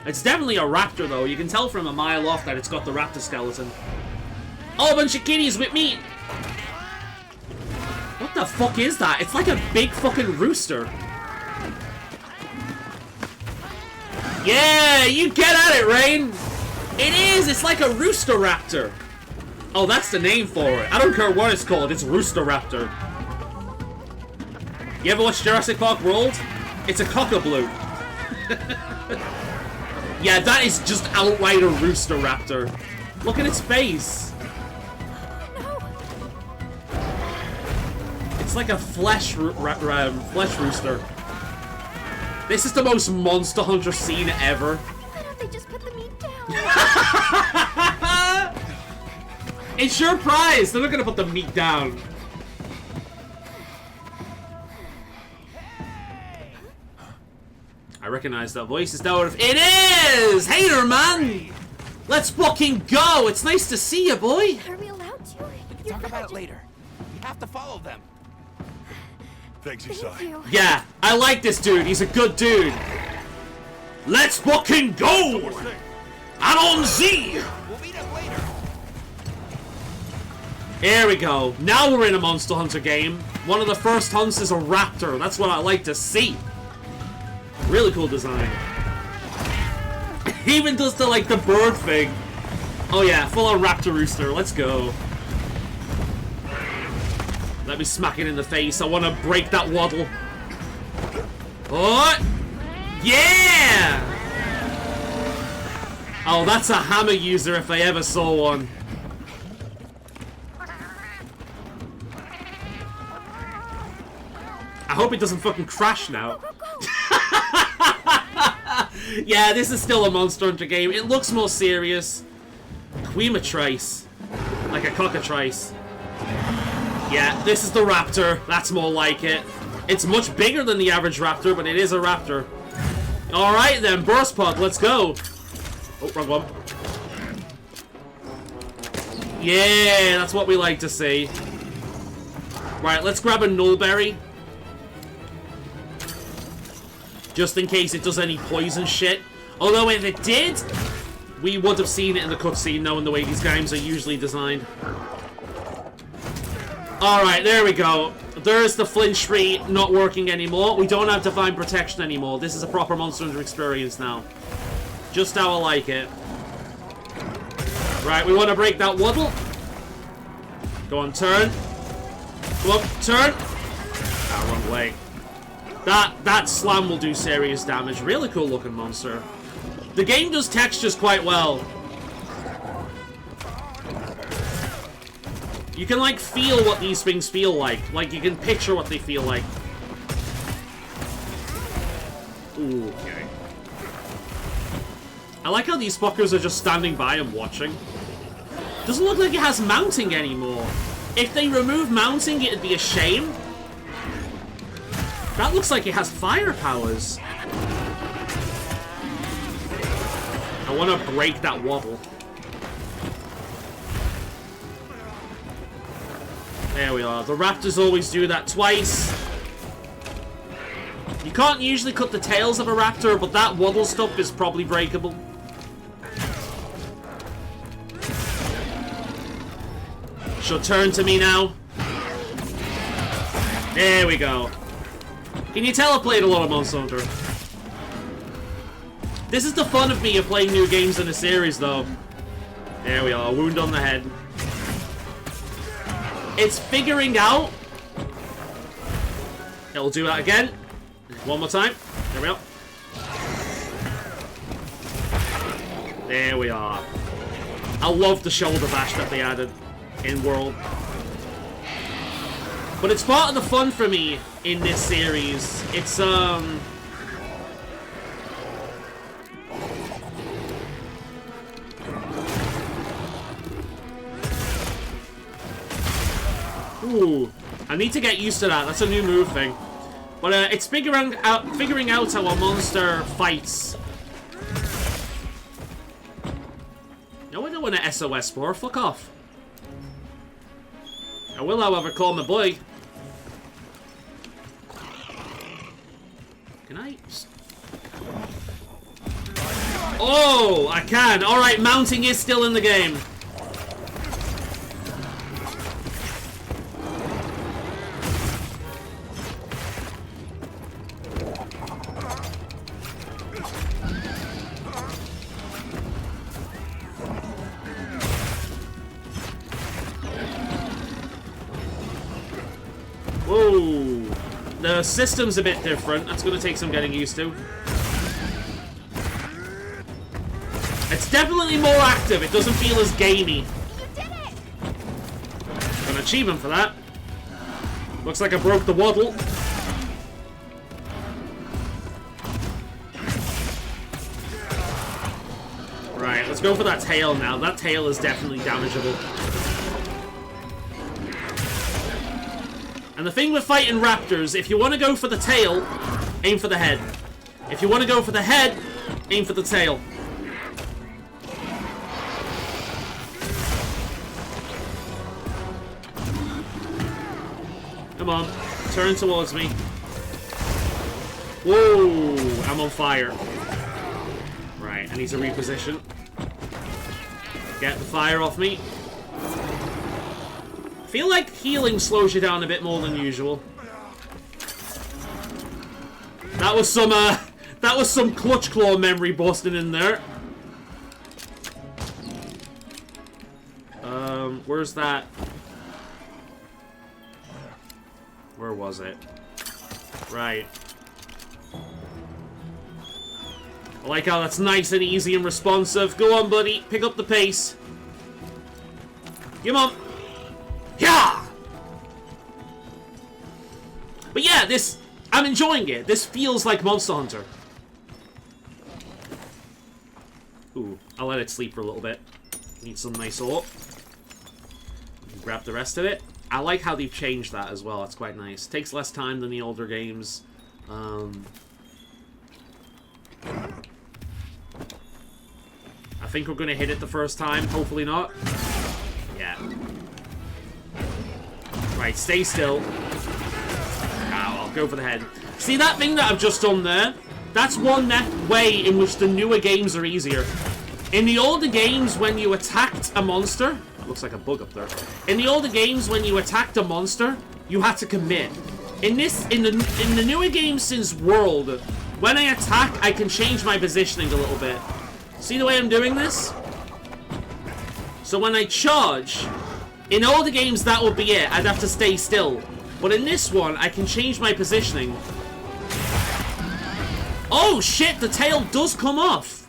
S1: It's definitely a raptor, though. You can tell from a mile off that it's got the raptor skeleton. Oh, a bunch of kitties with me! What the fuck is that? It's like a big fucking rooster. Yeah, you get at it, Rain! It is! It's like a rooster raptor. Oh, that's the name for it. I don't care what it's called, it's Rooster Raptor. You ever watch Jurassic Park World? It's a cockabloop. Yeah, that is just outright a Rooster Raptor. Look at its face. It's like a flesh rooster. This is the most Monster Hunter scene ever.
S10: Why don't they just put the meat down?
S1: It's your prize! They're not gonna put the meat down. I recognize that voice. Is that what it is? Hater, man! Let's fucking go! It's nice to see you, boy!
S10: Are we allowed to?
S7: We can talk about it later. We have to follow them.
S4: Thanks, Isai.
S1: Yeah, I like this dude. He's a good dude. Let's fucking go! I'm on Z!
S7: We'll meet up later.
S1: There we go. Now we're in a Monster Hunter game. One of the first hunts is a raptor. That's what I like to see. Really cool design. He even does the, like, the bird thing. Oh yeah, full on raptor rooster. Let's go. Let me smack it in the face. I want to break that waddle. What? Yeah! Oh, that's a hammer user if I ever saw one. I hope it doesn't fucking crash now. Yeah, this is still a Monster Hunter game. It looks more serious. Quematrice. Like a cockatrice. Yeah, this is the raptor. That's more like it. It's much bigger than the average raptor, but it is a raptor. Alright then, burst pod, let's go. Oh, wrong one. Yeah, that's what we like to see. Right, let's grab a nullberry. Just in case it does any poison shit. Although if it did, we would have seen it in the cutscene, knowing the way these games are usually designed. Alright, there we go. There's the flinch tree not working anymore. We don't have divine protection anymore. This is a proper Monster Hunter experience now. Just how I like it. Right, we want to break that waddle. Go on, turn. Go up, turn. Ah, wrong way. That slam will do serious damage. Really cool looking monster. The game does textures quite well. You can, like, feel what these things feel like. Like, you can picture what they feel like. Ooh, okay. I like how these fuckers are just standing by and watching. Doesn't look like it has mounting anymore. If they remove mounting, it'd be a shame. That looks like it has fire powers. I want to break that waddle. There we are. The raptors always do that twice. You can't usually cut the tails of a raptor, but that waddle stuff is probably breakable. She'll turn to me now. There we go. Can you tell I played a lot of Monster Hunter? This is the fun of me of playing new games in a series, though. There we are. Wound on the head. It's figuring out. It'll do that again. One more time. There we go. There we are. I love the shoulder bash that they added in World. But it's part of the fun for me in this series. It's, Ooh, I need to get used to that. That's a new move thing. But it's figuring out how a monster fights. No, I don't want an SOS Spore. Fuck off. I will, however, call my boy. Can I? Oh, I can. All right, mounting is still in the game. Whoa. The system's a bit different. That's going to take some getting used to. It's definitely more active. It doesn't feel as gamey.
S10: You did it!
S1: An achievement for that. Looks like I broke the waddle. Right, let's go for that tail now. That tail is definitely damageable. And the thing with fighting raptors, if you want to go for the tail, aim for the head. If you want to go for the head, aim for the tail. Come on, turn towards me. Whoa, I'm on fire. Right, I need to reposition. Get the fire off me. I feel like healing slows you down a bit more than usual. That was some Clutch Claw memory busting in there. Where's that? Where was it? Right. I like how that's nice and easy and responsive. Go on, buddy. Pick up the pace. Come on. Yeah! But yeah, I'm enjoying it. This feels like Monster Hunter. Ooh, I'll let it sleep for a little bit. Need some nice ore. Grab the rest of it. I like how they've changed that as well. It's quite nice. Takes less time than the older games. I think we're going to hit it the first time. Hopefully not. Yeah. Right, stay still. Ow, I'll go for the head. See that thing that I've just done there? That's one way in which the newer games are easier. In the older games, when you attacked a monster... That looks like a bug up there. In the older games, when you attacked a monster, you had to commit. In the newer games since World, when I attack, I can change my positioning a little bit. See the way I'm doing this? So when I charge, in older games that would be it. I'd have to stay still. But in this one, I can change my positioning. Oh shit, the tail does come off.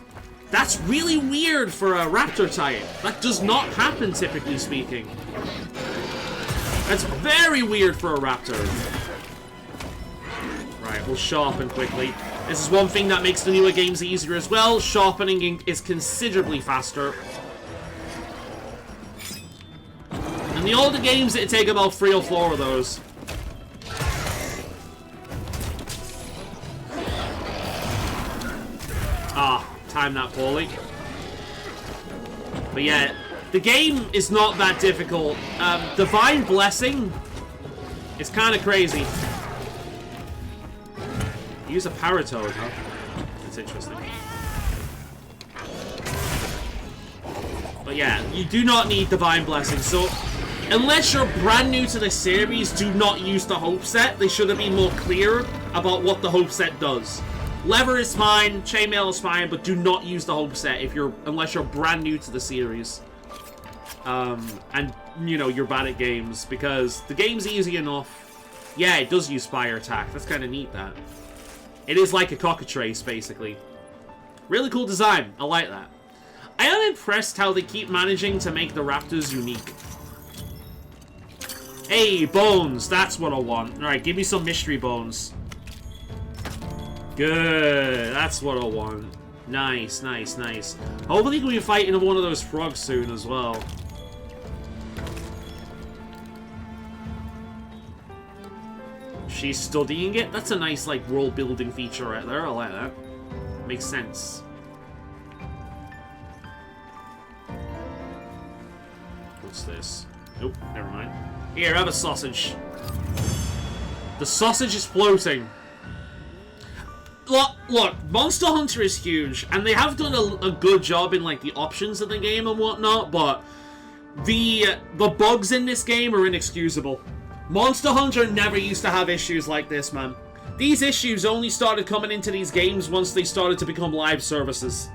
S1: That's really weird for a raptor type. That does not happen, typically speaking. That's very weird for a raptor. Right, we'll sharpen quickly. This is one thing that makes the newer games easier as well. Sharpening is considerably faster. In the older games, it'd take about 3 or 4 of those. Ah, timed that poorly. But yeah, the game is not that difficult. Divine Blessing is kind of crazy. Use a Paratoad, huh? That's interesting. But yeah, you do not need Divine Blessing, so unless you're brand new to the series, do not use the Hope Set. They should have been more clear about what the Hope Set does. Lever is fine, Chainmail is fine, but do not use the Hope Set unless you're brand new to the series. And, you know, you're bad at games, because the game's easy enough. Yeah, it does use Fire Attack. That's kind of neat, that. It is like a cockatrice, basically. Really cool design. I like that. I am impressed how they keep managing to make the raptors unique. Hey, bones. That's what I want. Alright, give me some mystery bones. Good. That's what I want. Nice, nice, nice. Hopefully we can fight in one of those frogs soon as well. She's studying it? That's a nice, like, world-building feature right there. I like that. Makes sense. What's this? Nope, never mind. Here, have a sausage. The sausage is floating. Look, Monster Hunter is huge, and they have done a good job in, like, the options of the game and whatnot, but the bugs in this game are inexcusable. Monster Hunter never used to have issues like this, man. These issues only started coming into these games once they started to become live services.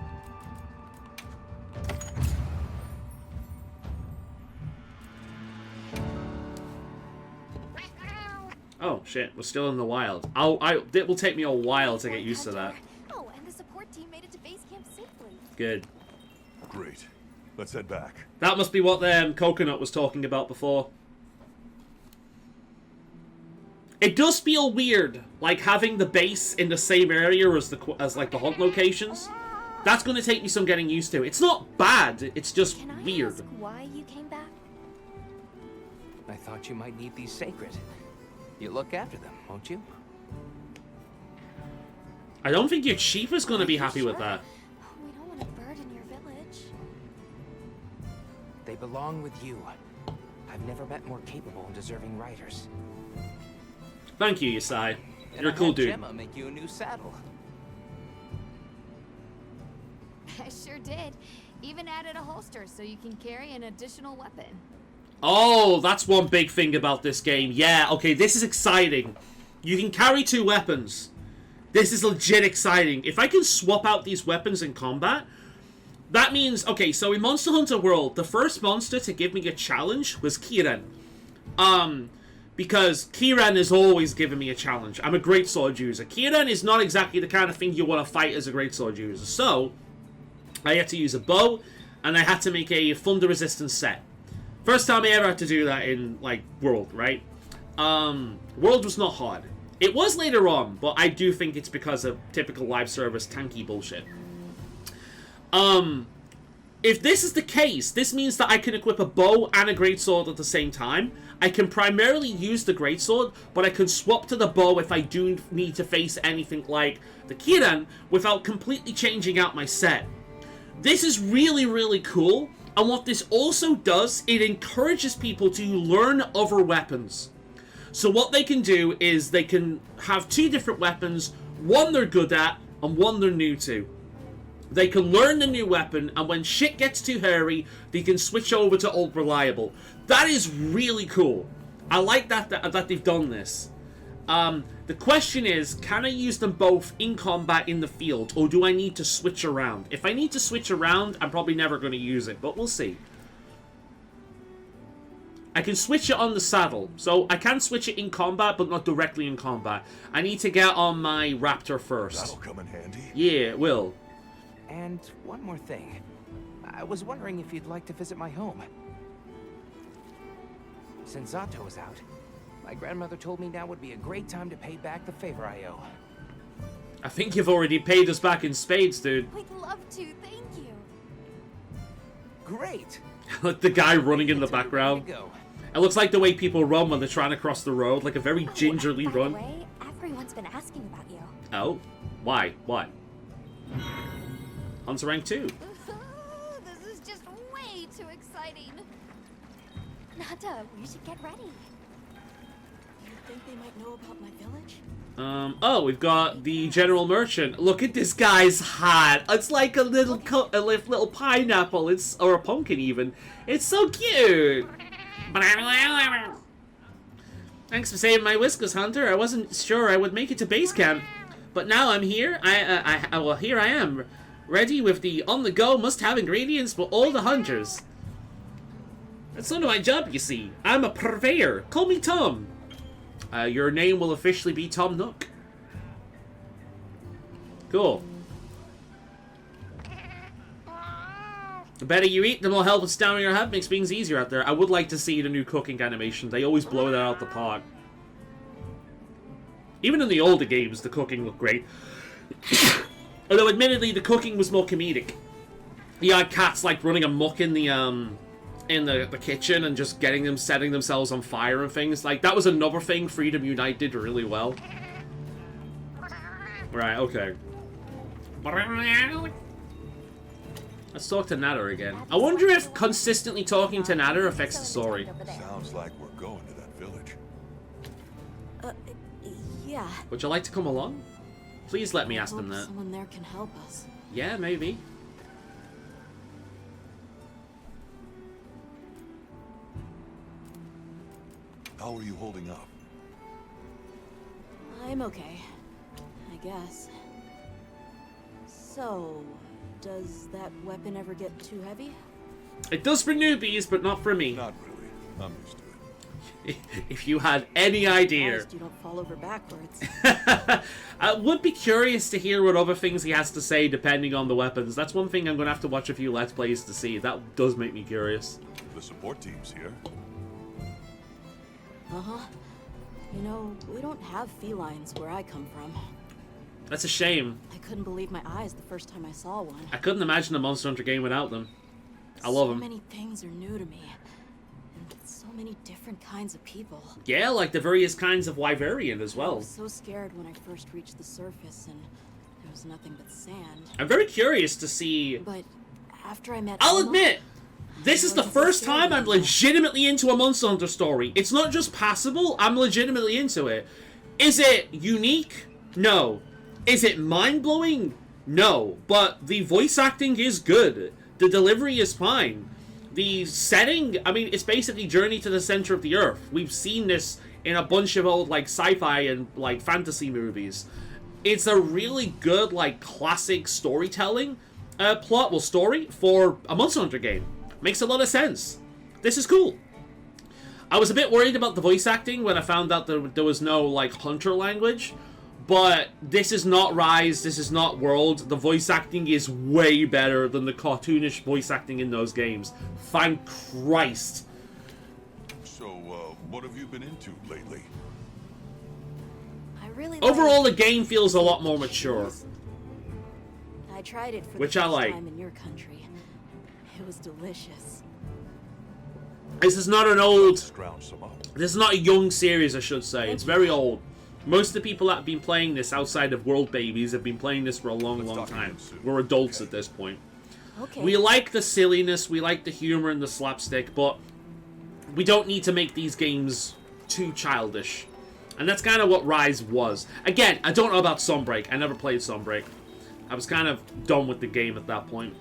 S1: Oh, shit. We're still in the wild. It will take me a while to get used to that.
S10: Oh, and the support team made it to base camp safely.
S1: Good.
S4: Great. Let's head back.
S1: That must be what Coconut was talking about before. It does feel weird, like having the base in the same area as like the hunt locations. That's going to take me some getting used to. It's not bad, it's just weird.
S10: Can I ask why you came back?
S7: I thought you might need these sacred. You look after them, won't you?
S1: I don't think your chief is going to be happy with that.
S10: We don't want a bird in your village.
S7: They belong with you. I've never met more capable and deserving riders.
S1: Thank you, Yasai.
S7: And
S1: You're a cool dude.
S7: Gemma make you a new saddle.
S2: I sure did. Even added a holster so you can carry an additional weapon.
S1: Oh, that's one big thing about this game. Yeah, okay, this is exciting. You can carry 2 weapons. This is legit exciting. If I can swap out these weapons in combat, that means... Okay, so in Monster Hunter World, the first monster to give me a challenge was Kiren. Because Kiren has always given me a challenge. I'm a great sword user. Kiren is not exactly the kind of thing you want to fight as a great sword user. So, I had to use a bow, and I had to make a thunder resistance set. First time I ever had to do that in, like, World, right? World was not hard. It was later on, but I do think it's because of typical live service tanky bullshit. if this is the case, this means that I can equip a bow and a greatsword at the same time. I can primarily use the greatsword, but I can swap to the bow if I do need to face anything like the Kirin without completely changing out my set. This is really, really cool, and what this also does, it encourages people to learn other weapons. So what they can do is they can have two different weapons, one they're good at, and one they're new to. They can learn the new weapon, and when shit gets too hairy, they can switch over to Old Reliable. That is really cool. I like that they've done this. The question is, can I use them both in combat in the field, or do I need to switch around? If I need to switch around, I'm probably never going to use it, but we'll see. I can switch it on the saddle, so I can switch it in combat, but not directly in combat. I need to get on my Raptor first.
S4: That'll come in handy.
S1: Yeah, it will.
S7: And one more thing. I was wondering if you'd like to visit my home. Since Zato is out, my grandmother told me now would be a great time to pay back the favor I owe.
S1: I think you've already paid us back in spades, dude.
S10: We'd love to, thank you.
S7: Great!
S1: Like the guy running in the background. It looks like the way people run when they're trying to cross the road, like a very gingerly run.
S10: By the way, everyone's been asking about you.
S1: Oh? Why? What? Hunter rank 2.
S2: This is just way too exciting.
S10: Nata, we should get ready.
S5: You think they might know about my village?
S1: Oh, we've got the general merchant. Look at this guy's hat. It's like a little little pineapple. Or a pumpkin even. It's so cute. Thanks for saving my whiskers, Hunter. I wasn't sure I would make it to base camp, but now I'm here. Well, here I am, ready with the on-the-go must-have ingredients for all the hunters. That's sort of my job, you see. I'm a purveyor. Call me Tom. Your name will officially be Tom Nook. Cool. The better you eat, the more health and stamina you have. Makes things easier out there. I would like to see the new cooking animation. They always blow that out the park. Even in the older games, the cooking looked great. Although, admittedly, the cooking was more comedic. You had cats, like, running amok in the kitchen and just setting themselves on fire and things. Like, that was another thing Freedom Unite did really well. Right, okay. Let's talk to Nada again. I wonder if consistently talking to Nada affects the story.
S4: Sounds like we're going to that village.
S5: Yeah.
S1: Would you like to come along? Please let me ask them that.
S5: Someone there can help us.
S1: Yeah, maybe.
S4: How are you holding up?
S5: I'm okay, I guess. So, does that weapon ever get too heavy?
S1: It does for newbies, but not for me.
S4: Not really. I'm used to it.
S1: If you had any idea.
S5: You don't fall over backwards.
S1: I would be curious to hear what other things he has to say depending on the weapons. That's one thing I'm going to have to watch a few Let's Plays to see. That does make me curious.
S4: The support team's here.
S5: Uh-huh. You know, we don't have felines where I come from.
S1: That's a shame.
S5: I couldn't believe my eyes the first time I saw one.
S1: I couldn't imagine a Monster Hunter game without them. I love them.
S5: So many things are new to me. And so many different kinds of people.
S1: Yeah, like the various kinds of Wyverian as
S5: I
S1: well.
S5: was so scared when I first reached the surface and there was nothing but sand.
S1: I'm very curious to see...
S5: But after I met
S1: I'll
S5: Alma,
S1: admit, this is the first time I'm legitimately into a Monster Hunter story. It's not just passable, I'm legitimately into it. Is it unique? No. Is it mind-blowing? No. But the voice acting is good. The delivery is fine. The setting, I mean, it's basically Journey to the Center of the Earth. We've seen this in a bunch of old, like, sci-fi and, like, fantasy movies. It's a really good, like, classic storytelling story for a Monster Hunter game. Makes a lot of sense. This is cool. I was a bit worried about the voice acting when I found out there was no, like, Hunter language. But this is not Rise, this is not World. The voice acting is way better than the cartoonish voice acting in those games. Thank Christ.
S4: So, what have you been into lately?
S5: I really
S1: Overall, the game feels a lot more mature.
S5: I tried it for
S1: Which
S5: the
S1: I
S5: first
S1: like.
S5: time in your country. It was delicious.
S1: This is not an old...
S4: Scrounge some up.
S1: This is not a young series, I should say. It's very old. Most of the people that have been playing this outside of World Babies have been playing this for a long, long time. We're adults at this point.
S5: Okay.
S1: We like the silliness, we like the humor and the slapstick, but we don't need to make these games too childish. And that's kind of what Rise was. Again, I don't know about Sunbreak. I never played Sunbreak. I was kind of done with the game at that point.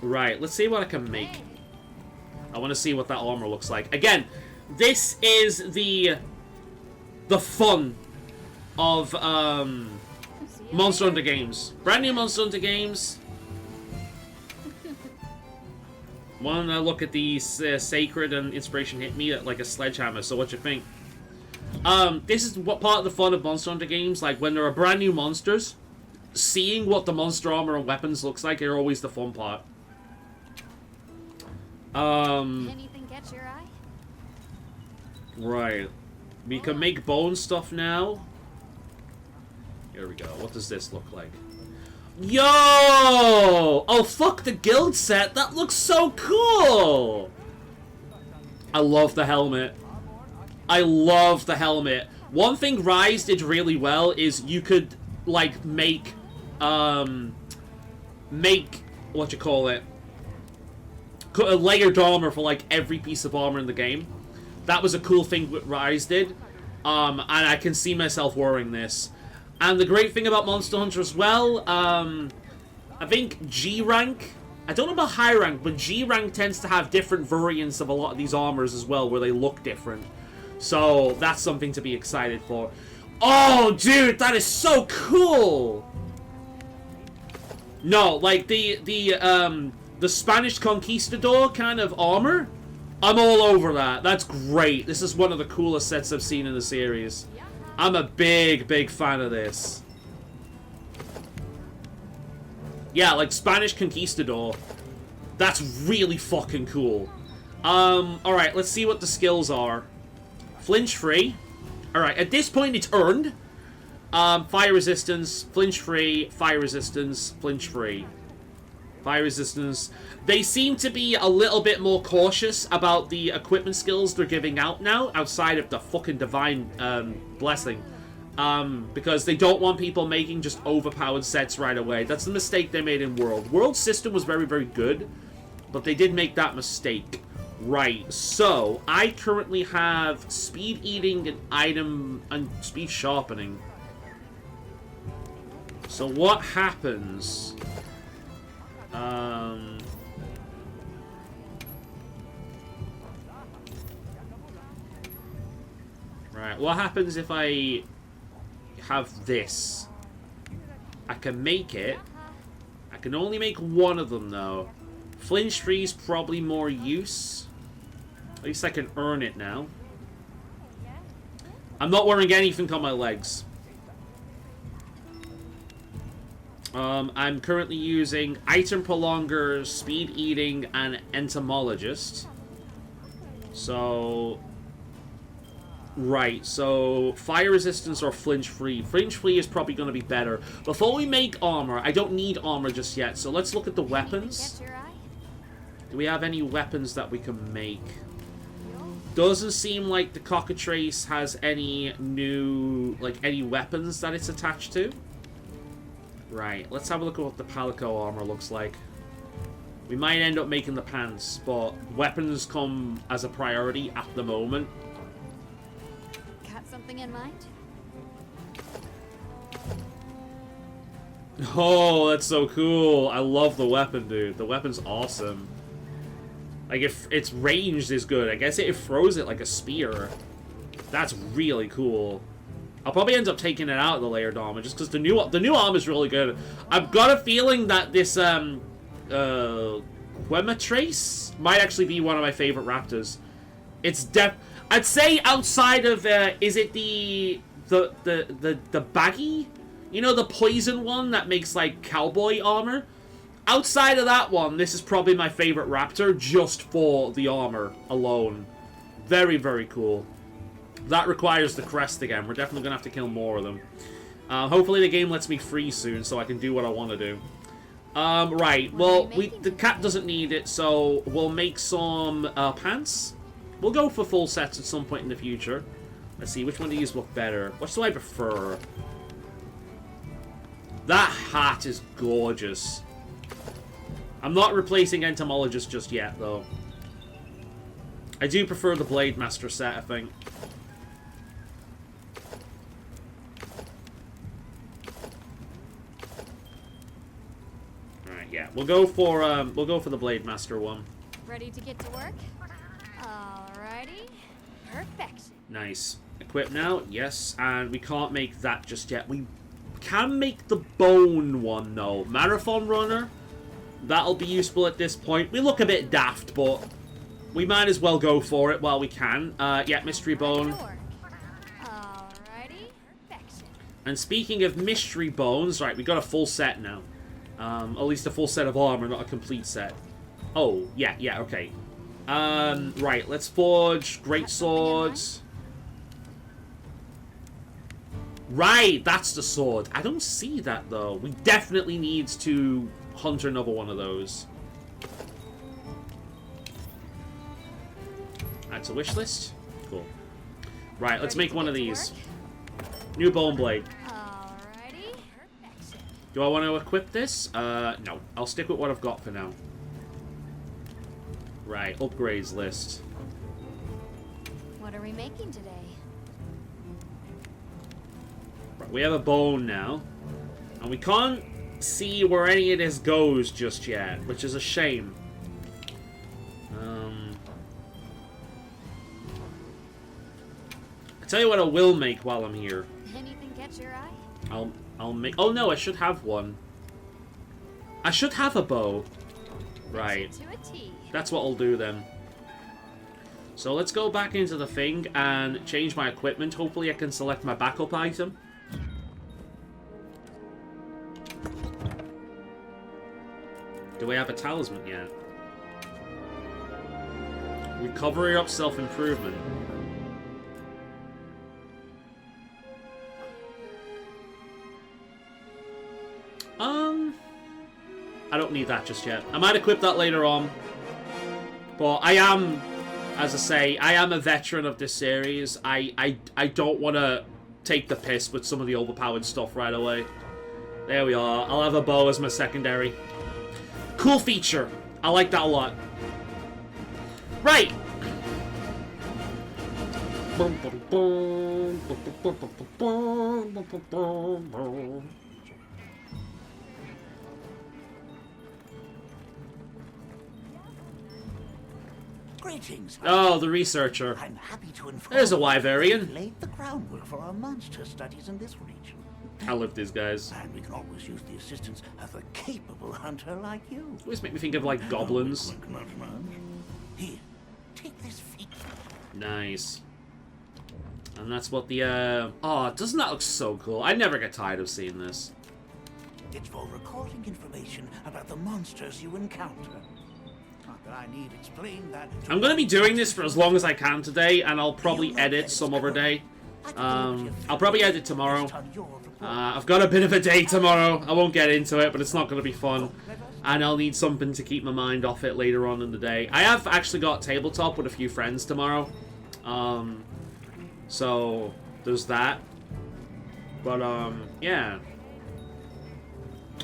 S1: Right, let's see what I can make. I want to see what that armor looks like. Again, this is the fun of Monster Hunter games. Brand new Monster Hunter games. When I look at these Sacred and Inspiration hit me like a sledgehammer, so what you think? This is what part of the fun of Monster Hunter games, like when there are brand new monsters, seeing what the monster armor and weapons looks like are always the fun part.
S2: Anything catch your eye?
S1: Right. We can make bone stuff now. Here we go. What does this look like? Yo! Oh, fuck the guild set. That looks so cool! I love the helmet. I love the helmet. One thing Rise did really well is you could, like, make, what you call it? A layered armor for, like, every piece of armor in the game. That was a cool thing what Rise did. And I can see myself wearing this. And the great thing about Monster Hunter as well, I think G rank, I don't know about high rank, but G rank tends to have different variants of a lot of these armors as well, where they look different. So that's something to be excited for. Oh, dude, that is so cool! No, like the Spanish Conquistador kind of armor, I'm all over that. That's great. This is one of the coolest sets I've seen in the series. I'm a big, big fan of this. Yeah, like Spanish Conquistador. That's really fucking cool. Alright, let's see what the skills are. Flinch free. Alright, at this point it's earned. Fire resistance, flinch free, fire resistance, flinch free. Fire resistance. They seem to be a little bit more cautious about the equipment skills they're giving out now, outside of the fucking divine blessing. Because they don't want people making just overpowered sets right away. That's the mistake they made in World. World's system was very, very good, but they did make that mistake. Right, so I currently have speed eating and item and speed sharpening. So what happens? Right, what happens if I have this? I can make it. I can only make one of them though. Flinch free is probably more use. At least I can earn it now. I'm not wearing anything on my legs. I'm currently using Item Prolonger, Speed Eating, and Entomologist. So... Right, so fire resistance or flinch free. Flinch free is probably going to be better. Before we make armor, I don't need armor just yet, so let's look at the weapons. Do we have any weapons that we can make? Doesn't seem like the Cockatrice has any new, like, any weapons that it's attached to. Right, let's have a look at what the Palico armor looks like. We might end up making the pants, but weapons come as a priority at the moment.
S2: Got something in mind?
S1: Oh, that's so cool. I love the weapon, dude. The weapon's awesome. Like, if its ranged is good. I guess it throws it like a spear. That's really cool. I'll probably end up taking it out of the layered armor just because the new armor is really good. I've got a feeling that this Quematrace might actually be one of my favorite raptors. It's I'd say outside of is it the baggy? You know, the poison one that makes like cowboy armor? Outside of that one, this is probably my favorite raptor just for the armor alone. Very, very cool. That requires the crest again. We're definitely going to have to kill more of them. Hopefully the game lets me free soon so I can do what I want to do. Right, well, the cat doesn't need it, so we'll make some pants. We'll go for full sets at some point in the future. Let's see, which one of these look better? Which do I prefer? That hat is gorgeous. I'm not replacing Entomologist just yet, though. I do prefer the Blade Master set, I think. Alright, yeah. We'll go for the Blade Master one.
S2: Ready to get to work? Alrighty. Perfection.
S1: Nice. Equip now, yes, and we can't make that just yet. We can make the bone one, though. Marathon Runner. That'll be useful at this point. We look a bit daft, but we might as well go for it while we can. Yeah, Mystery Bone.
S2: Alrighty. Perfection.
S1: And speaking of Mystery Bones, right, we got a full set now. At least a full set of armor, not a complete set. Oh, yeah, okay. Right, let's forge great swords. Right, that's the sword. I don't see that, though. We definitely need to hunt another one of those. Add to wish list. Cool. Right, let's make one of these. New bone blade.
S2: Alrighty. Perfection.
S1: Do I want to equip this? No. I'll stick with what I've got for now. Right, upgrades list.
S2: What are we making today?
S1: Right, we have a bone now. And we can't see where any of this goes just yet, which is a shame. I tell you what I will make while I'm here.
S2: Anything catch your eye?
S1: I'll make... Oh no, I should have one. I should have a bow. Right.
S2: To a T.
S1: That's what I'll do then. So let's go back into the thing and change my equipment. Hopefully I can select my backup item. Do we have a talisman yet? Recovery up self-improvement. I don't need that just yet. I might equip that later on. But I am, as I say, I am a veteran of this series. I don't want to take the piss with some of the overpowered stuff right away. There we are. I'll have a bow as my secondary. Cool feature. I like that a lot. Right.
S12: Greetings.
S1: Oh, the researcher.
S12: I'm happy to inform
S1: There's a
S12: you
S1: Wyverian.
S12: laid the groundwork for our monster studies in this region.
S1: I love these guys.
S12: And we can always use the assistance of a capable hunter like you.
S1: Always make me think of like goblins.
S12: Here, take this feat.
S1: Nice. And that's what the oh, doesn't that look so cool? I never get tired of seeing this.
S12: It's for recording information about the monsters you encounter. Not that I need explain that.
S1: I'm gonna be doing this for as long as I can today, and I'll probably edit some other day. I'll probably edit tomorrow. I've got a bit of a day tomorrow. I won't get into it, but it's not gonna be fun. And I'll need something to keep my mind off it later on in the day. I have actually got tabletop with a few friends tomorrow. So there's that. But yeah.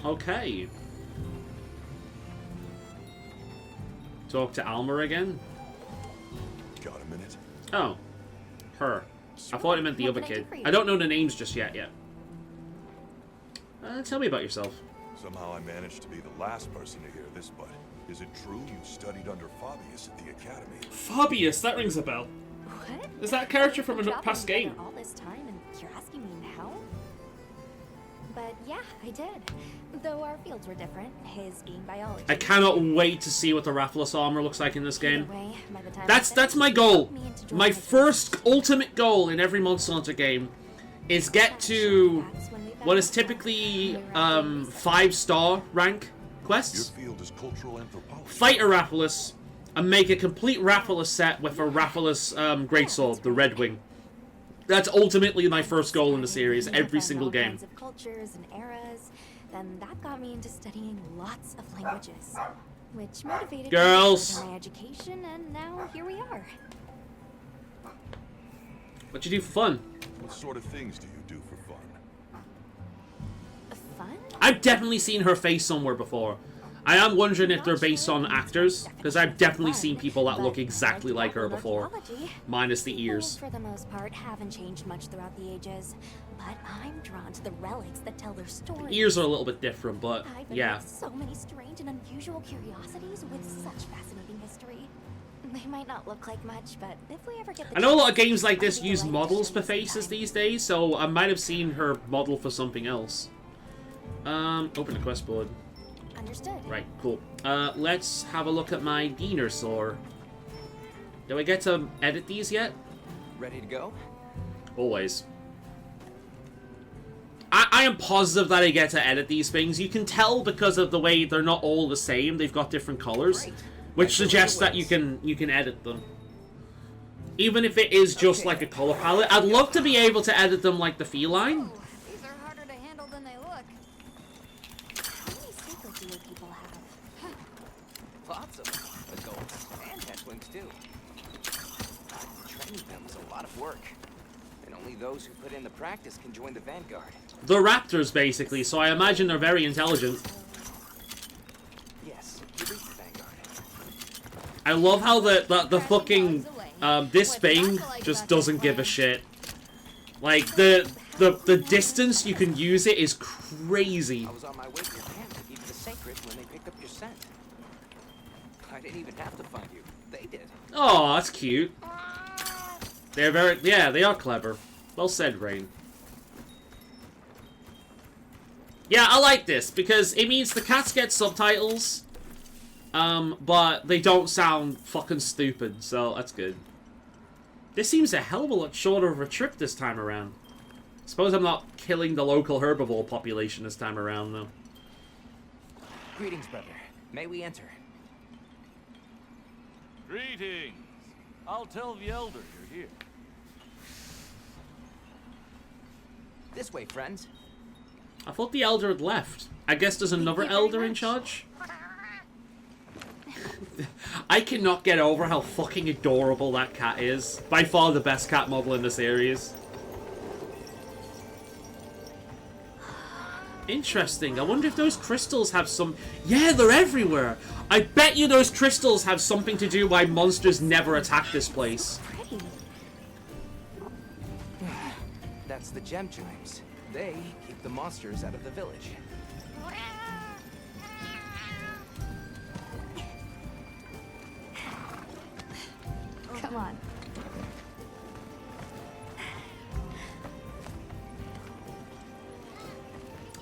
S1: Okay. Talk to Alma again.
S4: Got a minute?
S1: Oh. Her. I thought it meant the other kid. I don't know the names just yet. Tell me about yourself.
S4: Somehow I managed to be the last person to hear this, but is it true you studied under Fabius at the Academy?
S1: Fabius, that rings a bell.
S10: What?
S1: Is that a character from a
S10: Dropping
S1: past game?
S10: together all this time and you're asking me now? But yeah, I did. Though our fields were different. His game biology.
S1: I cannot wait to see what the Rathalos armor looks like in this game.
S10: Either way, by the time
S1: That's my goal. My first ultimate goal in every Monster Hunter game is get to what is typically 5-star rank quests.
S4: Your field is cultural anthropology.
S1: Fight a Rathalos and make a complete Rathalos set with a Rathalos greatsword, the Red Wing. That's ultimately my first goal in the series,
S10: Learning
S1: every
S10: from
S1: single
S10: all
S1: game.
S10: kinds of cultures and eras, then that got me into studying lots of languages, which motivated
S1: Girls.
S10: me to further my education, and now here we are.
S1: What you do for fun?
S4: What sort of things do you do for fun?
S10: Fun?
S1: I've definitely seen her face somewhere before. I am wondering if they're based on actors, because I've definitely seen people that look exactly like her before, minus the ears.
S10: For the most part, haven't changed much throughout the ages, but I'm drawn to the relics that tell their stories.
S1: The ears are a little bit different, but
S10: I've
S1: yeah.
S10: unearthed so many strange and unusual curiosities with such fascinating history. They might not look like much, but if we ever get the
S1: I know a lot of
S10: chance,
S1: games like this
S10: I'd be
S1: use
S10: delighted to
S1: models
S10: show
S1: for
S10: you
S1: faces
S10: sometime.
S1: these days, so I might have seen her model for something else. Open the quest board.
S10: Understood.
S1: Right, cool. Let's have a look at my Dinosaur. Do I get to edit these yet?
S7: Ready to go?
S1: Always. I am positive that I get to edit these things. You can tell because of the way they're not all the same. They've got different colors, which suggests that you can edit them. Even if it is just like a color palette. I'd love to be able to edit them like the feline.
S2: These are harder to handle than they look.
S10: How many secrets do you people have?
S7: Lots of them. Adults and hatchlings too. Training them is a lot of work. And only those who put in the practice can join the Vanguard.
S1: The raptors, basically, so I imagine they're very intelligent.
S7: Yes, you reach the Vanguard.
S1: I love how the fucking this thing just doesn't give a shit. Like the distance you can use it is crazy.
S7: I was on my way to your camp to keep the sacred when they picked up your scent. I didn't even have to find you. They did.
S1: Oh, that's cute. They're very they are clever. Well said, Rain. Yeah, I like this because it means the cats get subtitles, but they don't sound fucking stupid, so that's good. This seems a hell of a lot shorter of a trip this time around. Suppose I'm not killing the local herbivore population this time around, though.
S7: Greetings, brother. May we enter?
S13: Greetings. I'll tell the Elder you're here.
S7: This way, friends.
S1: I thought the Elder had left. I guess there's another Elder in charge? I cannot get over how fucking adorable that cat is. By far the best cat model in the series. Interesting. I wonder if those crystals have some... Yeah, they're everywhere. I bet you those crystals have something to do why monsters never attack this place.
S7: That's the gem chimes. They keep the monsters out of the village.
S2: Come on.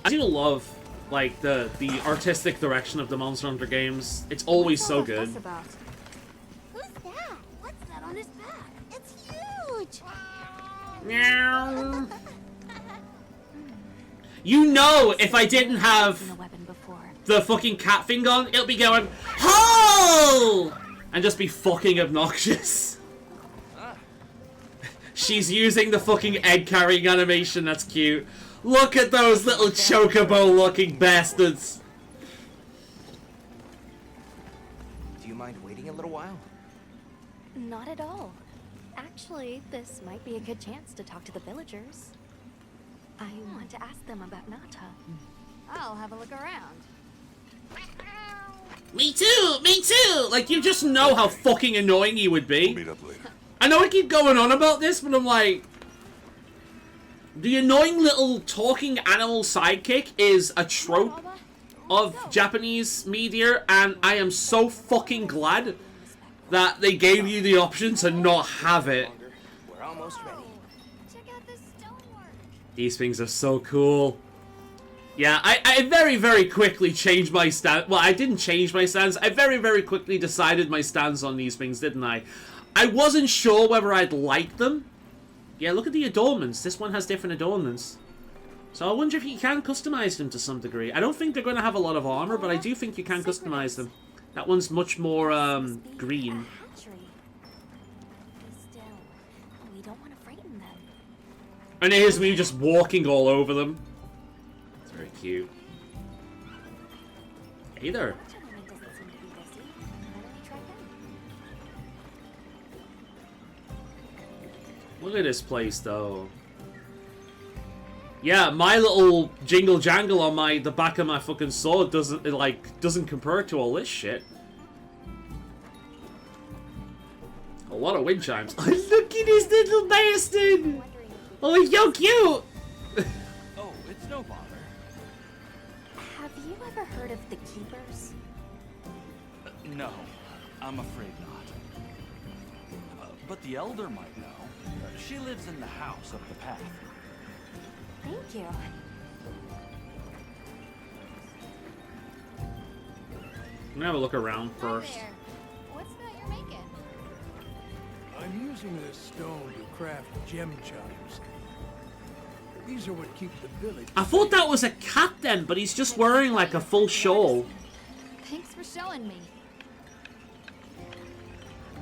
S1: I do love, like, the artistic direction of the Monster Hunter games. It's always so good.
S2: Who's that? What's that on his back? It's huge.
S1: Meow. You know, if I didn't have the fucking cat thing on, it'll be going, HO! And just be fucking obnoxious. She's using the fucking egg carrying animation, that's cute. Look at those little chocobo looking bastards.
S7: Do you mind waiting a little while?
S10: Not at all. Actually, this might be a good chance to talk to the villagers. I want to ask them about Nata.
S2: I'll have a look around.
S1: Me too! Me too! Like, you just know how fucking annoying he would be.
S4: We'll meet up later.
S1: I know I keep going on about this, but I'm like... The annoying little talking animal sidekick is a trope of Japanese media, and I am so fucking glad that they gave you the option to not have it.
S7: We're almost ready.
S2: Check out this stonework.
S1: These things are so cool. Yeah, I very, very quickly changed my stance. Well, I didn't change my stance. I very, very quickly decided my stance on these things, didn't I? I wasn't sure whether I'd like them. Yeah, look at the adornments. This one has different adornments. So I wonder if you can customize them to some degree. I don't think they're going to have a lot of armor, but I do think you can customize them. That one's much more, green.
S10: Still, we don't want to frighten them.
S1: And here's me just walking all over them. It's very cute. Hey there.
S10: Gentleman doesn't seem to be busy. Why don't we try him?
S1: Look at this place, though. Yeah, my little jingle jangle on the back of my fucking sword doesn't compare to all this shit. A lot of wind chimes. Oh, look at this little bastard! Oh, he's so cute!
S13: Oh, it's no bother.
S10: Have you ever heard of the Keepers?
S13: No, I'm afraid not. But the Elder might know. She lives in the house up the path.
S10: Thank you.
S1: I'm gonna have a look around first.
S2: There. What's that you're making?
S14: I'm using this stone to craft gem chimes. These are what keep the village.
S1: I thought that was a cat then, but he's just wearing like a full shawl.
S2: Thanks for showing me.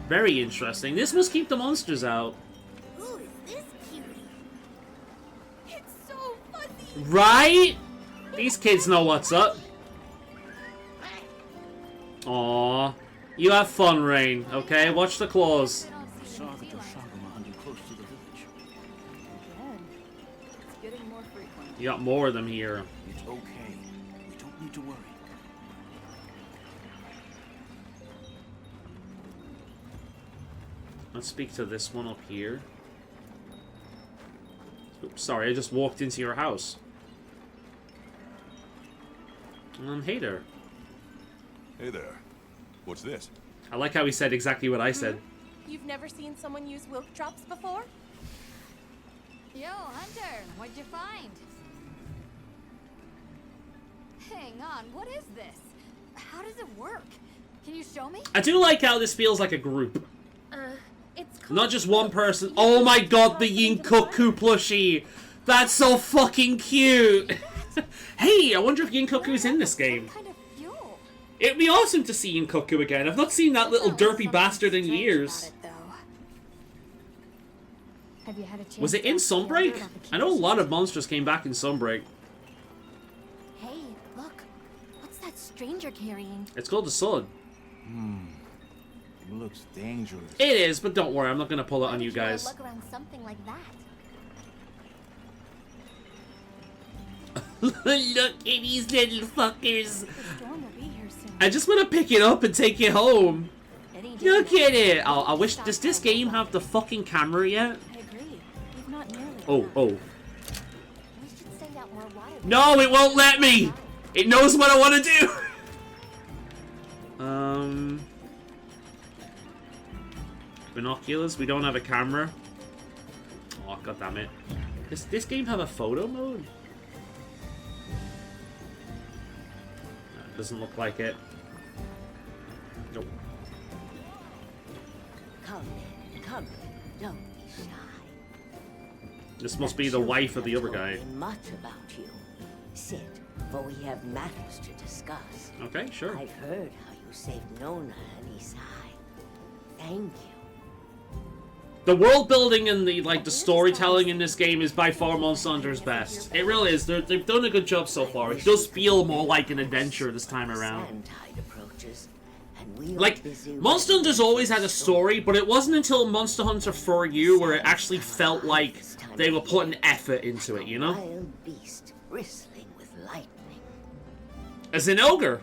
S1: Very interesting. This must keep the monsters out.
S10: Who is this cutie? It's so fuzzy.
S1: Right? These kids know what's up. Aww. You have fun, Rain, okay? Watch the claws.
S12: I saw the Doshaguma hunting close to the village.
S5: Again, it's getting more frequent.
S1: You got more of them here.
S12: It's okay. We don't need to worry.
S1: Let's speak to this one up here. Oops, sorry, I just walked into your house. Hey there.
S4: Hey there. What's this?
S1: I like how he said exactly what I said.
S15: You've never seen someone use wilk drops before?
S2: Yo, Hunter, what'd you find? Hang on, what is this? How does it work? Can you show me?
S1: I do like how this feels like a group.
S15: It's called
S1: Not just one person. Oh my god, the Yinkoku plushie! That's so fucking cute! Hey, I wonder if Yinkoku's in this game.
S2: Kind of fuel.
S1: It'd be awesome to see Yinkoku again. I've not seen that little derpy bastard in years.
S2: Have you had a chance
S1: Was it
S2: to
S1: in
S2: ask the Elder
S1: Sunbreak?
S2: about the
S1: I know a
S2: Keepers?
S1: lot of monsters came back in Sunbreak.
S10: Hey, look. What's that stranger carrying?
S1: It's called the sword.
S11: It looks dangerous.
S1: It is, but don't worry, I'm not gonna pull it on you guys.
S10: Look around something like that.
S1: Look at these little fuckers.
S5: The storm will be here soon.
S1: I just want to pick it up and take it home.
S5: Any day
S1: Look
S5: now.
S1: at it. Oh, I wish. Does this game have the fucking camera yet?
S5: I agree. We've not nearly.
S1: Oh.
S10: We should send out more water.
S1: No, it won't let me. It knows what I want to do. Binoculars. We don't have a camera. Oh, god damn it. Does this game have a photo mode? No, it doesn't look like it. Nope.
S16: Come in, come in. Don't be shy.
S1: This must be the wife of the other guy.
S16: Told me much about you. Sit, for we have matters to discuss.
S1: Okay, sure.
S16: I've heard how you saved Nona and Isai. Thank you.
S1: The world building and the storytelling in this game is by far Monster Hunter's best. It really is. They've done a good job so far. It does feel more like an adventure this time around.
S16: Sandtide approaches, and we are
S1: Like,
S16: busy with
S1: Monster Hunter's always had a story, but it wasn't until Monster Hunter For You where it actually felt like they were putting effort into it, you know?
S16: wild beast bristling with lightning.
S1: As an ogre.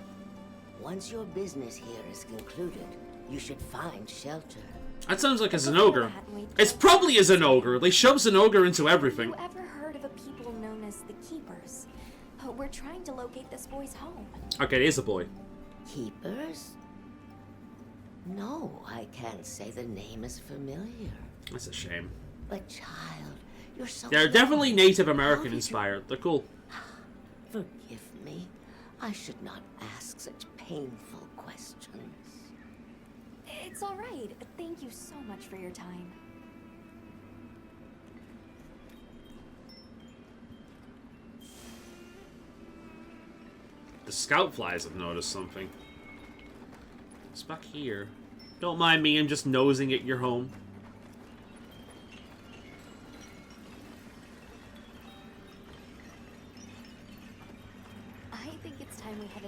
S16: Once your business here is concluded, you should find shelter.
S1: That sounds like as an ogre. It's probably as an ogre. They shove an ogre into everything.
S10: Have you ever heard of a people known as the Keepers? We're trying to locate this boy's home.
S1: Okay, it is a boy.
S16: Keepers? No, I can't say the name is familiar.
S1: That's a shame.
S16: But child, you're so
S1: They're
S16: young.
S1: definitely Native
S16: How
S1: American
S16: did you-
S1: inspired. They're cool.
S16: Forgive me. I should not ask such painful questions.
S10: It's all right. Thank you so much for your time.
S1: The scout flies have noticed something. It's back here. Don't mind me, I'm just nosing at your home.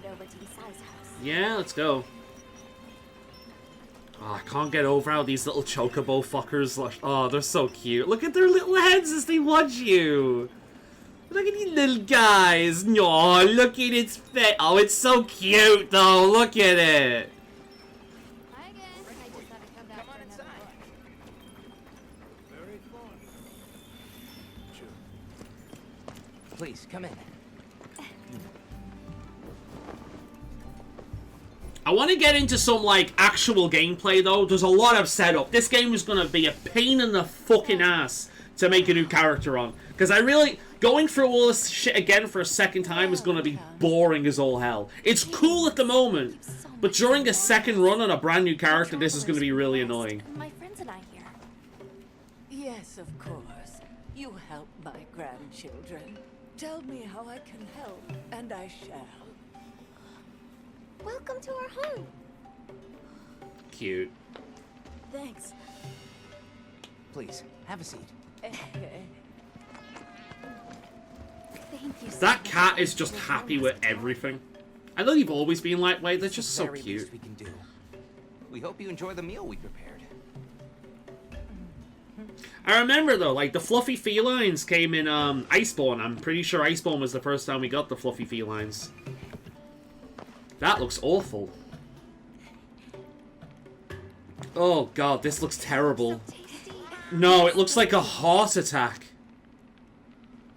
S10: over to Yisai's house.
S1: Yeah, let's go. Oh, I can't get over how these little chocobo fuckers, oh, they're so cute. Look at their little heads as they watch you. Look at these little guys. No, look at its face. Oh, it's so cute, though. Look at it.
S2: Hi again. I just thought I'd come back for another look.
S14: Very fun.
S7: Please, come in.
S1: I want to get into some, like, actual gameplay, though. There's a lot of setup. This game is going to be a pain in the fucking ass to make a new character on. Because I really... Going through all this shit again for a second time is going to be boring as all hell. It's cool at the moment, but during a second run on a brand new character, this is going to be really annoying.
S10: My friends and I here.
S17: Yes, of course. You help my grandchildren. Tell me how I can help, and I shall.
S10: Welcome to our home.
S1: Cute.
S5: Thanks.
S7: Please, have a seat.
S10: Thank you so
S1: That
S10: much
S1: cat
S10: for
S1: is just
S10: this
S1: happy
S10: wellness
S1: with
S10: tour.
S1: everything. I know you've always been like way. They're
S7: It's
S1: just
S7: the
S1: so
S7: very
S1: cute.
S7: least we can do. We hope you enjoy the meal we prepared.
S1: I remember though, like the fluffy felines came in Iceborne. I'm pretty sure Iceborne was the first time we got the fluffy felines. That looks awful. Oh god, this looks terrible. No, it looks like a heart attack.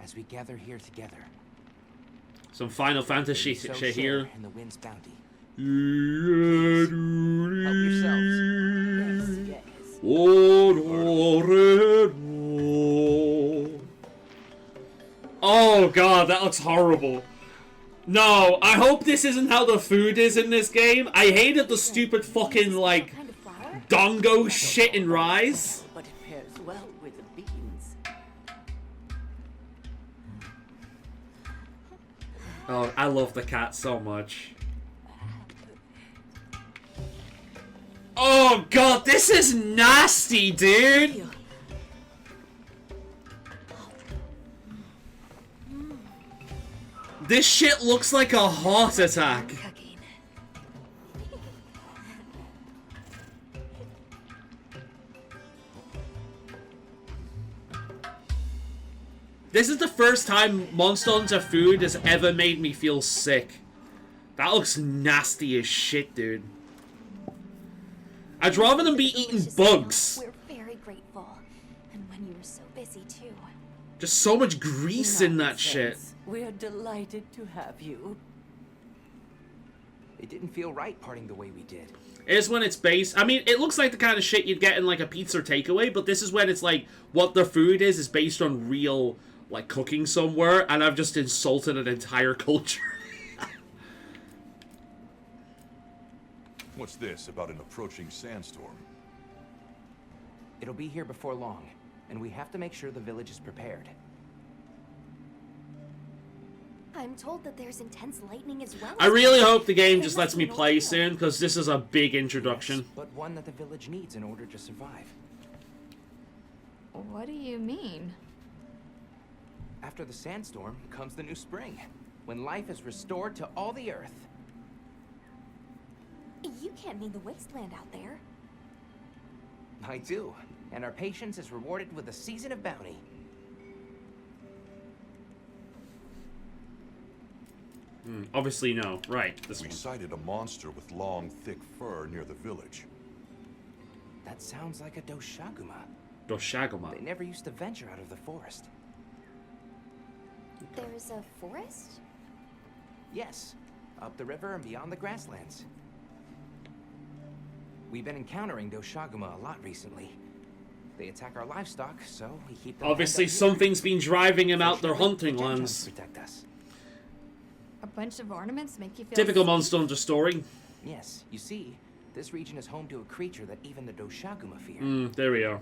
S7: As we gather here together,
S1: Some Final Fantasy
S7: so
S1: shit
S7: share
S1: here.
S7: in the wind's bounty.
S1: Help
S7: yourselves.
S17: Yes.
S1: Oh god, that looks horrible. No, I hope this isn't how the food is in this game. I hated the stupid fucking, like, dongo shit in Rise.
S17: But it pairs well with the beans.
S1: Oh, I love the cat so much. Oh god, this is nasty, dude! This shit looks like a heart attack. This is the first time Monster Hunter food has ever made me feel sick. That looks nasty as shit, dude. I'd rather than be eating bugs.
S10: We're very grateful. And when you were so busy too.
S1: Just so much grease in that shit.
S17: We're delighted to have you.
S7: It didn't feel right parting the way we did.
S1: Is when it's based. I mean, it looks like the kind of shit you'd get in like a pizza takeaway, but this is when it's like what the food is based on real like cooking somewhere, and I've just insulted an entire culture.
S4: What's this about an approaching sandstorm?
S7: It'll be here before long, and we have to make sure the village is prepared.
S10: I'm told that there's intense lightning as well.
S1: I really hope the game just lets me play soon, because this is a big introduction.
S7: But one that the village needs in order to survive.
S2: What do you mean?
S7: After the sandstorm comes the new spring, when life is restored to all the earth.
S10: You can't mean the wasteland out there.
S7: I do, and our patience is rewarded with a season of bounty.
S1: Obviously no. Right, this
S4: We
S1: one.
S4: sighted a monster with long, thick fur near the village.
S7: That sounds like a Doshaguma.
S1: Doshaguma.
S7: They never used to venture out of the forest.
S10: There's a forest?
S7: Yes, up the river and beyond the grasslands. We've been encountering Doshaguma a lot recently. They attack our livestock, so we keep them.
S1: Obviously
S7: penned up
S1: something's been driving him out their
S7: here.
S1: hunting
S7: Gem
S1: lands.
S7: Chimes protect us.
S2: A bunch of ornaments make you feel
S1: Typical
S2: safe?
S1: Monster Hunter story.
S7: Yes, you see, this region is home to a creature that even the Doshaguma fear.
S1: There we are.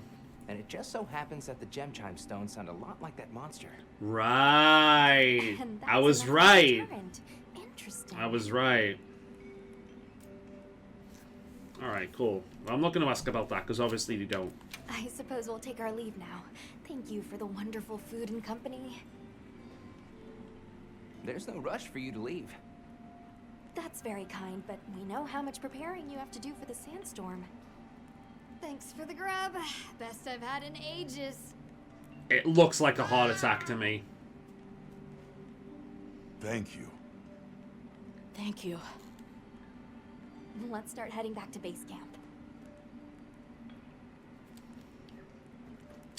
S7: And it just so happens that the Gem Chime stones sound a lot like that monster.
S1: Right.
S10: And
S1: I
S10: that's
S1: was
S10: enough
S1: right.
S10: deterrent. Interesting.
S1: I was right. Alright, cool. Well, I'm not going to ask about that, because obviously you don't.
S10: I suppose we'll take our leave now. Thank you for the wonderful food and company.
S7: There's no rush for you to leave.
S10: That's very kind, but we know how much preparing you have to do for the sandstorm.
S2: Thanks for the grub. Best I've had in ages.
S1: It looks like a heart attack to me.
S4: Thank you.
S5: Thank you.
S10: Let's start heading back to base camp.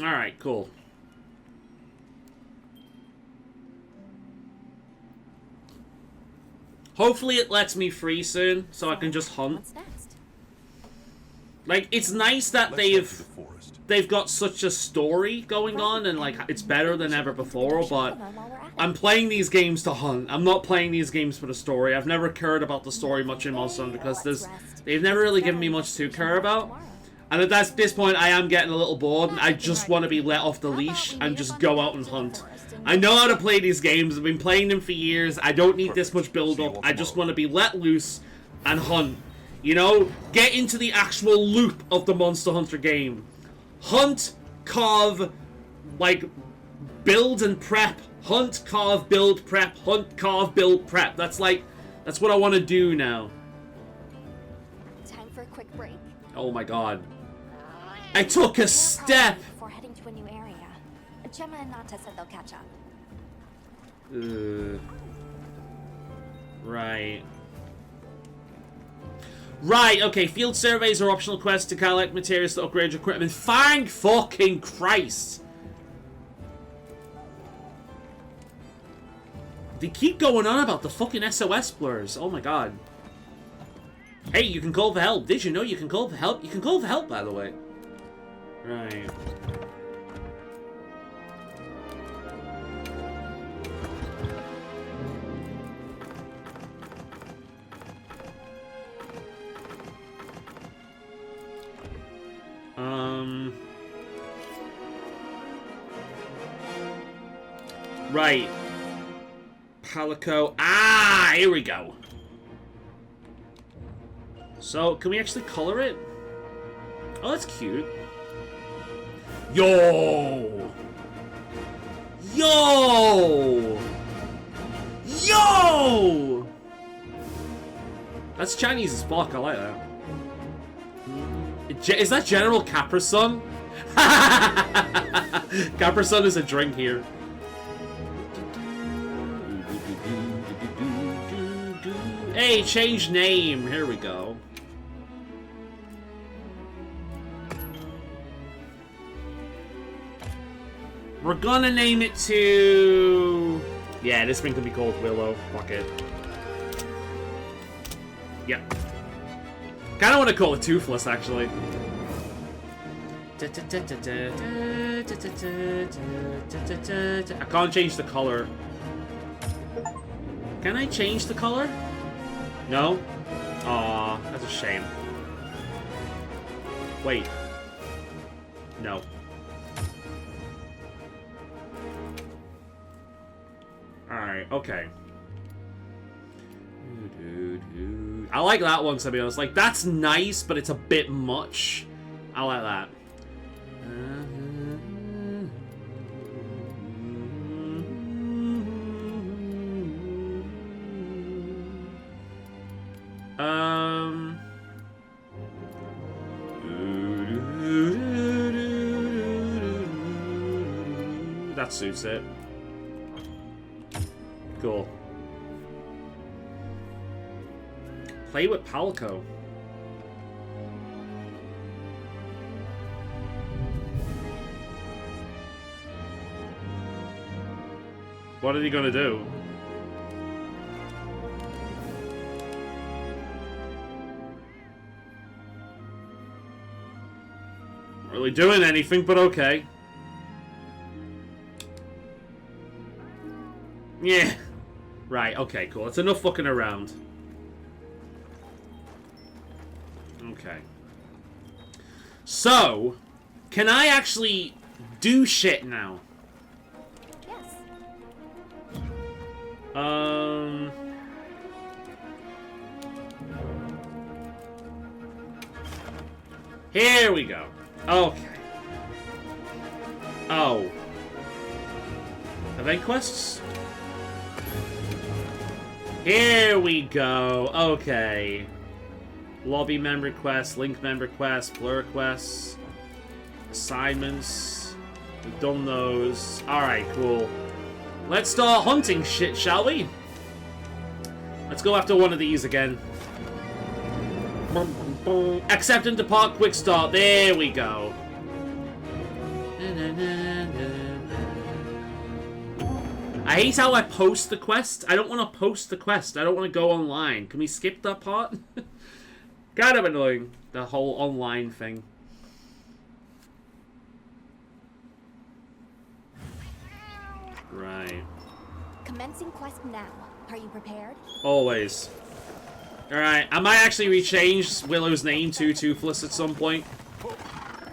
S1: Alright, cool. Hopefully it lets me free soon, so I can just hunt.
S10: What's next?
S1: Like, it's nice that they've got such a story going on, and like it's better than ever before, but I'm playing these games to hunt. I'm not playing these games for the story. I've never cared about the story much in Monster Hunter because they've never really given me much to care about. And at this point, I am getting a little bored, and I just want to be let off the leash and just go out and hunt. I know how to play these games. I've been playing them for years. I don't need this much build-up. I just want to be let loose and hunt. You know? Get into the actual loop of the Monster Hunter game. Hunt, carve, like, build and prep. Hunt, carve, build, prep. Hunt, carve, build, prep. That's what I want to do now.
S10: Time for a quick break.
S1: Oh my god. I took a step!
S10: Before heading to a new area. Gemma and Nata said they'll catch up.
S1: Right. Right, okay, field surveys are optional quests to collect materials to upgrade your equipment. Thank fucking Christ! They keep going on about the fucking SOS blurs. Oh my god. Hey, you can call for help. Did you know you can call for help? You can call for help, by the way. Right. Right. Palico. Ah, here we go. So, can we actually color it? Oh, that's cute. Yo! Yo! Yo! That's Chinese as fuck. I like that. Is that General Capra-sun? Capra-sun is a drink here. Hey, change name. Here we go. We're gonna name it to... Yeah, this thing can be called Willow. Fuck it. Yep. Kinda wanna call it Toothless, actually. I can't change the color. Can I change the color? No? Aw, that's a shame. Wait. No. Alright, okay. I like that one, to be honest. Like, that's nice, but it's a bit much. I like that. That suits it. Cool. Play with Palico. What are you gonna do? Not really doing anything, but okay. Yeah. Right, okay, cool. It's enough fucking around. Okay. So, can I actually do shit now?
S10: Yes.
S1: Here we go. Okay. Oh. Event quests? Here we go. Okay. Lobby member quests, link member quests, blur quests, assignments. We've done those. Alright, cool. Let's start hunting shit, shall we? Let's go after one of these again. Accept and depart quick start. There we go. I hate how I post the quest. I don't want to post the quest. I don't want to go online. Can we skip that part? Kind of annoying, the whole online thing. Right.
S10: Commencing quest now. Are you prepared?
S1: Always. Alright, I might actually rechange Willow's name to Toothless at some point.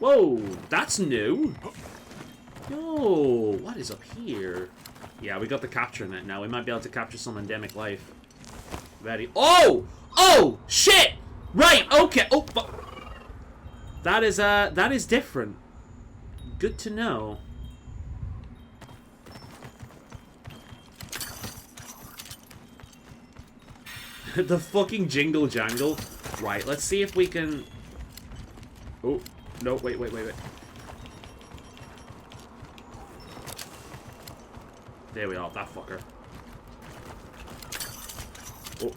S1: Whoa, that's new. Yo, what is up here? Yeah, we got the capture net now. We might be able to capture some endemic life. Ready? Oh! Oh! Shit! Right, okay. Oh, that is different. Good to know. The fucking jingle jangle. Right, let's see if we can... Oh, no, wait. There we are, that fucker. Oh.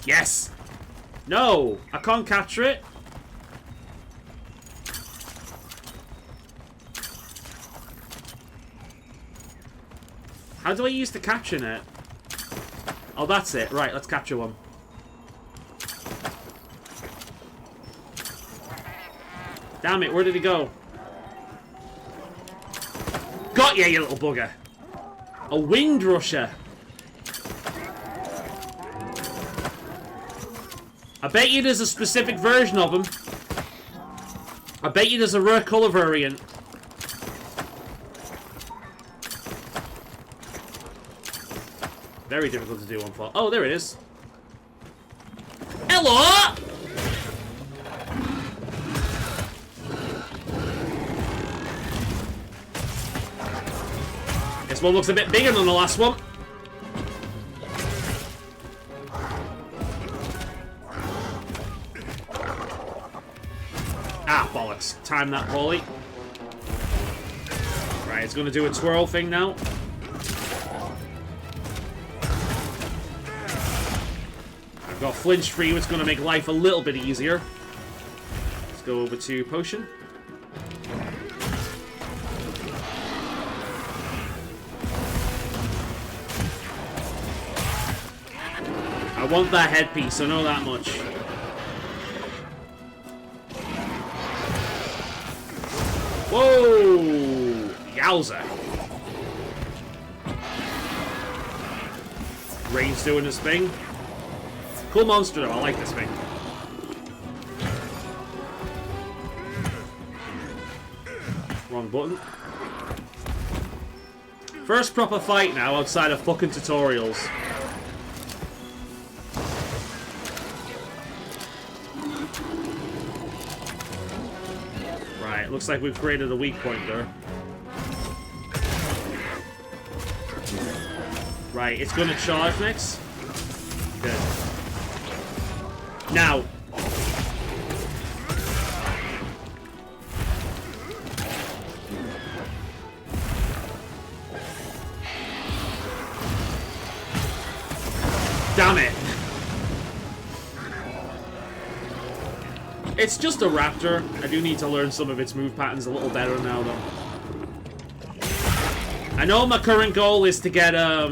S1: Yes! No! I can't capture it. How do I use the capture net? Oh, that's it. Right, let's capture one. Damn it, where did he go? Got ya, you little bugger. A winged rusher. I bet you there's a specific version of them. I bet you there's a rare color variant. Very difficult to do on fall. Oh, there it is. Hello! This one looks a bit bigger than the last one. Ah, bollocks. Time that poorly. Right, it's going to do a twirl thing now. I've got flinch free, which is going to make life a little bit easier. Let's go over to potion. I want that headpiece, I know that much. Whoa! Yowza. Rain's doing his thing. Cool monster though, I like this thing. Wrong button. First proper fight now outside of fucking tutorials. Right, looks like we've created a weak point there. Right, it's gonna charge next. Good. Now. Damn it. It's just a raptor. I do need to learn some of its move patterns a little better now, though. I know my current goal is to get, a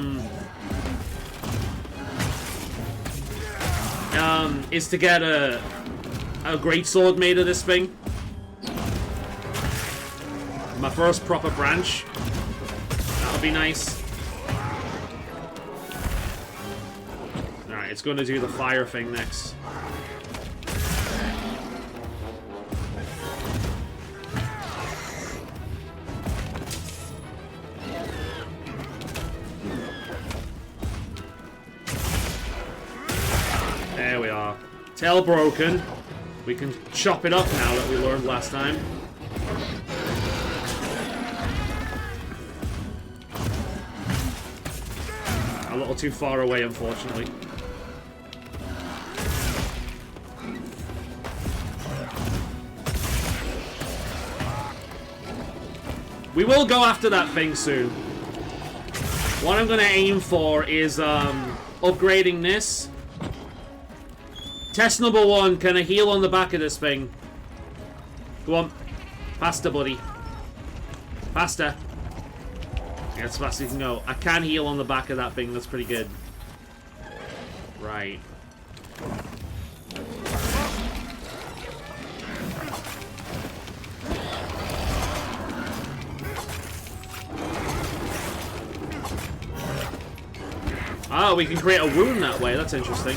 S1: greatsword made of this thing. My first proper branch. That'll be nice. Alright, it's going to do the fire thing next. There we are. Tail broken. We can chop it up now that we learned last time. little too far away, unfortunately. We will go after that thing soon. What I'm going to aim for is upgrading this. Test number 1, can I heal on the back of this thing? Go on. Faster, buddy. Faster. Yeah, as fast as you can go. I can heal on the back of that thing, that's pretty good. Right. Oh, we can create a wound that way. That's interesting.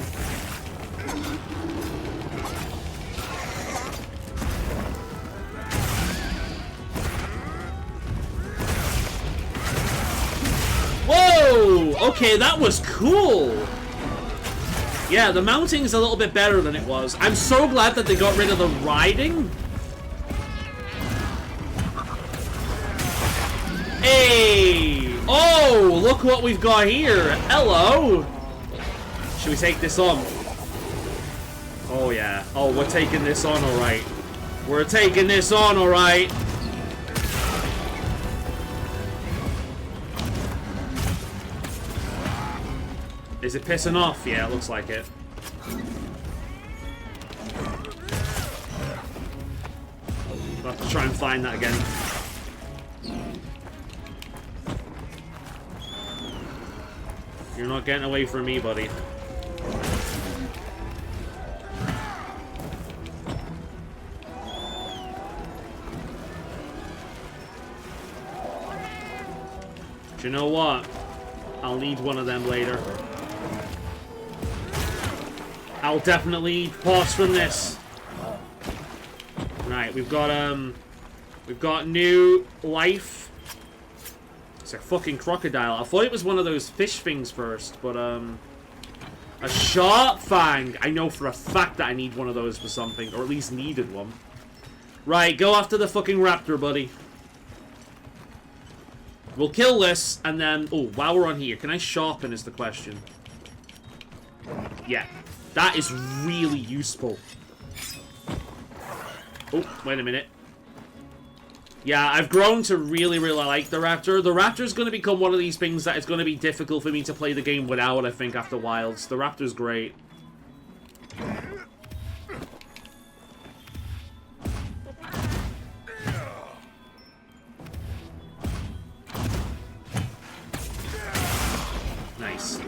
S1: Whoa! Okay, that was cool. Yeah, the mounting's a little bit better than it was. I'm so glad that they got rid of the riding. Hey! Oh, look what we've got here. Hello. Should we take this on? Oh, yeah. Oh, we're taking this on, all right. We're taking this on, all right. Is it pissing off? Yeah, it looks like it. I'll have to try and find that again. You're not getting away from me, buddy. Do you know what? I'll need one of them later. I'll definitely pause from this. Right, we've got new life. It's a fucking crocodile. I thought it was one of those fish things first, but a sharp fang. I know for a fact that I need one of those for something, or at least needed one. Right, go after the fucking raptor, buddy. We'll kill this, and then... Oh, while we're on here, can I sharpen is the question. Yeah, that is really useful. Oh, wait a minute. Yeah, I've grown to really, really like the raptor. The raptor's going to become one of these things that is going to be difficult for me to play the game without, I think, after Wilds. The raptor's great. Nice.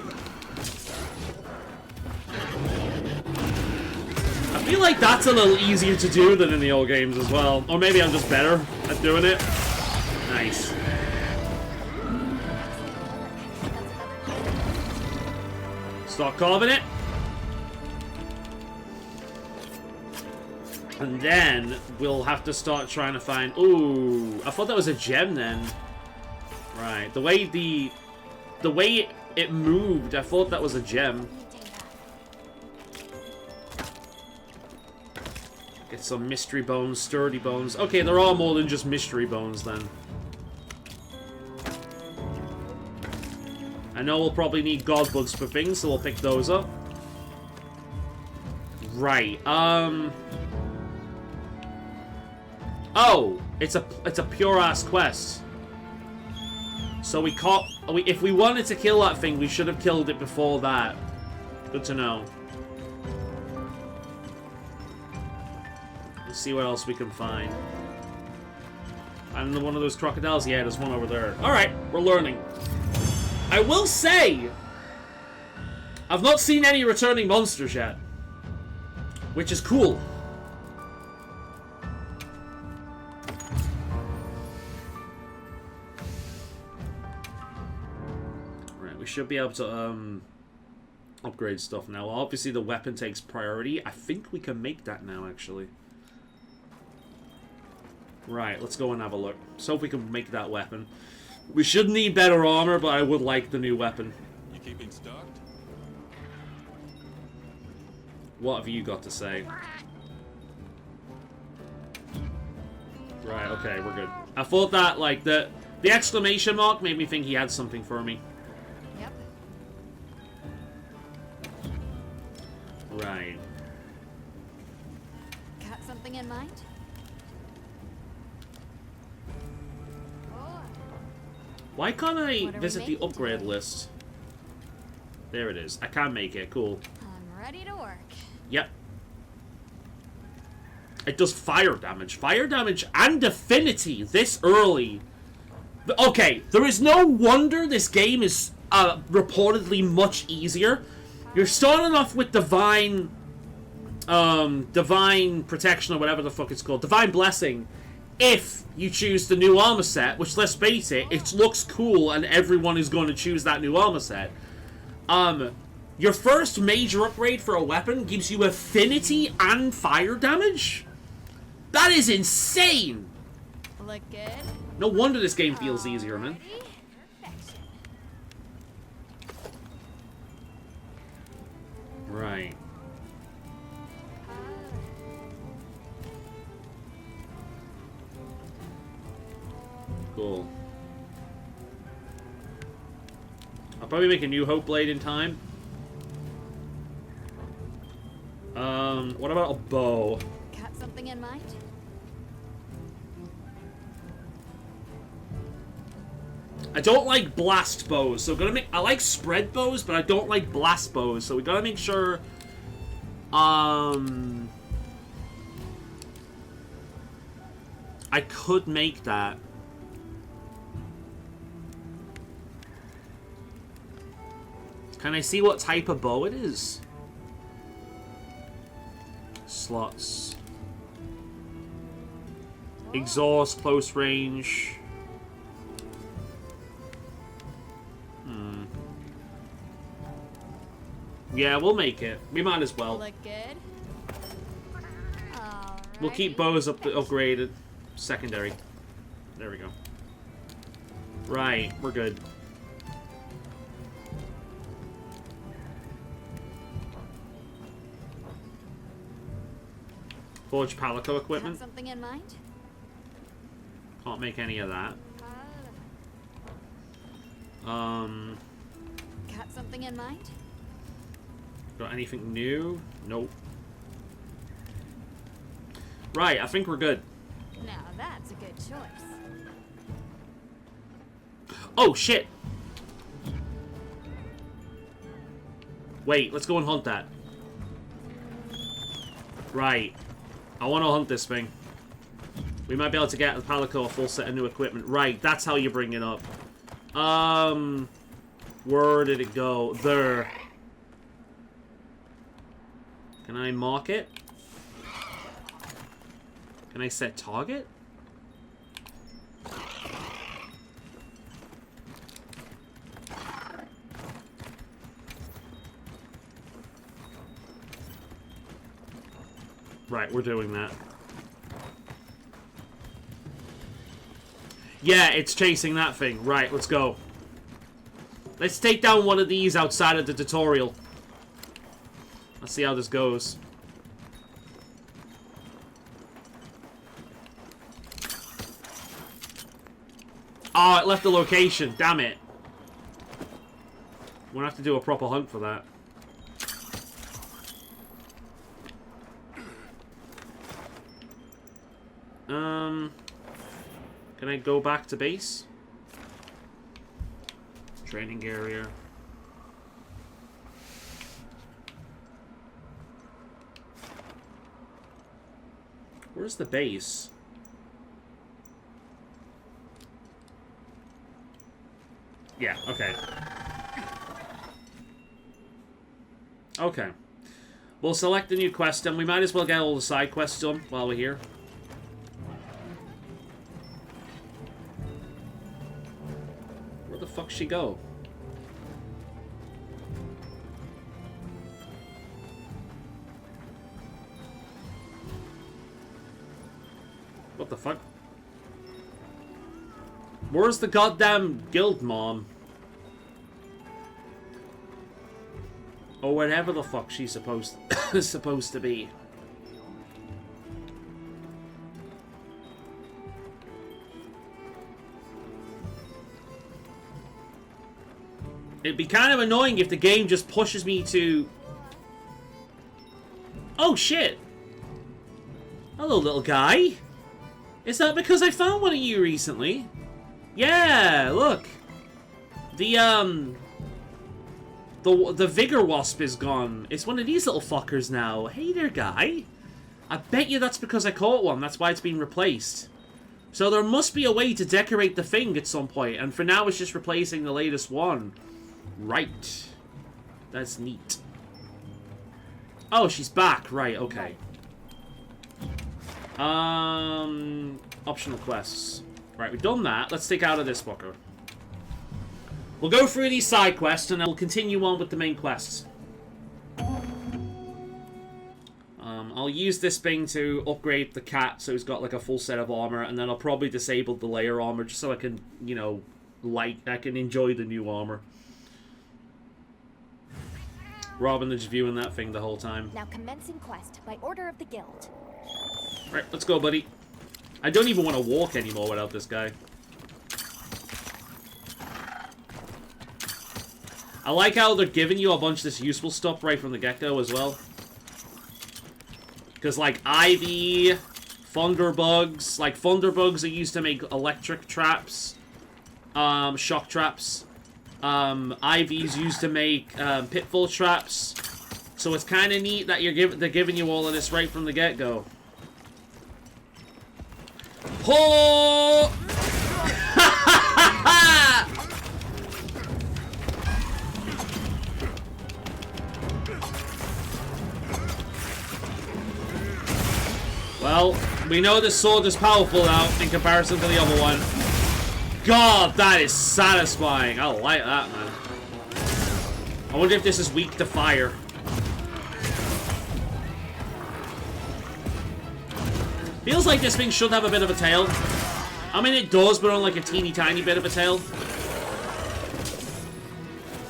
S1: I feel like that's a little easier to do than in the old games as well. Or maybe I'm just better at doing it. Nice. Start carving it. And then we'll have to start trying to find... Ooh, I thought that was a gem then. Right, the way it moved, I thought that was a gem. Get some mystery bones, sturdy bones. Okay, there are more than just mystery bones then. I know we'll probably need god bugs for things, so we'll pick those up. Right, Oh, it's a pure ass quest. So we can't. If we wanted to kill that thing, we should have killed it before that. Good to know. Let's see what else we can find. And one of those crocodiles? Yeah, there's one over there. Alright, we're learning. I will say, I've not seen any returning monsters yet. Which is cool. Right, we should be able to upgrade stuff now. Obviously the weapon takes priority. I think we can make that now, actually. Right, let's go and have a look. So if we can make that weapon. We should need better armor, but I would like the new weapon.
S9: You keeping stocked?
S1: What have you got to say? Right, okay, we're good. I thought that, like, the exclamation mark made me think he had something for me.
S2: Yep.
S1: Right.
S2: Got something in mind?
S1: Why can't I
S2: What are we
S1: visit the
S2: making
S1: upgrade list? There it is. I can make it. Cool.
S2: I'm ready to work.
S1: Yep. It does fire damage. Fire damage and affinity this early. But, okay, there is no wonder this game is reportedly much easier. You're starting off with Divine Protection or whatever the fuck it's called. Divine Blessing. If you choose the new armor set, which, let's face it, it looks cool and everyone is going to choose that new armor set. Your first major upgrade for a weapon gives you affinity and fire damage? That is insane!
S2: Look good.
S1: No wonder this game feels easier, man. Right. Cool. I'll probably make a new Hope Blade in time. What about a bow?
S2: Got something in mind?
S1: I don't like blast bows, so I like spread bows, but I don't like blast bows, so we gotta make sure, I could make that. Can I see what type of bow it is? Slots. Exhaust, close range. Yeah, we'll make it. We might as well.
S2: Look good.
S1: We'll keep bows upgraded. Secondary. There we go. Right, we're good. Forge Palico equipment.
S2: Got something in mind?
S1: Can't make any of that.
S2: Got something in mind?
S1: Got anything new? Nope. Right, I think we're good.
S2: Now that's a good choice.
S1: Oh, shit! Wait, let's go and hunt that. Right. I want to hunt this thing. We might be able to get the Palico a full set of new equipment. Right, that's how you bring it up. Where did it go? There. Can I mark it? Can I set target? Right, we're doing that. Yeah, it's chasing that thing. Right, let's go. Let's take down one of these outside of the tutorial. Let's see how this goes. Oh, it left the location. Damn it. We're gonna have to do a proper hunt for that. Can I go back to base? Training area. Where's the base? Yeah, okay. Okay. We'll select the new quest, and we might as well get all the side quests done while we're here. Where the fuck she go? What the fuck? Where's the goddamn guild mom? Or whatever the fuck she's supposed to be. It'd be kind of annoying if the game just pushes me to Oh, shit. Hello, little guy. Is that because I found one of you recently? Yeah, look. The Vigor Wasp is gone. It's one of these little fuckers now. Hey there, guy. I bet you that's because I caught one. That's why it's been replaced. So there must be a way to decorate the thing at some point. And for now, it's just replacing the latest one. Right. That's neat. Oh, she's back. Right, okay. Optional quests. Right, we've done that. Let's take out of this fucker. We'll go through these side quests and then we'll continue on with the main quests. I'll use this thing to upgrade the cat so he's got like a full set of armor, and then I'll probably disable the layer armor just so I can, you know, I can enjoy the new armor. Rather than just viewing that thing the whole time.
S10: Now commencing quest by order of the guild.
S1: Right, let's go, buddy. I don't even want to walk anymore without this guy. I like how they're giving you a bunch of this useful stuff right from the get-go as well. Because, like, ivy, thunderbugs. Like, thunderbugs are used to make electric traps. Shock traps. Ivy's used to make pitfall traps. So it's kind of neat that they're giving you all of this right from the get-go. Oh! Well, we know this sword is powerful now in comparison to the other one. God, that is satisfying. I like that, man. I wonder if this is weak to fire. Feels like this thing should have a bit of a tail. I mean, it does, but on like a teeny tiny bit of a tail.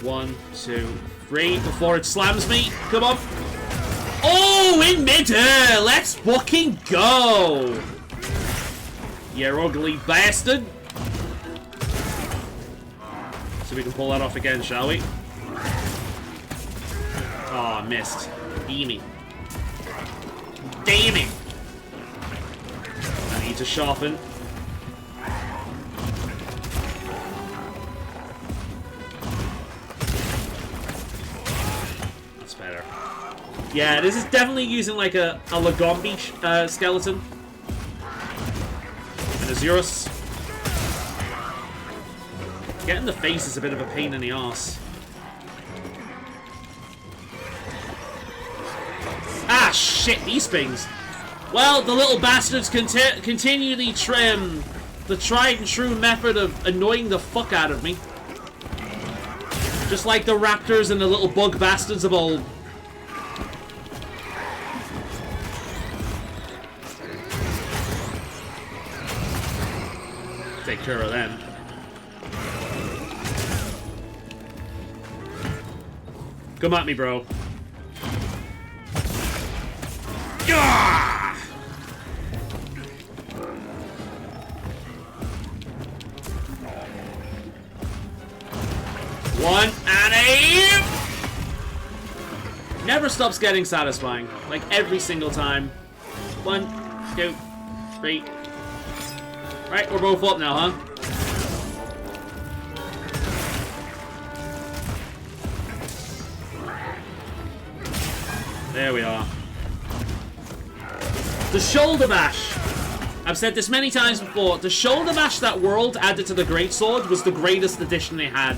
S1: 1, 2, 3, before it slams me. Come on. Oh, in mid-air! Let's fucking go! You ugly bastard. So we can pull that off again, shall we? Oh, I missed. Damn it. Damn it! I need to sharpen. That's better. Yeah, this is definitely using like a Lagombi skeleton. And Azurus. Getting the face is a bit of a pain in the arse. Ah, shit, these things. Well, the little bastards continually trim the tried and true method of annoying the fuck out of me. Just like the raptors and the little bug bastards of old. Take care of them. Come at me, bro. Gah! One and a... Never stops getting satisfying. Like every single time. 1, 2, 3. Right, we're both up now, huh? There we are. The shoulder bash. I've said this many times before. The shoulder bash that World added to the Greatsword was the greatest addition they had.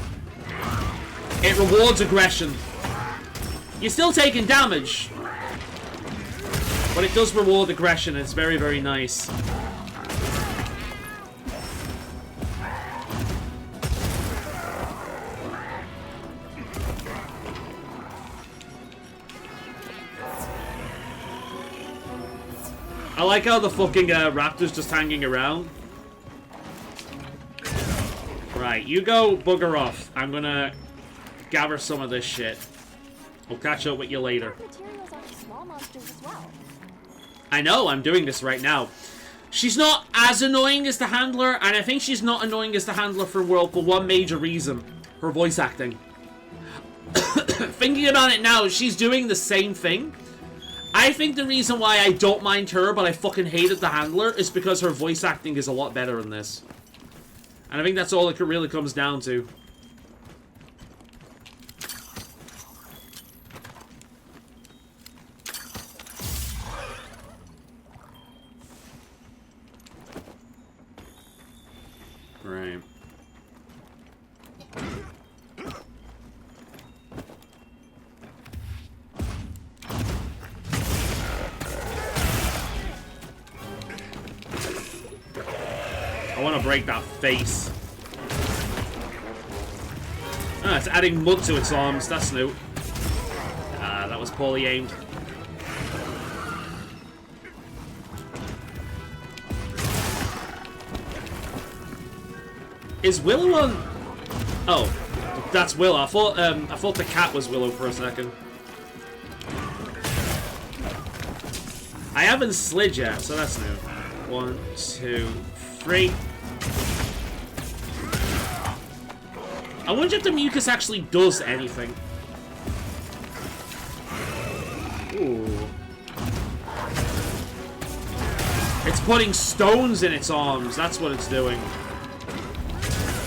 S1: It rewards aggression. You're still taking damage, but it does reward aggression. It's very, very nice. I like how the fucking raptor's just hanging around. Right, you go bugger off. I'm gonna gather some of this shit. I'll catch up with you later.
S10: Materials are for small monsters as well.
S1: I know, I'm doing this right now. She's not as annoying as the handler, and I think she's not annoying as the handler for World for one major reason. Her voice acting. Thinking about it now, she's doing the same thing. I think the reason why I don't mind her, but I fucking hated the handler, is because her voice acting is a lot better in this. And I think that's all it really comes down to. Right. I want to break that face. Ah, it's adding mud to its arms. That's new. Ah, that was poorly aimed. Is Willow on? Oh, that's Willow. I thought the cat was Willow for a second. I haven't slid yet, so that's new. 1, 2, 3. I wonder if the mucus actually does anything. Ooh. It's putting stones in its arms. That's what it's doing.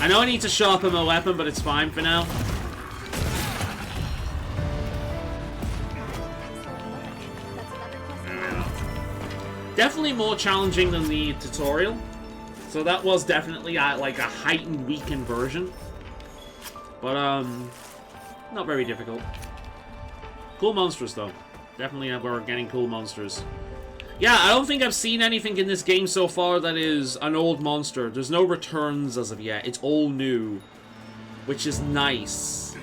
S1: I know I need to sharpen my weapon, but it's fine for now. Definitely more challenging than the tutorial. So that was definitely like a heightened, weakened version. But, not very difficult. Cool monsters, though. Definitely we're getting cool monsters. Yeah, I don't think I've seen anything in this game so far that is an old monster. There's no returns as of yet. It's all new, which is nice.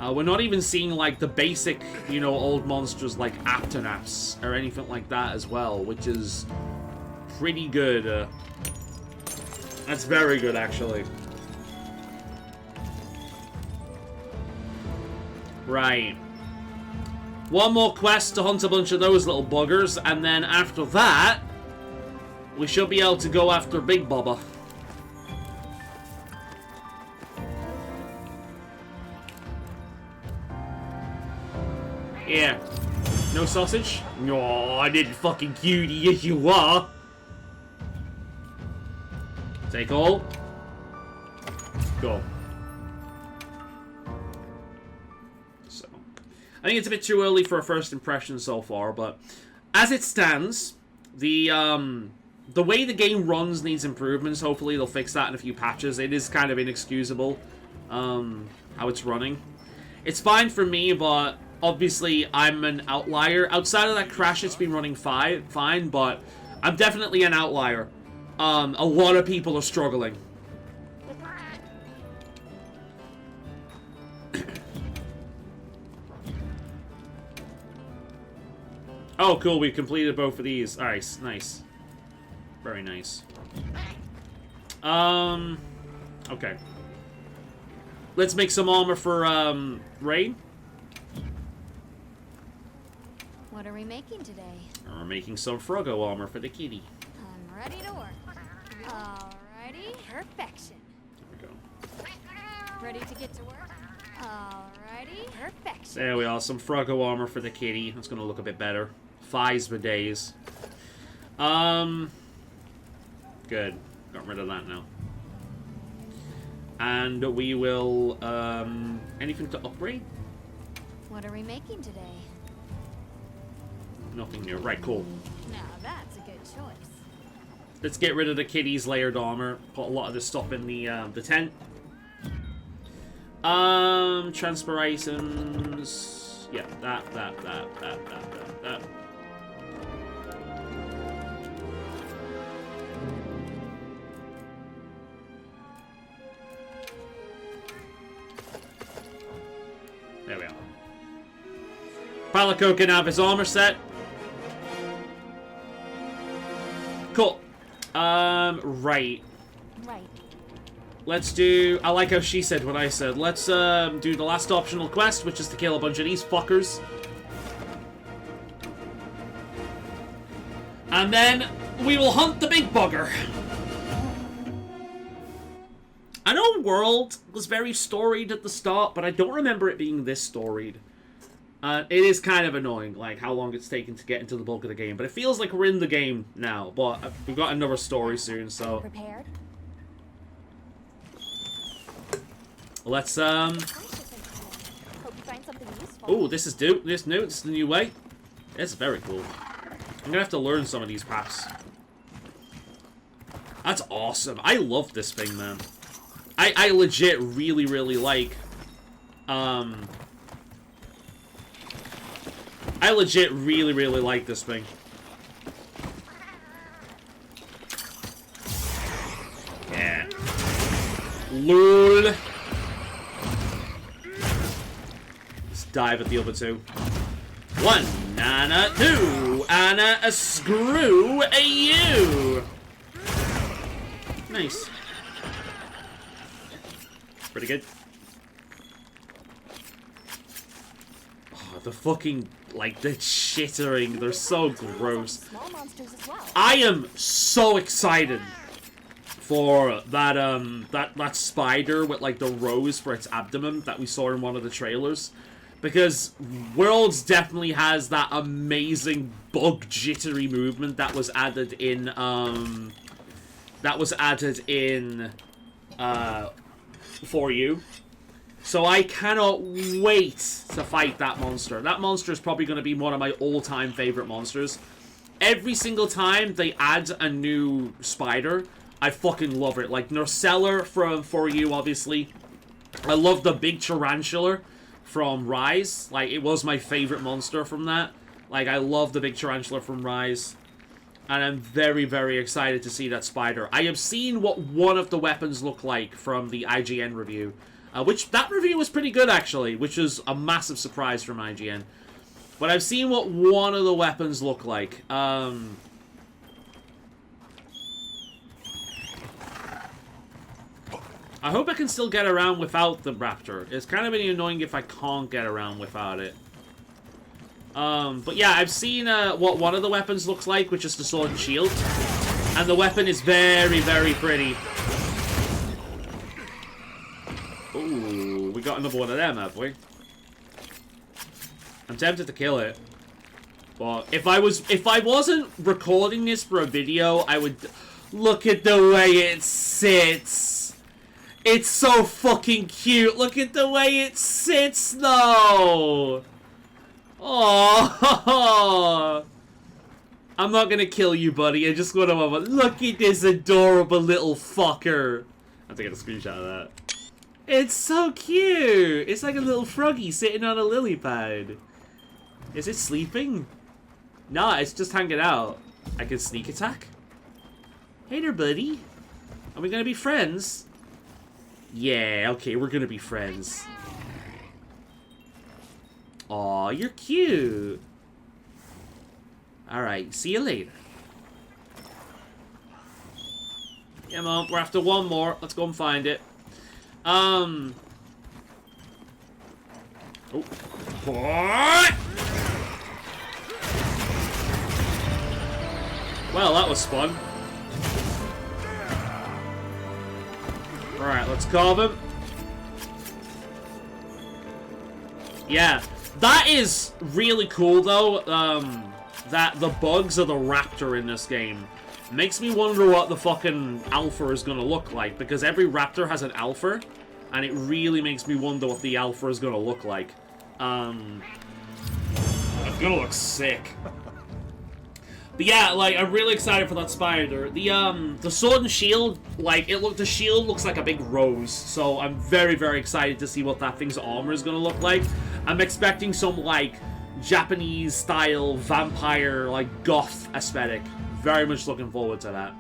S1: We're not even seeing, like, the basic, you know, old monsters like Aptonaps or anything like that as well, which is pretty good. That's very good, actually. Right. One more quest to hunt a bunch of those little buggers, and then after that, we should be able to go after Big Bubba. Yeah. No sausage? No, I didn't fucking cutie. Yes, you are. Take all. Go. So, I think it's a bit too early for a first impression so far, but as it stands, the way the game runs needs improvements. Hopefully they'll fix that in a few patches. It is kind of inexcusable, how it's running. It's fine for me, but obviously I'm an outlier. Outside of that crash, it's been running fine, but I'm definitely an outlier. A lot of people are struggling. Oh, cool. We completed both of these. Alright, nice. Very nice. Okay. Let's make some armor for, Ray.
S2: What are we making today?
S1: We're making some Froggo armor for the kitty.
S2: I'm ready to work. Alrighty. Perfection.
S1: There we go.
S2: Ready to get to work? Alrighty. Perfection.
S1: There we are. Some Froggo armor for the kitty. That's going to look a bit better. Thighs for days. Good. Got rid of that now. And we will, anything to upgrade?
S2: What are we making today?
S1: Nothing new. Right, cool.
S2: Now that's a good choice.
S1: Let's get rid of the kitty's layered armor. Put a lot of this stuff in the tent. Transfer items. Yeah, that. There we are. Palico can have his armor set. Cool. Right. Let's do... I like how she said what I said. Let's, do the last optional quest, which is to kill a bunch of these fuckers. And then we will hunt the big bugger. I know World was very storied at the start, but I don't remember it being this storied. It is kind of annoying, like, how long it's taken to get into the bulk of the game. But it feels like we're in the game now. But we've got another story soon, so...
S10: Prepared?
S1: Let's,
S10: Hope you find something useful.
S1: Oh, this is new. This is the new way. It's very cool. I'm gonna have to learn some of these paths. That's awesome. I love this thing, man. I legit really, really like... I legit really, really like this thing. Yeah. LOL. Let's dive at the other two. 1, Anna, 2, Anna, a screw, a you. Nice. Pretty good. Oh, the fucking, like, the chittering, they're so gross.
S10: Small monsters as well.
S1: I am so excited for that, that spider with, like, the rose for its abdomen that we saw in one of the trailers. Because Worlds definitely has that amazing bug jittery movement that was added in, For You. So I cannot wait to fight that monster. That monster is probably going to be one of my all-time favorite monsters. Every single time they add a new spider, I fucking love it. Like Nurseller from For You, obviously. I love the big tarantula from Rise. Like, it was my favorite monster from that. Like, I love the big tarantula from Rise. And I'm very, very excited to see that spider. I have seen what one of the weapons look like from the IGN review. Which, that review was pretty good, actually. Which was a massive surprise from IGN. But I've seen what one of the weapons look like. I hope I can still get around without the raptor. It's kind of really annoying if I can't get around without it. But yeah, I've seen what one of the weapons looks like, which is the sword and shield. And the weapon is very, very pretty. Ooh, we got another one of them, have we? I'm tempted to kill it. But if I wasn't recording this for a video, I would... Look at the way it sits. It's so fucking cute. Look at the way it sits, though. Oh, I'm not gonna kill you, buddy. I just want to have a look at this adorable little fucker. I have to get a screenshot of that. It's so cute. It's like a little froggy sitting on a lily pad. Is it sleeping? Nah, it's just hanging out. I can sneak attack. Hey there, buddy. Are we gonna be friends? Yeah, okay, we're gonna be friends. Aw, you're cute. Alright, see you later. Come on, we're after one more. Let's go and find it. Oh. What? Well, that was fun. Alright, let's carve him. Yeah, that is really cool, though, that the bugs are the raptor in this game. Makes me wonder what the fucking alpha is gonna look like, because every raptor has an alpha, and it really makes me wonder what the alpha is gonna look like. It's gonna look sick. But yeah, like, I'm really excited for that spider. The sword and shield, like, the shield looks like a big rose, so I'm very, very excited to see what that thing's armor is gonna look like. I'm expecting some, like, Japanese-style vampire, like, goth aesthetic. Very much looking forward to that.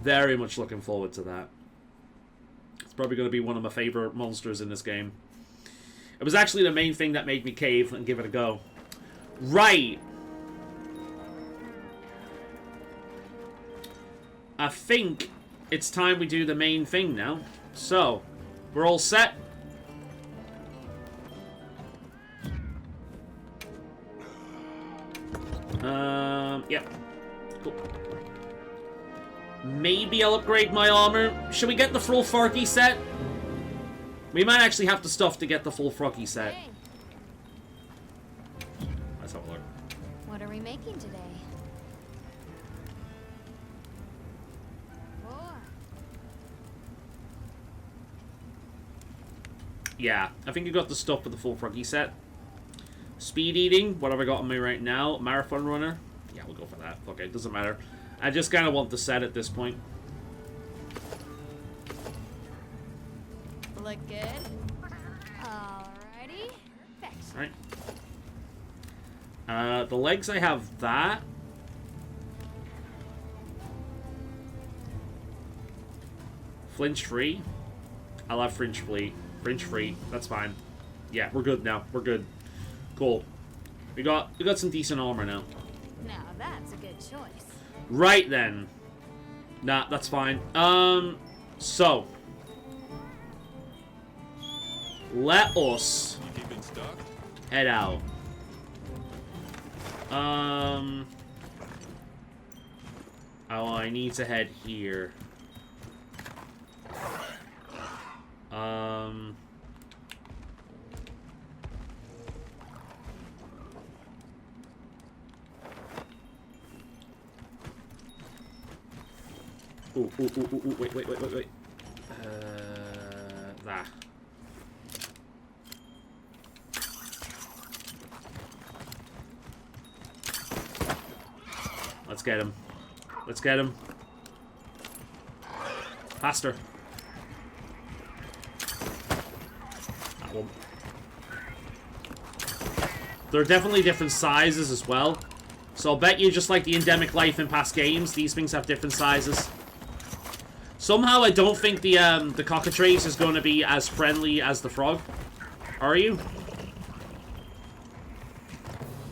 S1: Very much looking forward to that. It's probably gonna be one of my favorite monsters in this game. It was actually the main thing that made me cave and give it a go. Right. I think it's time we do the main thing now. So, we're all set. Yep. Cool. Maybe I'll upgrade my armor. Should we get the full Froggy set? We might actually have the stuff to get the full Froggy set.
S2: making today? Oh.
S1: Yeah, I think I got the stuff for the full Froggy set. Speed eating, what have I got on me right now? Marathon runner. Yeah, we'll go for that. Okay, it doesn't matter. I just kind of want the set at this point.
S2: Look good. Alrighty. Perfect.
S1: Alright. The legs, I have that. Flinch free. I'll have fringe free. Fringe free. That's fine. Yeah, we're good now. We're good. Cool. We got some decent armor now.
S2: Now that's a good choice.
S1: Right then. Nah, that's fine. So let us head out. Oh, I need to head here. Ooh, wait. That. Let's get him. Let's get him. Faster. That one. There are definitely different sizes as well. So I'll bet you, just like the endemic life in past games, these things have different sizes. Somehow I don't think the cockatrice is going to be as friendly as the frog. Are you?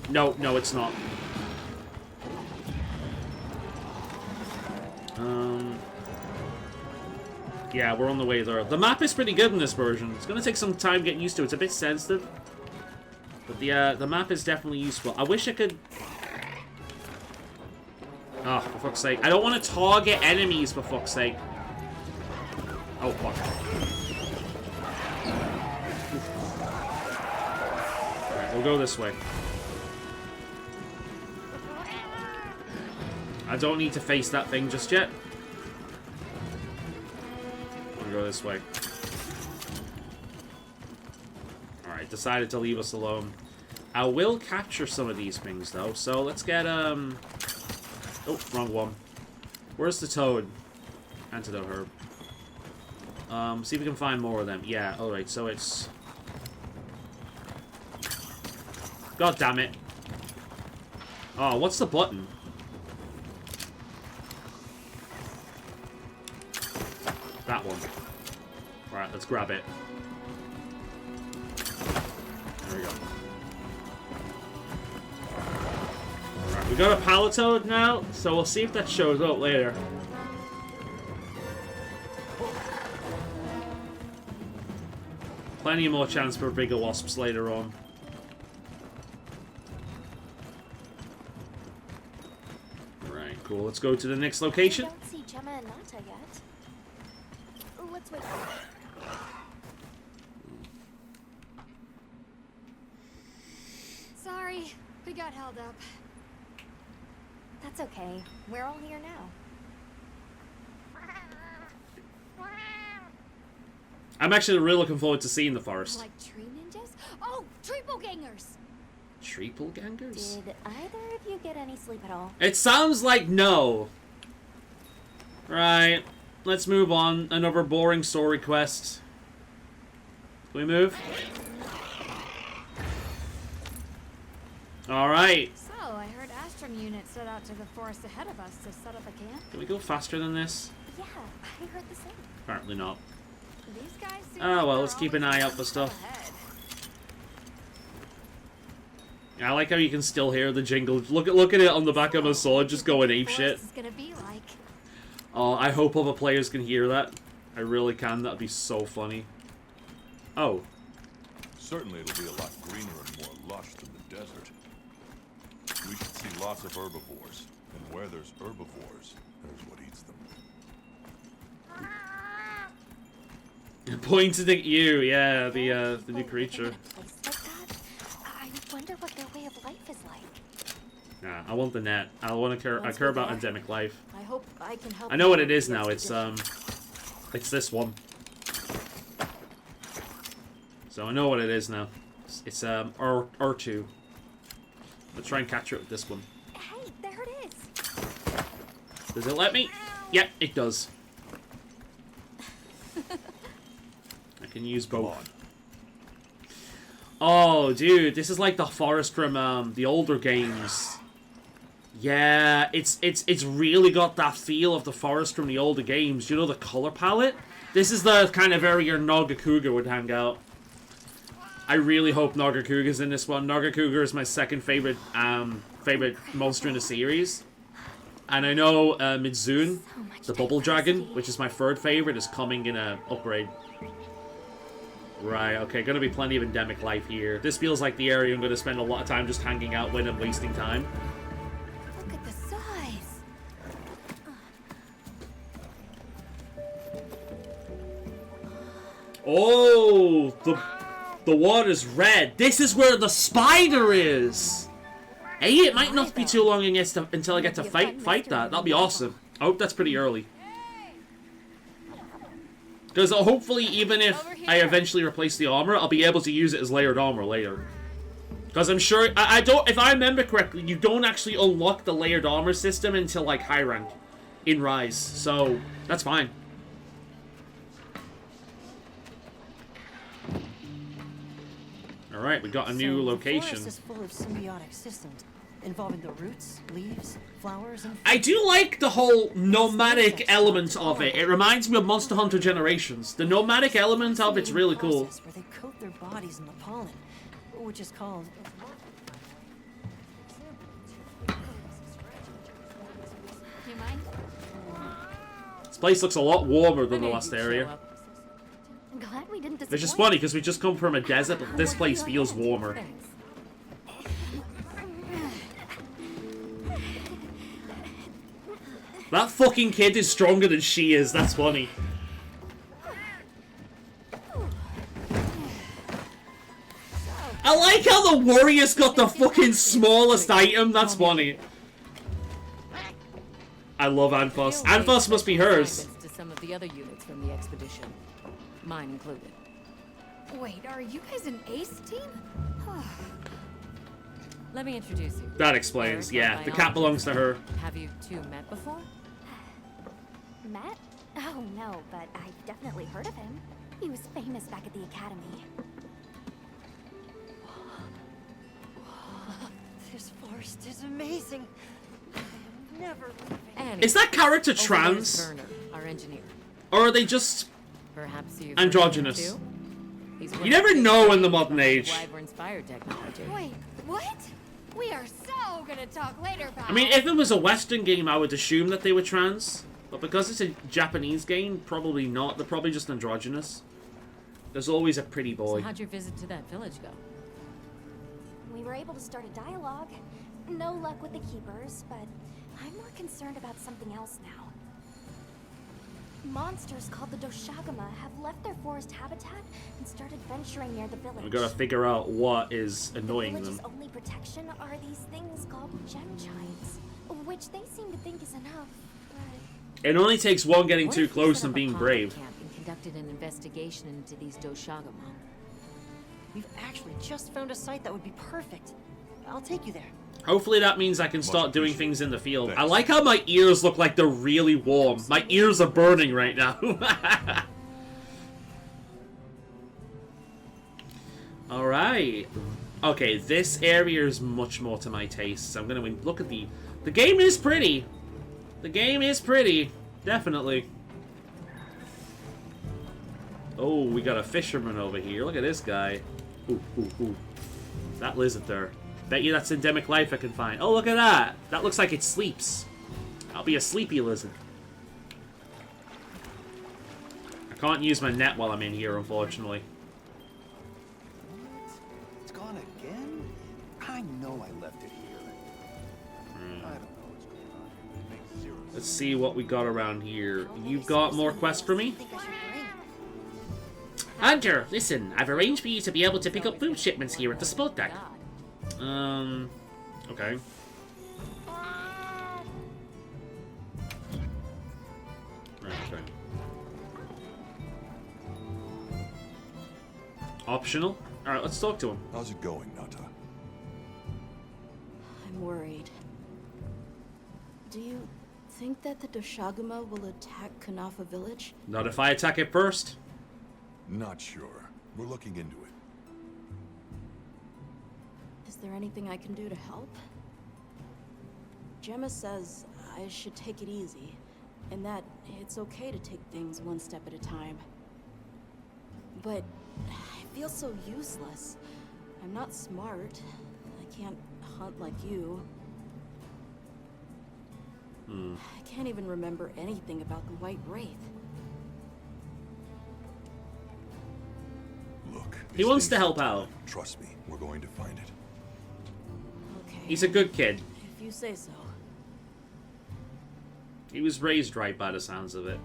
S1: No, it's not. Yeah, we're on the way there. The map is pretty good in this version. It's going to take some time getting used to it. It's a bit sensitive. But the map is definitely useful. I wish I could... Oh, for fuck's sake. I don't want to target enemies, for fuck's sake. Oh, fuck. Alright, we'll go this way. I don't need to face that thing just yet. We'll go this way. Alright, decided to leave us alone. I will capture some of these things, though. So let's get, Oh, wrong one. Where's the toad? Antidote herb. See if we can find more of them. Yeah, alright, so it's... God damn it. Oh, what's the button? That one. Alright, let's grab it. There we go. Alright, we got a Palatoad now, so we'll see if that shows up later. Plenty more chance for bigger wasps later on. Alright, cool. Let's go to the next location.
S10: I don't see Gemma and Nata yet. Let's wait.
S2: Sorry, we got held up.
S10: That's okay. We're all here now.
S1: I'm actually really looking forward to seeing the forest.
S2: Like tree ninjas? Oh, triple gangers!
S1: Triple gangers?
S10: Did either of you get any sleep at all?
S1: It sounds like no. Right. Let's move on. Another boring story quest. Can we move? Alright.
S2: So, I heard Astrum unit set out to the forest ahead of us to set up a camp.
S1: Can we go faster than this?
S10: Yeah, I heard the same.
S1: Apparently not.
S2: These guys seem
S1: Oh, well,
S2: like
S1: let's
S2: they're
S1: keep an
S2: always
S1: eye out
S2: one
S1: for
S2: step
S1: stuff.
S2: ahead.
S1: I like how you can still hear the jingle. Look at it on the back of my sword, just going apeshit.
S2: Is gonna be like.
S1: Oh, I hope other players can hear that. I really can. That'd be so funny. Oh.
S4: Certainly it'll be a lot greener and more lush than the desert. We should see lots of herbivores. And where there's herbivores, there's what eats them.
S1: Pointed at you, yeah, the new creature.
S10: I wonder what their way of life is like.
S1: Nah, I want the net. I care about endemic life.
S5: I hope I can help.
S1: I know what it is now. It's this one. So I know what it is now. It's R2. Let's try and catch it with this one.
S10: Hey, there it is.
S1: Does it let me? Yep, it does. I can use both. Oh, dude, this is like the forest from the older games. Yeah, it's really got that feel of the forest from the older games. You know, the color palette? This is the kind of area Nargacuga would hang out. I really hope Nargacuga's in this one. Nargacuga is my second favorite monster in the series. And I know Midzun, the Bubble Dragon, which is my third favorite, is coming in a upgrade. Right, okay, gonna be plenty of endemic life here. This feels like the area I'm gonna spend a lot of time just hanging out with and wasting time.
S2: Look at the size.
S1: Oh, the water's red. This is where the spider is. Hey, it might not be too long until I get to fight that. That'll be awesome. I hope that's pretty early. Because hopefully, even if I eventually replace the armor, I'll be able to use it as layered armor later. Because I'm sure, I don't, if I remember correctly, you don't actually unlock the layered armor system until like high rank in Rise. So that's fine. All right, we got a new location.
S18: The forest is full of symbiotic systems involving the roots, leaves, flowers, and...
S1: I do like the whole nomadic element of it. It reminds me of Monster Hunter Generations. The nomadic element of it's really cool.
S18: Where they coat their bodies in the pollen, which is called...
S2: You mind?
S1: This place looks a lot warmer than the last area.
S2: Glad we didn't disappoint.
S1: Which is funny, because we just come from a desert, but this place feels warmer. That fucking kid is stronger than she is, that's funny. I like how the warrior's got the fucking smallest item, that's funny. I love Anthos. Anthos must be hers.
S6: To some of the other units from the expedition, mine included.
S2: Wait, are you guys an ace team?
S6: Let me introduce you.
S1: That explains, yeah. The cat belongs to her.
S6: Have you two met before?
S10: Matt? Oh, no, but I've definitely heard of him. He was famous back at the academy.
S18: This forest is amazing. Never leaving.
S1: Is that character trans?
S6: Werner, our engineer.
S1: Or are they just
S6: perhaps
S1: androgynous? You never know in the modern age.
S6: Wyvern-inspired technology.
S2: Wait, what? We are so gonna talk later, pal.
S1: I mean, if it was a Western game, I would assume that they were trans. But because it's a Japanese game, probably not. They're probably just androgynous. There's always a pretty boy.
S6: So how'd your visit to that village go?
S10: We were able to start a dialogue. No luck with the keepers, but I'm more concerned about something else now. Monsters called the Doshagama have left their forest habitat and started venturing near the village.
S1: We gotta figure out what is annoying
S10: The village's
S1: them.
S10: only protection are these things called gem chimes, which they seem to think is enough.
S1: It only takes one getting
S6: What
S1: too
S6: if we
S1: close
S6: set
S1: and
S6: up a
S1: being
S6: pilot
S1: brave.
S6: camp and conducted an investigation into these Doshagama?
S18: We've actually just found a site that would be perfect. I'll take you there.
S1: Hopefully that means I can start doing things in the field. I like how my ears look like they're really warm. My ears are burning right now. Alright. Okay, this area is much more to my taste. I'm gonna look at the game is pretty. The game is pretty. Definitely. Oh, we got a fisherman over here. Look at this guy. Ooh, ooh, ooh. That lizard there. Bet you that's endemic life I can find. Oh, look at that. That looks like it sleeps. I'll be a sleepy lizard. I can't use my net while I'm in here, unfortunately.
S11: It's gone again? I know I left it here. I don't know what's going on here. It makes zero sense.
S1: Let's see what we got around here. You've got more quests for me? Hunter, listen. I've arranged for you to be able to pick up food shipments here at the spot deck. Okay. Optional? Alright, let's talk to him.
S4: How's it going, Nata?
S5: I'm worried. Do you think that the Doshaguma will attack Kanafa village?
S1: Not if I attack it first.
S4: Not sure. We're looking into it.
S5: Is there anything I can do to help? Gemma says I should take it easy, and that it's okay to take things one step at a time. But I feel so useless. I'm not smart. I can't hunt like you. I can't even remember anything about the White Wraith.
S4: Look.
S1: He wants to help out.
S4: Trust me, we're going to find it.
S5: Okay.
S1: He's a good kid.
S5: If you say so.
S1: He was raised right by the sounds of it.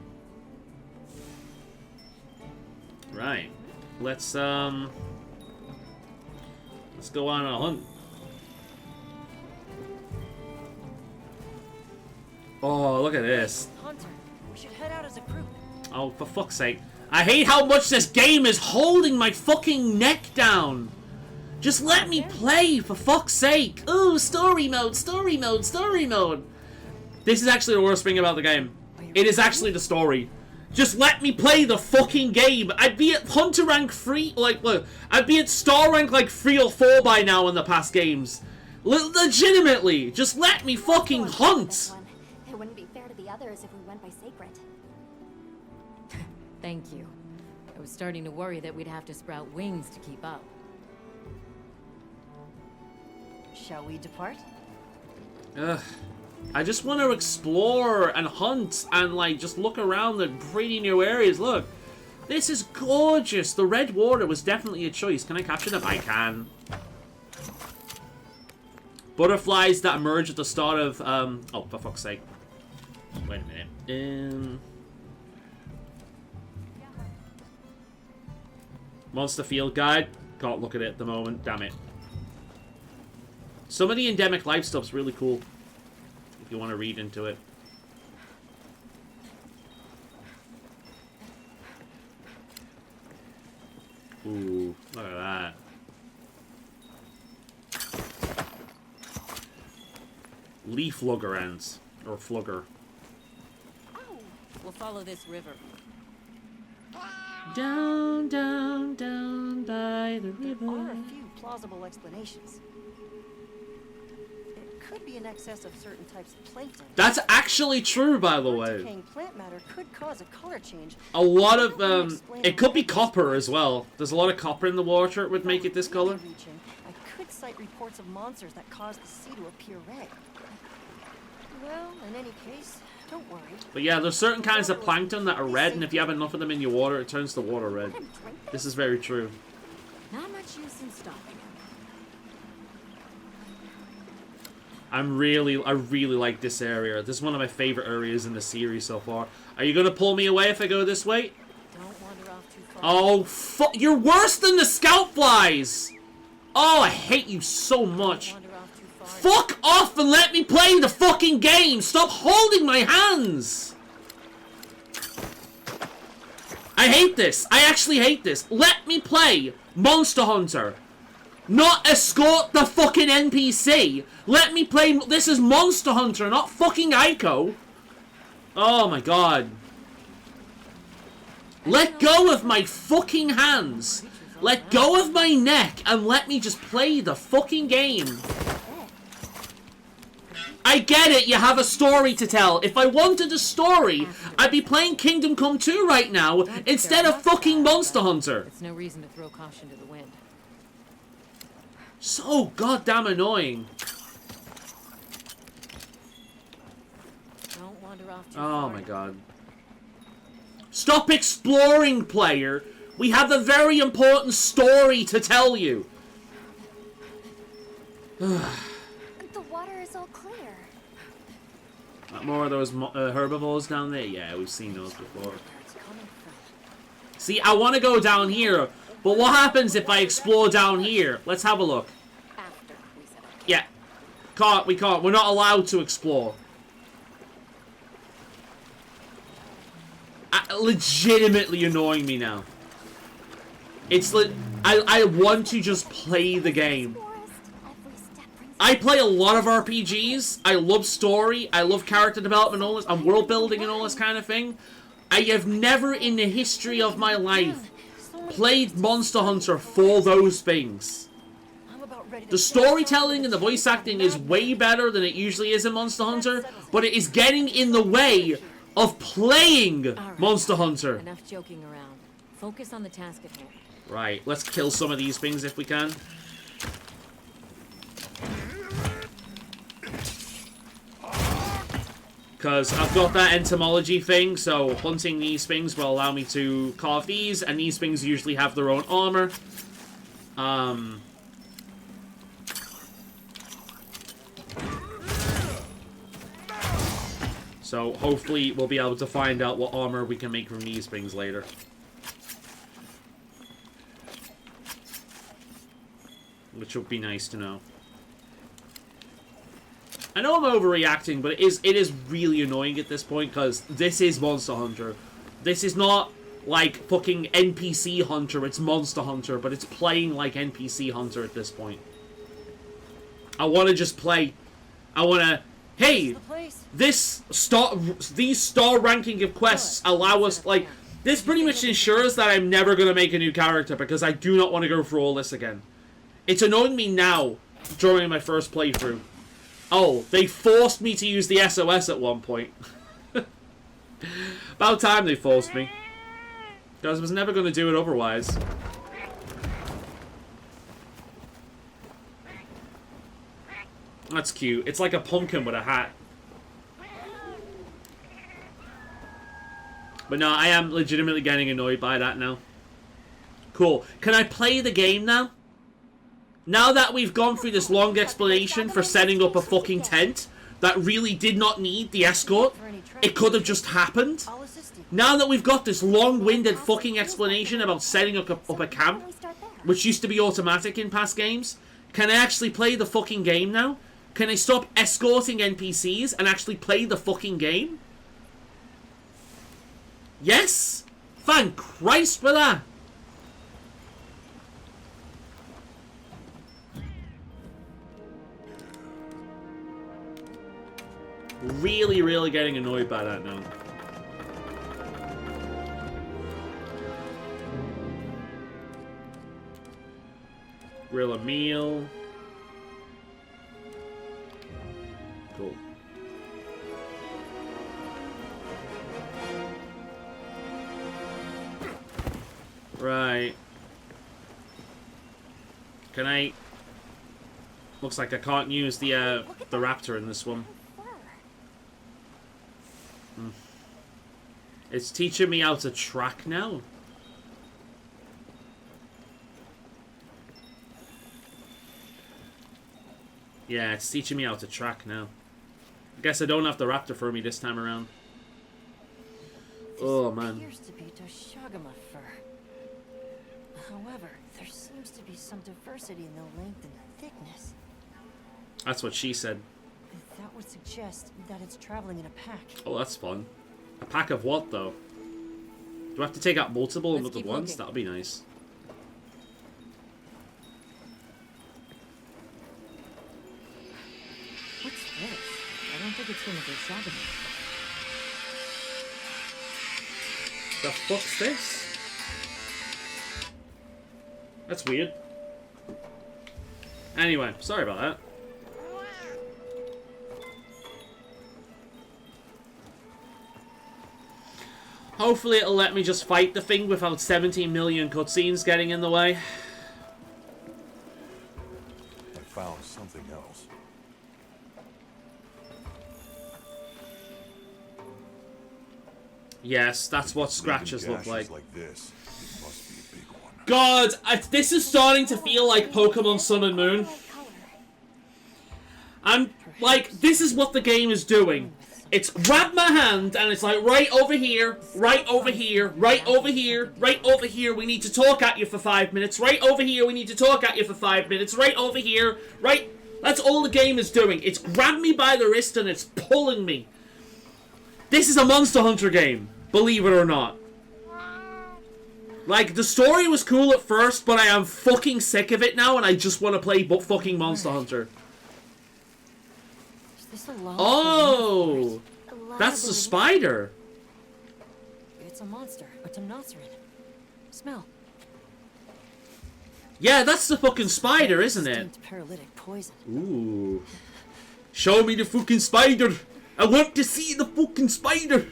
S1: Right. Let's go on a hunt. Oh, look at this.
S18: Hunter, we should head out as a group.
S1: Oh, for fuck's sake. I hate how much this game is holding my fucking neck down. Just let me play, for fuck's sake. Ooh, story mode, story mode, story mode. This is actually the worst thing about the game. It is actually the story. Just let me play the fucking game. I'd be at Hunter rank 3, like, look, I'd be at star rank like 3 or 4 by now in the past games. Legitimately, just let me fucking hunt.
S10: It wouldn't be fair to the others if we went by Sacred.
S6: Thank you. I was starting to worry that we'd have to sprout wings to keep up.
S18: Shall we depart?
S1: Ugh. I just want to explore and hunt and, like, just look around the pretty new areas. Look, this is gorgeous. The red water was definitely a choice. Can I capture them? I can. Butterflies that emerge at the start of, oh, for fuck's sake. Wait a minute. Monster Field Guide. Can't look at it at the moment. Damn it. Some of the endemic life stuff's really cool. If you want to read into it. Ooh, look at that. Leaf Luggerends. Or Flugger.
S6: We'll follow this river.
S1: Down, down, down by the river.
S18: There are a few plausible explanations. It could be in excess of certain types of plankton.
S1: That's actually true, by the way.
S18: Decaying plant matter could cause a color change.
S1: A lot of, it could be copper as well. There's a lot of copper in the water that would make it this color.
S18: I could cite reports of monsters that cause the sea to appear red. Well, in any case, don't worry.
S1: But yeah, there's certain kinds of plankton that are red, and if you have enough of them in your water, it turns the water red. This is very true.
S6: Not much use in stopping him.
S1: I really like this area. This is one of my favorite areas in the series so far. Are you gonna pull me away if I go this way?
S18: Don't wander off too far.
S1: Oh, fuck! You're worse than the scout flies! Oh, I hate you so much. Fuck off and let me play the fucking game! Stop holding my hands! I hate this. I actually hate this. Let me play Monster Hunter. Not escort the fucking NPC. Let me play... This is Monster Hunter, not fucking Ico. Oh my god. Let go of my fucking hands. Let go of my neck and let me just play the fucking game. I get it, you have a story to tell. If I wanted a story, I'd be playing Kingdom Come 2 right now instead of fucking Monster Hunter.
S6: It's no reason to throw caution to the wind.
S1: So goddamn annoying.
S6: Don't wander off too
S1: Oh
S6: far.
S1: my god. Stop exploring, player. We have a very important story to tell you.
S10: The water is all clear.
S1: More of those herbivores down there? Yeah, we've seen those before. See, I want to go down here, but what happens if I explore down here? Let's have a look. Yeah. We can't. We're not allowed to explore. Legitimately annoying me now. It's like, I want to just play the game. I play a lot of RPGs. I love story. I love character development and all this, and world building and all this kind of thing. I have never in the history of my life played Monster Hunter for those things. The storytelling and the voice acting is way better than it usually is in Monster Hunter, but it is getting in the way of playing Monster Hunter.
S6: Enough joking around. Focus on the task at hand.
S1: Right, let's kill some of these things if we can. Because I've got that entomology thing, so hunting these things will allow me to carve these, and these things usually have their own armor. So hopefully we'll be able to find out what armor we can make from these things later. Which would be nice to know. I know I'm overreacting, but it is really annoying at this point, because this is Monster Hunter. This is not like fucking NPC Hunter, it's Monster Hunter, but it's playing like NPC Hunter at this point. I want to just play. I want to... Hey, these star ranking of quests allow us, like... This pretty much ensures that I'm never going to make a new character, because I do not want to go through all this again. It's annoying me now, during my first playthrough. Oh, they forced me to use the SOS at one point. About time they forced me. Because I was never going to do it otherwise. That's cute. It's like a pumpkin with a hat. But no, I am legitimately getting annoyed by that now. Cool. Can I play the game now? Now that we've gone through this long explanation for setting up a fucking tent that really did not need the escort, it could have just happened. Now that we've got this long-winded fucking explanation about setting up a camp, which used to be automatic in past games, can I actually play the fucking game now? Can I stop escorting NPCs and actually play the fucking game? Yes? Thank Christ for that! Really, really getting annoyed by that now. Grill a meal. Cool. Right. Can I... Looks like I can't use the raptor in this one. It's teaching me how to track now. Yeah, it's teaching me how to track now. I guess I don't have the raptor for me this time around. Oh man.
S18: Appears to be Doshagama fur. However, there seems to be some diversity in the length and thickness.
S1: That's what she said.
S18: That would suggest that it's traveling in a pack.
S1: Oh, that's fun. A pack of what, though? Do I have to take out multiple and at once? That'll be nice.
S6: What's this? I don't think it's gonna be Shadow.
S1: The fuck's this? That's weird. Anyway, sorry about that. Hopefully it'll let me just fight the thing without 17 million cutscenes getting in the way.
S4: I found something else.
S1: Yes, that's what scratches look like.
S4: Like this, it must be a big one.
S1: God, this is starting to feel like Pokemon Sun and Moon. I'm like, this is what the game is doing. It's grab my hand and it's like, right over here, right over here, right over here, right over here, we need to talk at you for 5 minutes, right over here, we need to talk at you for 5 minutes, right over here, right... That's all the game is doing. It's grabbed me by the wrist and it's pulling me. This is a Monster Hunter game, believe it or not. Like, the story was cool at first, but I am fucking sick of it now, and I just want to play fucking Monster Hunter.
S18: Is this a long
S1: Oh! That's the spider.
S18: It's a monster. A Temnoceran. Smell.
S1: Yeah, that's the fucking spider, isn't it?
S18: Distinct paralytic poison.
S1: Ooh. Show me the fucking spider. I want to see the fucking spider.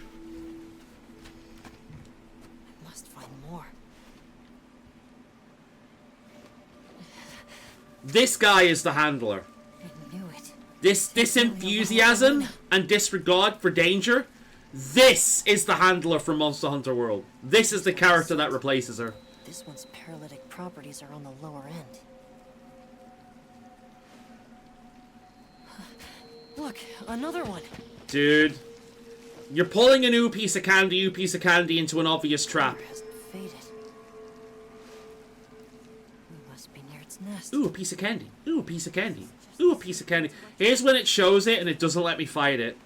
S18: I must find more.
S1: This guy is the handler.
S18: I knew it.
S1: This enthusiasm and disregard for danger. This is the handler from Monster Hunter World. This is the character that replaces her.
S18: This one's paralytic properties are on the lower end. Look, another one.
S1: Dude, you're pulling a new piece of candy into an obvious trap.
S18: Faded. We must be near its nest.
S1: Ooh, a piece of candy. Ooh, a piece of candy. Ooh, a piece of candy. Here's when it shows it and it doesn't let me fight it.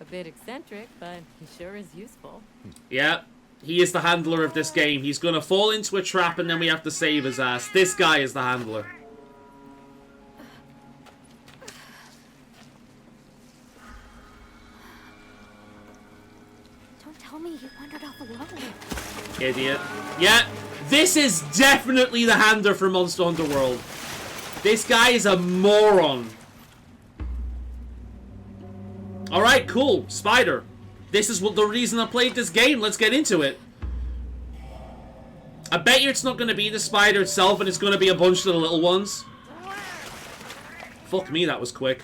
S6: A bit eccentric, but he sure is useful.
S1: Yeah, he is the handler of this game. He's gonna fall into a trap and then we have to save his ass. This guy is the handler.
S10: Don't tell me you wandered off alone.
S1: Idiot. Yeah, this is definitely the handler from Monster Hunter World. This guy is a moron. Alright, cool. Spider. This is the reason I played this game. Let's get into it. I bet you it's not going to be the spider itself, and it's going to be a bunch of the little ones. Fuck me, that was quick.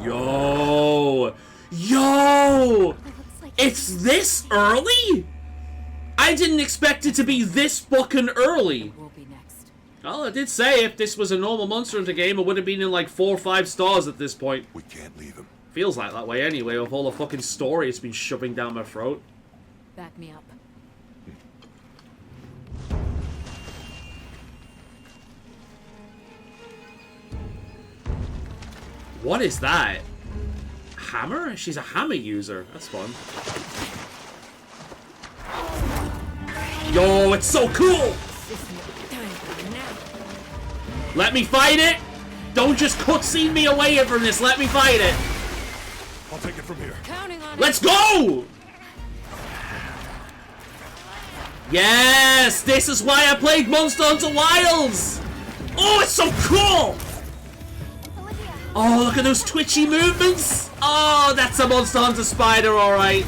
S1: Yo! Yo! It's this early? I didn't expect it to be this fucking early. Well, I did say if this was a normal Monster Hunter game, it would have been in like 4 or 5 stars at this point.
S4: We can't leave him.
S1: Feels like that way anyway, with all the fucking story it's been shoving down my throat.
S6: Back me up.
S1: What is that? Hammer? She's a hammer user. That's fun. Yo, it's so cool! Let me fight it! Don't just cutscene me away from this. Let me fight it.
S3: I'll take it from here.
S1: Let's go! Yes! This is why I played Monster Hunter Wilds! Oh, it's so cool! Oh, look at those twitchy movements! Oh, that's a Monster Hunter spider, alright.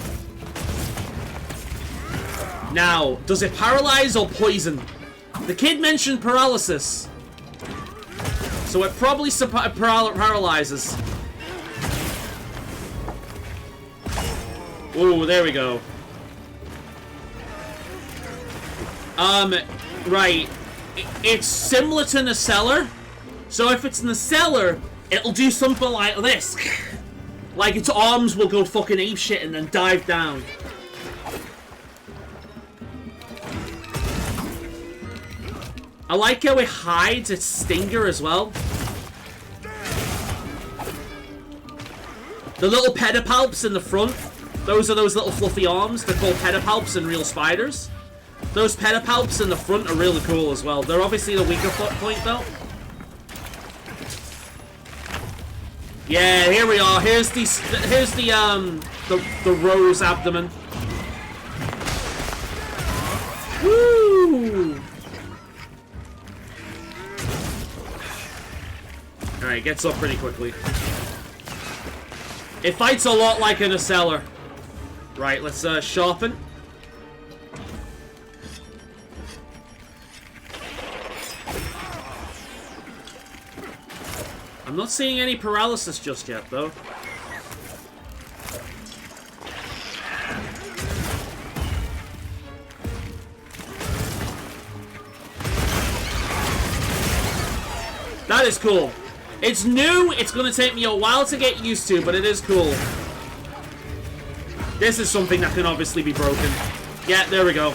S1: Now, does it paralyze or poison? The kid mentioned paralysis. So it probably paralyzes. Ooh, there we go. Right. It's similar to Nacella. So if it's Nacella, it'll do something like this. Like its arms will go fucking apeshit and then dive down. I like how it hides its stinger as well. The little pedipalps in the front, those are those little fluffy arms. They're called pedipalps in real spiders. Those pedipalps in the front are really cool as well. They're obviously the weaker point though. Yeah, here we are. Here's the rose abdomen. Woo! Alright, gets up pretty quickly. It fights a lot like in a cellar. Right, let's sharpen. I'm not seeing any paralysis just yet, though. That is cool. It's new, it's gonna take me a while to get used to, but it is cool. This is something that can obviously be broken. Yeah, there we go.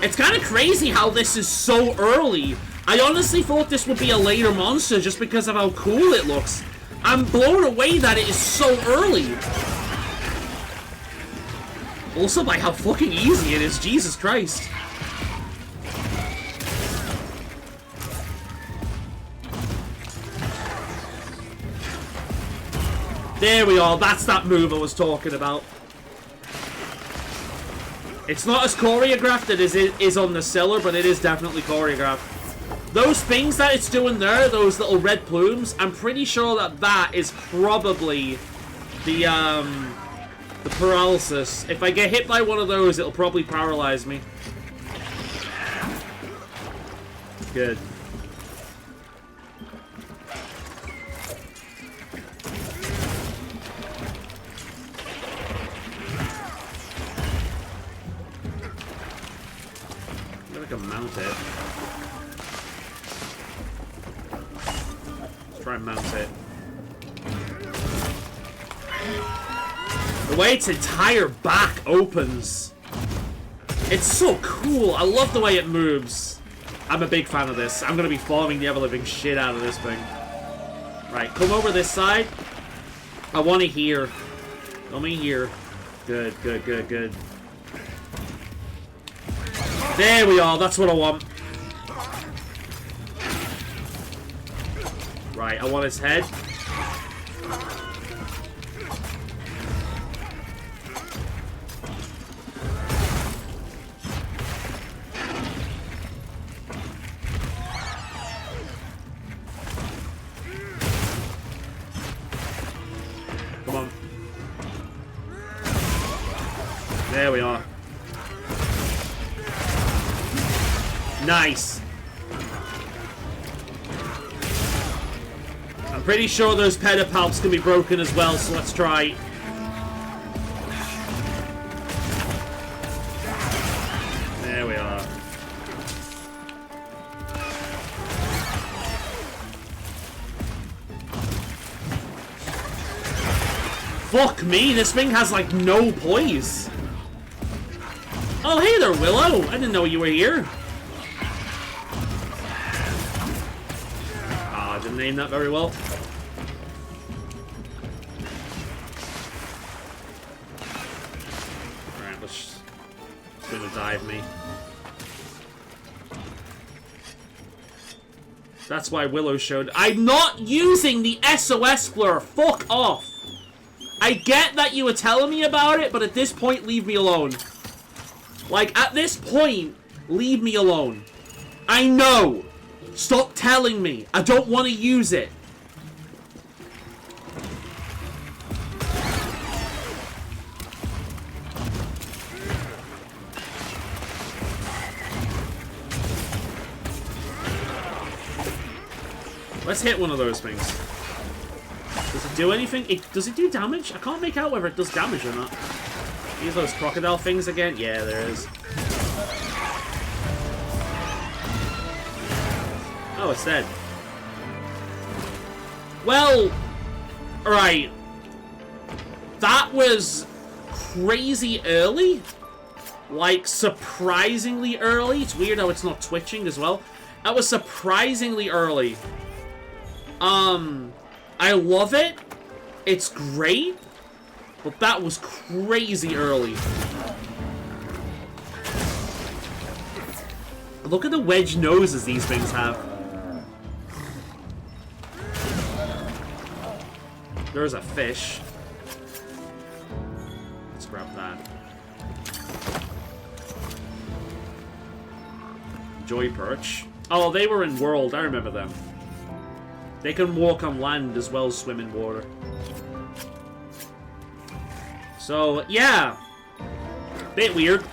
S1: It's kind of crazy how this is so early, I honestly thought this would be a later monster just because of how cool it looks. I'm blown away that it is so early. Also by how fucking easy it is, Jesus Christ. There we are, that's that move I was talking about. It's not as choreographed as it is on the cellar, but it is definitely choreographed. Those things that it's doing there, those little red plumes, I'm pretty sure that that is probably the paralysis. If I get hit by one of those, it'll probably paralyze me. Good. I can mount it. Let's try and mount it. The way its entire back opens. It's so cool. I love the way it moves. I'm a big fan of this. I'm going to be following the ever-living shit out of this thing. Right, come over this side. I want to hear. Come in here. Good, good, good, good. There we are, that's what I want. Right, I want his head. Come on. There we are. Nice. I'm pretty sure those pedipalps can be broken as well, so let's try. There we are. Fuck me, this thing has like no poise. Oh, hey there, Willow. I didn't know you were here. Didn't name that very well. Alright, it's gonna dive me. That's why Willow showed. I'm not using the SOS blur. Fuck off. I get that you were telling me about it, but at this point, leave me alone. Like, at this point, leave me alone. I know. Stop telling me. I don't want to use it. Let's hit one of those things. Does it do anything? Does it do damage? I can't make out whether it does damage or not. Use those crocodile things again? Yeah, there is. Oh, it's dead. Well, alright. That was crazy early. Like, surprisingly early. It's weird how it's not twitching as well. That was surprisingly early. I love it. It's great. But that was crazy early. Look at the wedge noses these things have. There's a fish. Let's grab that. Joy perch. Oh, they were in World. I remember them. They can walk on land as well as swim in water. So, yeah. Bit weird.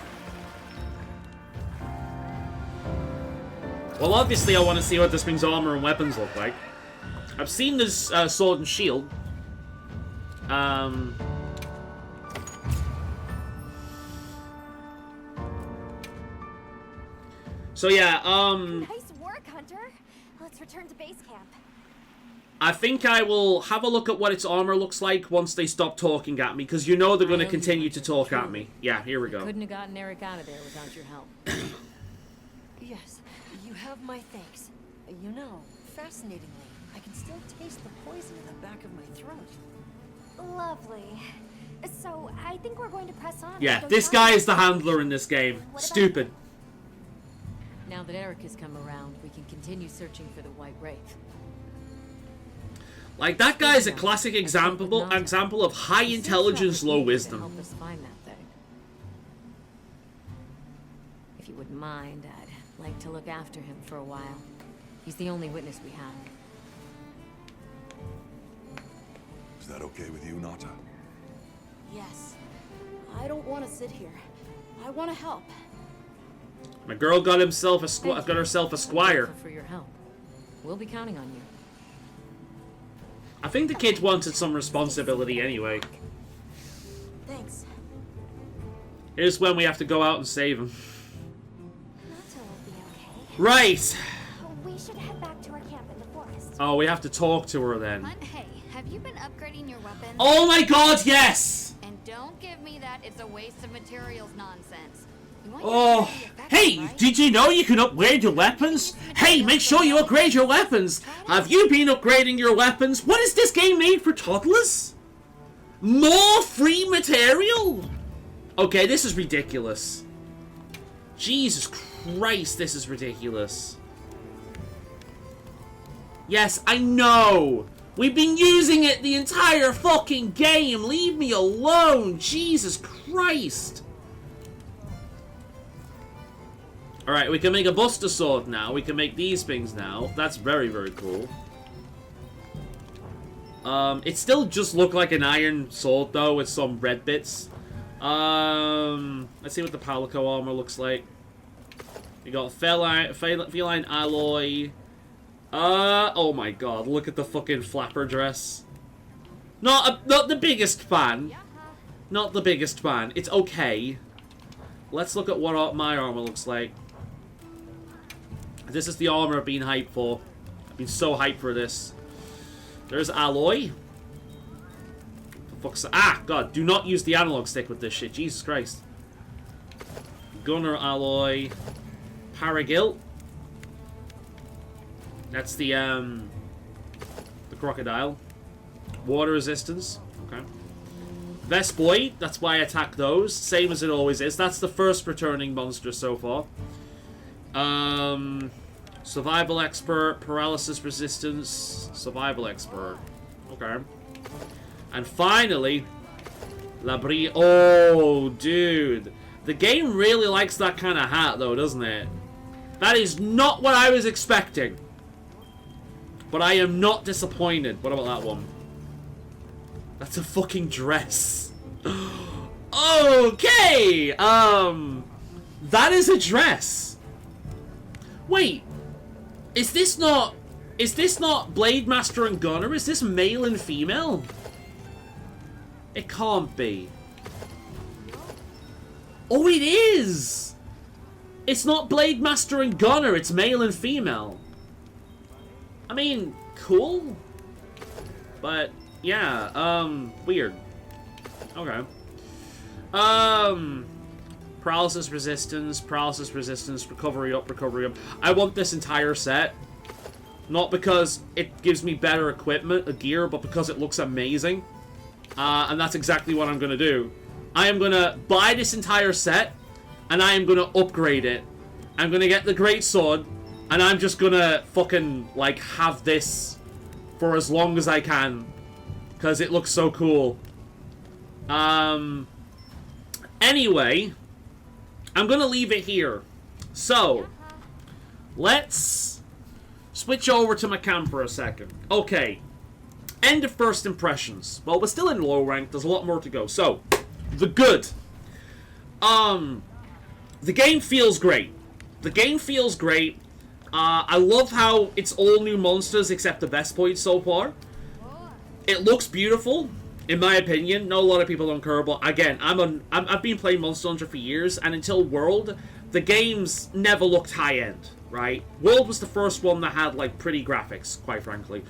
S1: Well, obviously I want to see what this thing's armor and weapons look like. I've seen this sword and shield. So yeah,
S10: Nice work, Hunter. Let's return to base camp.
S1: I think I will have a look at what its armor looks like once they stop talking at me, because you know they're going to continue to talk at me. Yeah, here we go.
S6: Couldn't have gotten Eric out of there without your help.
S18: Yes, you have my thanks. You know, fascinatingly, I can still taste the poison in the back of my throat.
S10: Lovely. So, I think we're going to press on.
S1: Yeah, this guy is the handler in this game. Stupid.
S6: Now that Eric has come around, we can continue searching for the White Wraith.
S1: Like, that guy is a classic example of high intelligence, low wisdom.
S6: Help us find that thing. If you wouldn't mind, I'd like to look after him for a while. He's the only witness we have.
S4: Is that okay with you, Nata?
S5: Yes. I don't want to sit here. I want to help.
S1: My girl got herself a squire.
S6: I'm grateful for your help. We'll be counting on you.
S1: I think the kid wanted some responsibility anyway.
S5: Thanks.
S1: Here's when we have to go out and save him.
S10: Nata will be okay.
S1: Right.
S10: We should head back to our camp in the forest.
S1: Oh, we have to talk to her then.
S2: Hey, have you been upgrading your weapons?
S1: Oh my god, yes!
S2: And don't give me that it's a waste of materials nonsense.
S1: Oh, hey, did you know you can upgrade your weapons? Hey, make sure you upgrade your weapons. Have you been upgrading your weapons? What is this game made for toddlers? More free material? Okay, this is ridiculous. Jesus Christ, this is ridiculous. Yes, I know. We've been using it the entire fucking game. Leave me alone. Jesus Christ. Alright, we can make a Buster Sword now. We can make these things now. That's very, very cool. It still just looked like an iron sword, though, with some red bits. Let's see what the Palico armor looks like. We got feline alloy. Oh my god, look at the fucking flapper dress. Not the biggest fan. Not the biggest fan. It's okay. Let's look at what my armor looks like. This is the armor I've been hyped for. I've been so hyped for this. There's alloy. For fuck's sake. Ah, god, do not use the analog stick with this shit. Jesus Christ. Gunner alloy. Paragilt. That's the crocodile. Water resistance. Okay. Vespoid, that's why I attack those. Same as it always is. That's the first returning monster so far. Survival expert, paralysis resistance, survival expert. Okay. And finally, Labrie. Oh, dude. The game really likes that kind of hat, though, doesn't it? That is not what I was expecting. But I am not disappointed. What about that one? That's a fucking dress. Okay. That is a dress. Wait. Is this not Blade Master and Gunner? Is this male and female? It can't be. Oh, it is. It's not Blade Master and Gunner. It's male and female. I mean, cool. But yeah, weird. Okay. Paralysis resistance, recovery up. I want this entire set. Not because it gives me better equipment, gear, but because it looks amazing. And that's exactly what I'm gonna do. I am gonna buy this entire set, and I am gonna upgrade it. I'm gonna get the Great Sword, and I'm just gonna fucking, like, have this for as long as I can. Because it looks so cool. Anyway, I'm gonna leave it here. So, let's switch over to my camp for a second. Okay, end of first impressions. Well, we're still in low rank. There's a lot more to go. So, the good. The game feels great. The game feels great. I love how it's all new monsters except the Vespoid so far. It looks beautiful, in my opinion. Know a lot of people don't care, but again, I've been playing Monster Hunter for years, and until World, the games never looked high-end, right? World was the first one that had, like, pretty graphics, quite frankly.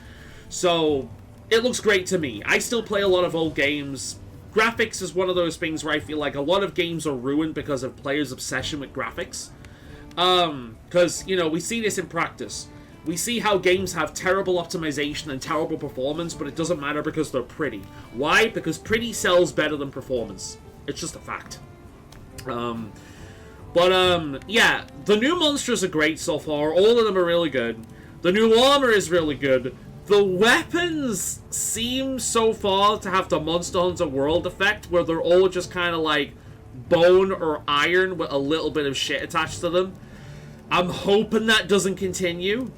S1: So, it looks great to me. I still play a lot of old games. Graphics is one of those things where I feel like a lot of games are ruined because of players' obsession with graphics. Because, you know, we see this in practice. We see how games have terrible optimization and terrible performance, but it doesn't matter because they're pretty. Why? Because pretty sells better than performance. It's just a fact. Yeah, the new monsters are great so far. All of them are really good. The new armor is really good. The weapons seem so far to have the Monster Hunter World effect, where they're all just kind of like bone or iron with a little bit of shit attached to them. I'm hoping that doesn't continue.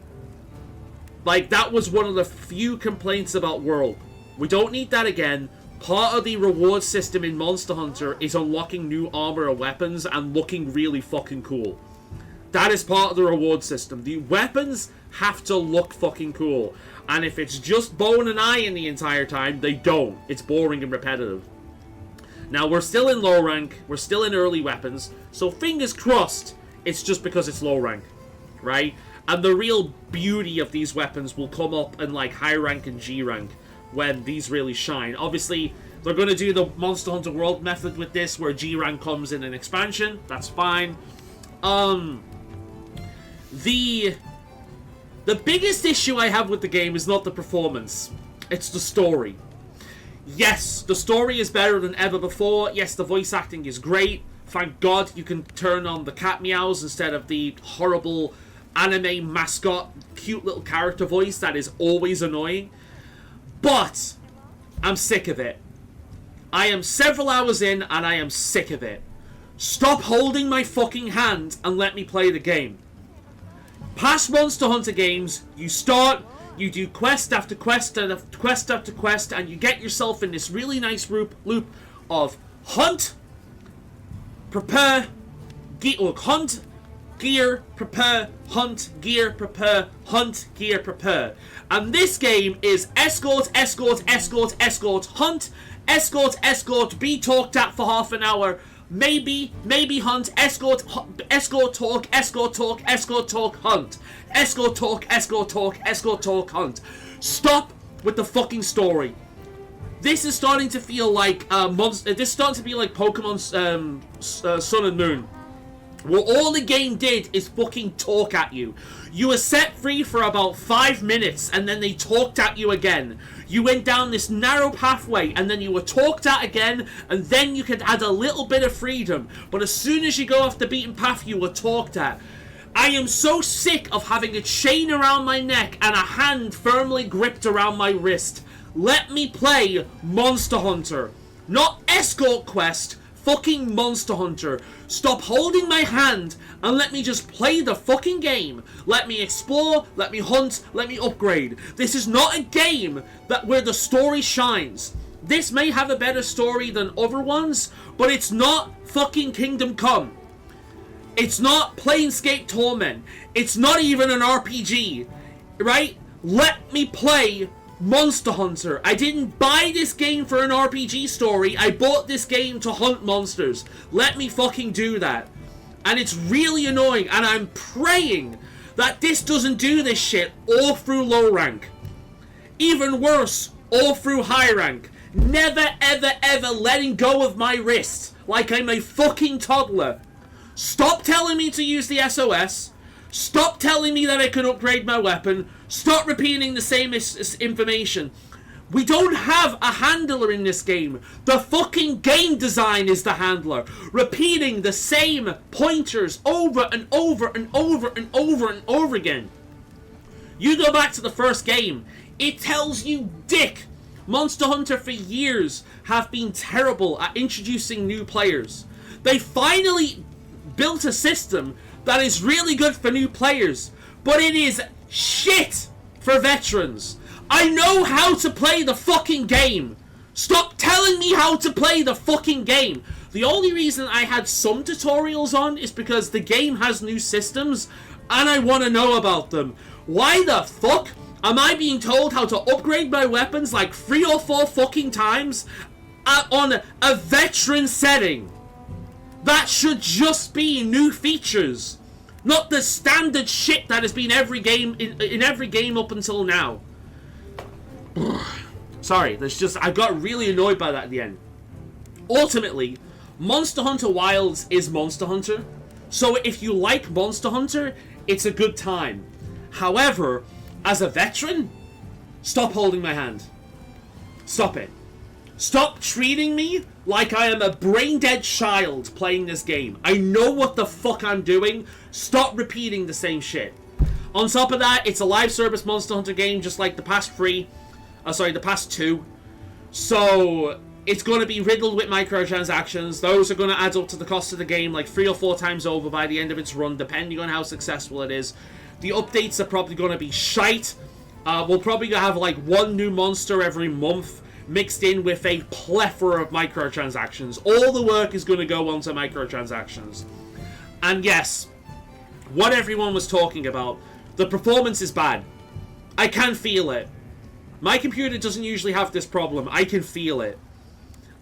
S1: Like, that was one of the few complaints about World. We don't need that again. Part of the reward system in Monster Hunter is unlocking new armor or weapons and looking really fucking cool. That is part of the reward system. The weapons have to look fucking cool. And if it's just bone and iron the entire time, they don't. It's boring and repetitive. Now, we're still in low rank. We're still in early weapons. So fingers crossed, it's just because it's low rank. Right? And the real beauty of these weapons will come up in like high rank and G rank when these really shine. Obviously, they're going to do the Monster Hunter World method with this, where G rank comes in an expansion. That's fine. The biggest issue I have with the game is not the performance. It's the story. Yes, the story is better than ever before. Yes, the voice acting is great. Thank God you can turn on the cat meows instead of the horrible anime mascot cute little character voice that is always annoying. But I'm sick of it. I am several hours in and I am sick of it. Stop holding my fucking hand and let me play the game. Past Monster Hunter games, you start, you do quest after quest and quest after quest, and you get yourself in this really nice loop of hunt, prepare, hunt, gear, prepare, hunt, gear, prepare, hunt, gear, prepare. And this game is escort, escort, escort, escort, hunt, escort, escort, be talked at for half an hour, maybe hunt, escort, escort talk, escort talk, escort talk, hunt, escort talk, escort talk, escort talk, hunt. Stop with the fucking story. This is starting to feel like this is starting to be like Pokemon Sun and Moon, where all the game did is fucking talk at you. You were set free for about 5 minutes, and then they talked at you again. You went down this narrow pathway, and then you were talked at again, and then you could add a little bit of freedom. But as soon as you go off the beaten path, you were talked at. I am so sick of having a chain around my neck and a hand firmly gripped around my wrist. Let me play Monster Hunter. Not Escort Quest, fucking Monster Hunter. Stop holding my hand and let me just play the fucking game. Let me explore, let me hunt, let me upgrade. This is not a game where the story shines. This may have a better story than other ones, but it's not fucking Kingdom Come. It's not Planescape Torment. It's not even an RPG, right? Let me play Monster Hunter. I didn't buy this game for an RPG story. I bought this game to hunt monsters. Let me fucking do that. And it's really annoying, and I'm praying that this doesn't do this shit all through low rank. Even worse, all through high rank. Never, ever, ever letting go of my wrist like I'm a fucking toddler. Stop telling me to use the SOS. Stop telling me that I can upgrade my weapon. Stop repeating the same information. We don't have a handler in this game. The fucking game design is the handler. Repeating the same pointers over and over and over and over and over again. You go back to the first game. It tells you dick. Monster Hunter for years have been terrible at introducing new players. They finally built a system that is really good for new players, but it is shit for veterans. I know how to play the fucking game. Stop telling me how to play the fucking game. The only reason I had some tutorials on is because the game has new systems and I want to know about them. Why the fuck am I being told how to upgrade my weapons like 3 or 4 fucking times on a veteran setting? That should just be new features, not the standard shit that has been every game in every game up until now. Sorry, I got really annoyed by that at the end. Ultimately, Monster Hunter Wilds is Monster Hunter, so if you like Monster Hunter, it's a good time. However, as a veteran, stop holding my hand. Stop it. Stop treating me like I am a brain-dead child playing this game. I know what the fuck I'm doing. Stop repeating the same shit. On top of that, it's a live service Monster Hunter game just like the past the past two. So it's going to be riddled with microtransactions. Those are going to add up to the cost of the game like 3 or 4 times over by the end of its run, depending on how successful it is. The updates are probably going to be shite. We'll probably have like 1 new monster every month, mixed in with a plethora of microtransactions. All the work is going to go onto microtransactions. And yes, what everyone was talking about, the performance is bad. I can feel it. My computer doesn't usually have this problem. I can feel it.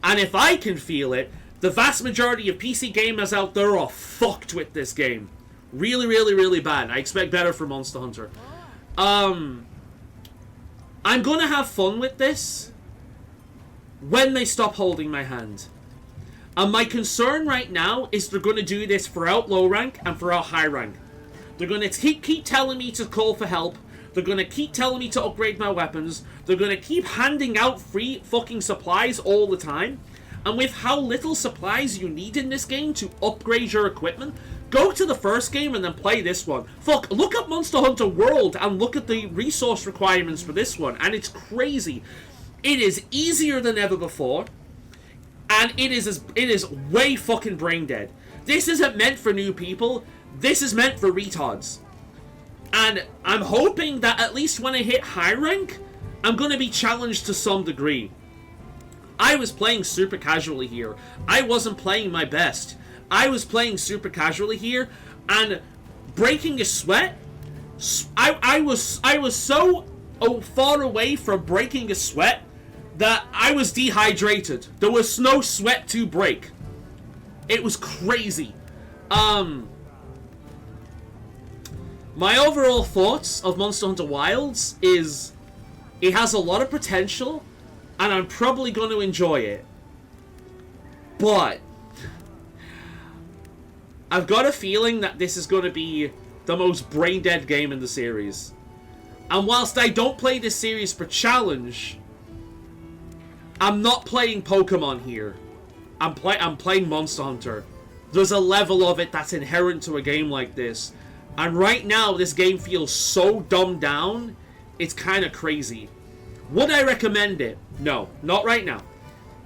S1: And if I can feel it, the vast majority of PC gamers out there are fucked with this game. Really, really, really bad. I expect better from Monster Hunter. I'm gonna have fun with this when they stop holding my hand. And my concern right now is they're going to do this throughout low rank and throughout high rank. They're going to keep telling me to call for help. They're going to keep telling me to upgrade my weapons. They're going to keep handing out free fucking supplies all the time. And with how little supplies you need in this game to upgrade your equipment, go to the first game and then play this one. Fuck, look at Monster Hunter World and look at the resource requirements for this one. And it's crazy. It is easier than ever before. And it is way fucking brain dead. This isn't meant for new people. This is meant for retards. And I'm hoping that at least when I hit high rank, I'm going to be challenged to some degree. I was playing super casually here. I wasn't playing my best. I was playing super casually here, and breaking a sweat, I was so far away from breaking a sweat that I was dehydrated. There was no sweat to break. It was crazy. My overall thoughts of Monster Hunter Wilds is it has a lot of potential, and I'm probably going to enjoy it. But I've got a feeling that this is going to be the most brain-dead game in the series. And whilst I don't play this series for challenge, I'm not playing Pokemon here. I'm playing Monster Hunter. There's a level of it that's inherent to a game like this. And right now, this game feels so dumbed down, it's kind of crazy. Would I recommend it? No, not right now.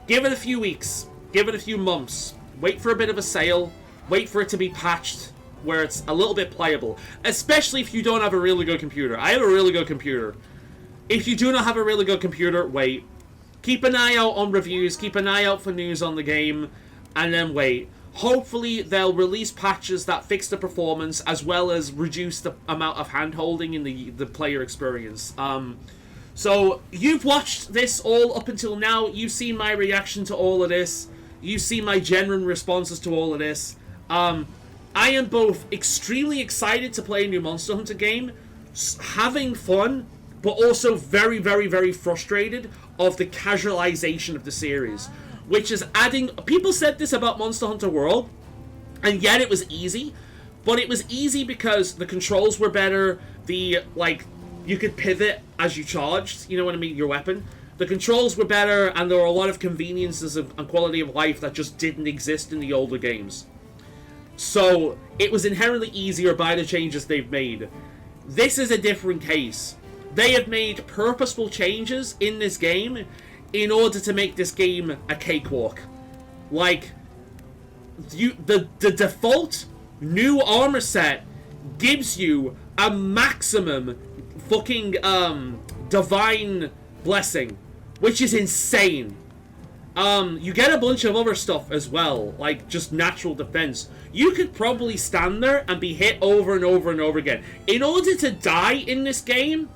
S1: Give it a few weeks. Give it a few months. Wait for a bit of a sale. Wait for it to be patched where it's a little bit playable. Especially if you don't have a really good computer. I have a really good computer. If you do not have a really good computer, wait. Keep an eye out on reviews. Keep an eye out for news on the game. And then wait. Hopefully they'll release patches that fix the performance as well as reduce the amount of hand-holding in the player experience. So you've watched this all up until now. You've seen my reaction to all of this. You've seen my genuine responses to all of this. I am both extremely excited to play a new Monster Hunter game, having fun, but also very, very, very frustrated of the casualization of the series. Which is adding... People said this about Monster Hunter World, and yet it was easy. But it was easy because the controls were better. You could pivot as you charged, you know what I mean, your weapon. The controls were better, and there were a lot of conveniences and quality of life that just didn't exist in the older games. So, it was inherently easier by the changes they've made. This is a different case. They have made purposeful changes in this game in order to make this game a cakewalk. Like, the default new armor set gives you a maximum fucking divine blessing, which is insane. You get a bunch of other stuff as well, like just natural defense. You could probably stand there and be hit over and over and over again. In order to die in this game,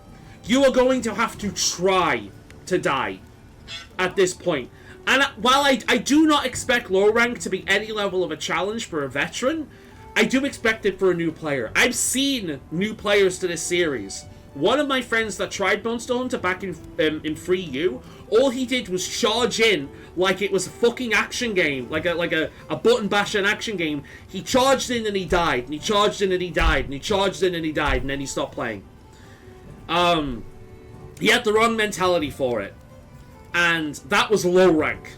S1: you are going to have to try to die at this point. And while I do not expect low rank to be any level of a challenge for a veteran, I do expect it for a new player. I've seen new players to this series. One of my friends that tried Monster Hunter back in 3U, all he did was charge in like it was a fucking action game, like a button bash an action game. He charged in and he died, and he charged in and he died, and he charged in and he died, and then he stopped playing. He had the wrong mentality for it. And that was low rank.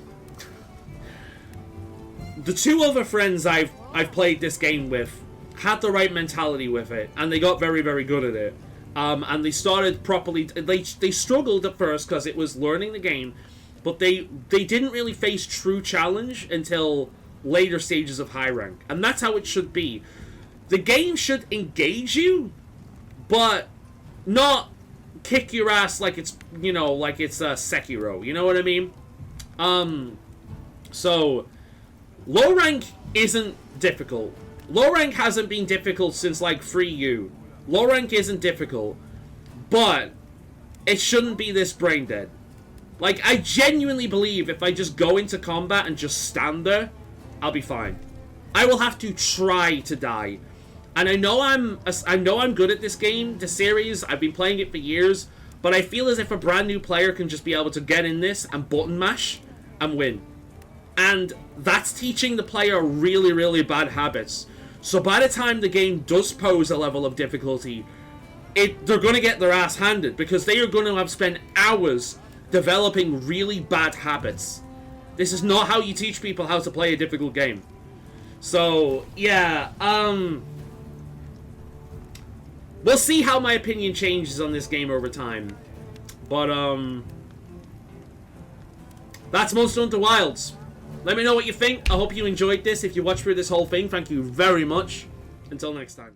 S1: The two other friends I've played this game with had the right mentality with it, and they got very, very good at it. And they started properly. They struggled at first because it was learning the game, but they didn't really face true challenge until later stages of high rank, and that's how it should be. The game should engage you, but not kick your ass like it's, you know, like it's Sekiro. You know what I mean? So low rank isn't difficult. Low rank hasn't been difficult since like Free U. Low rank isn't difficult, but it shouldn't be this brain dead. Like, I genuinely believe if I just go into combat and just stand there, I'll be fine. I will have to try to die. And I know I'm good at this game, the series. I've been playing it for years, but I feel as if a brand new player can just be able to get in this and button mash and win. And that's teaching the player really, really bad habits. So by the time the game does pose a level of difficulty, they're going to get their ass handed, because they are going to have spent hours developing really bad habits. This is not how you teach people how to play a difficult game. So, yeah, we'll see how my opinion changes on this game over time. But, that's Monster Hunter Wilds. Let me know what you think. I hope you enjoyed this. If you watched through this whole thing, thank you very much. Until next time.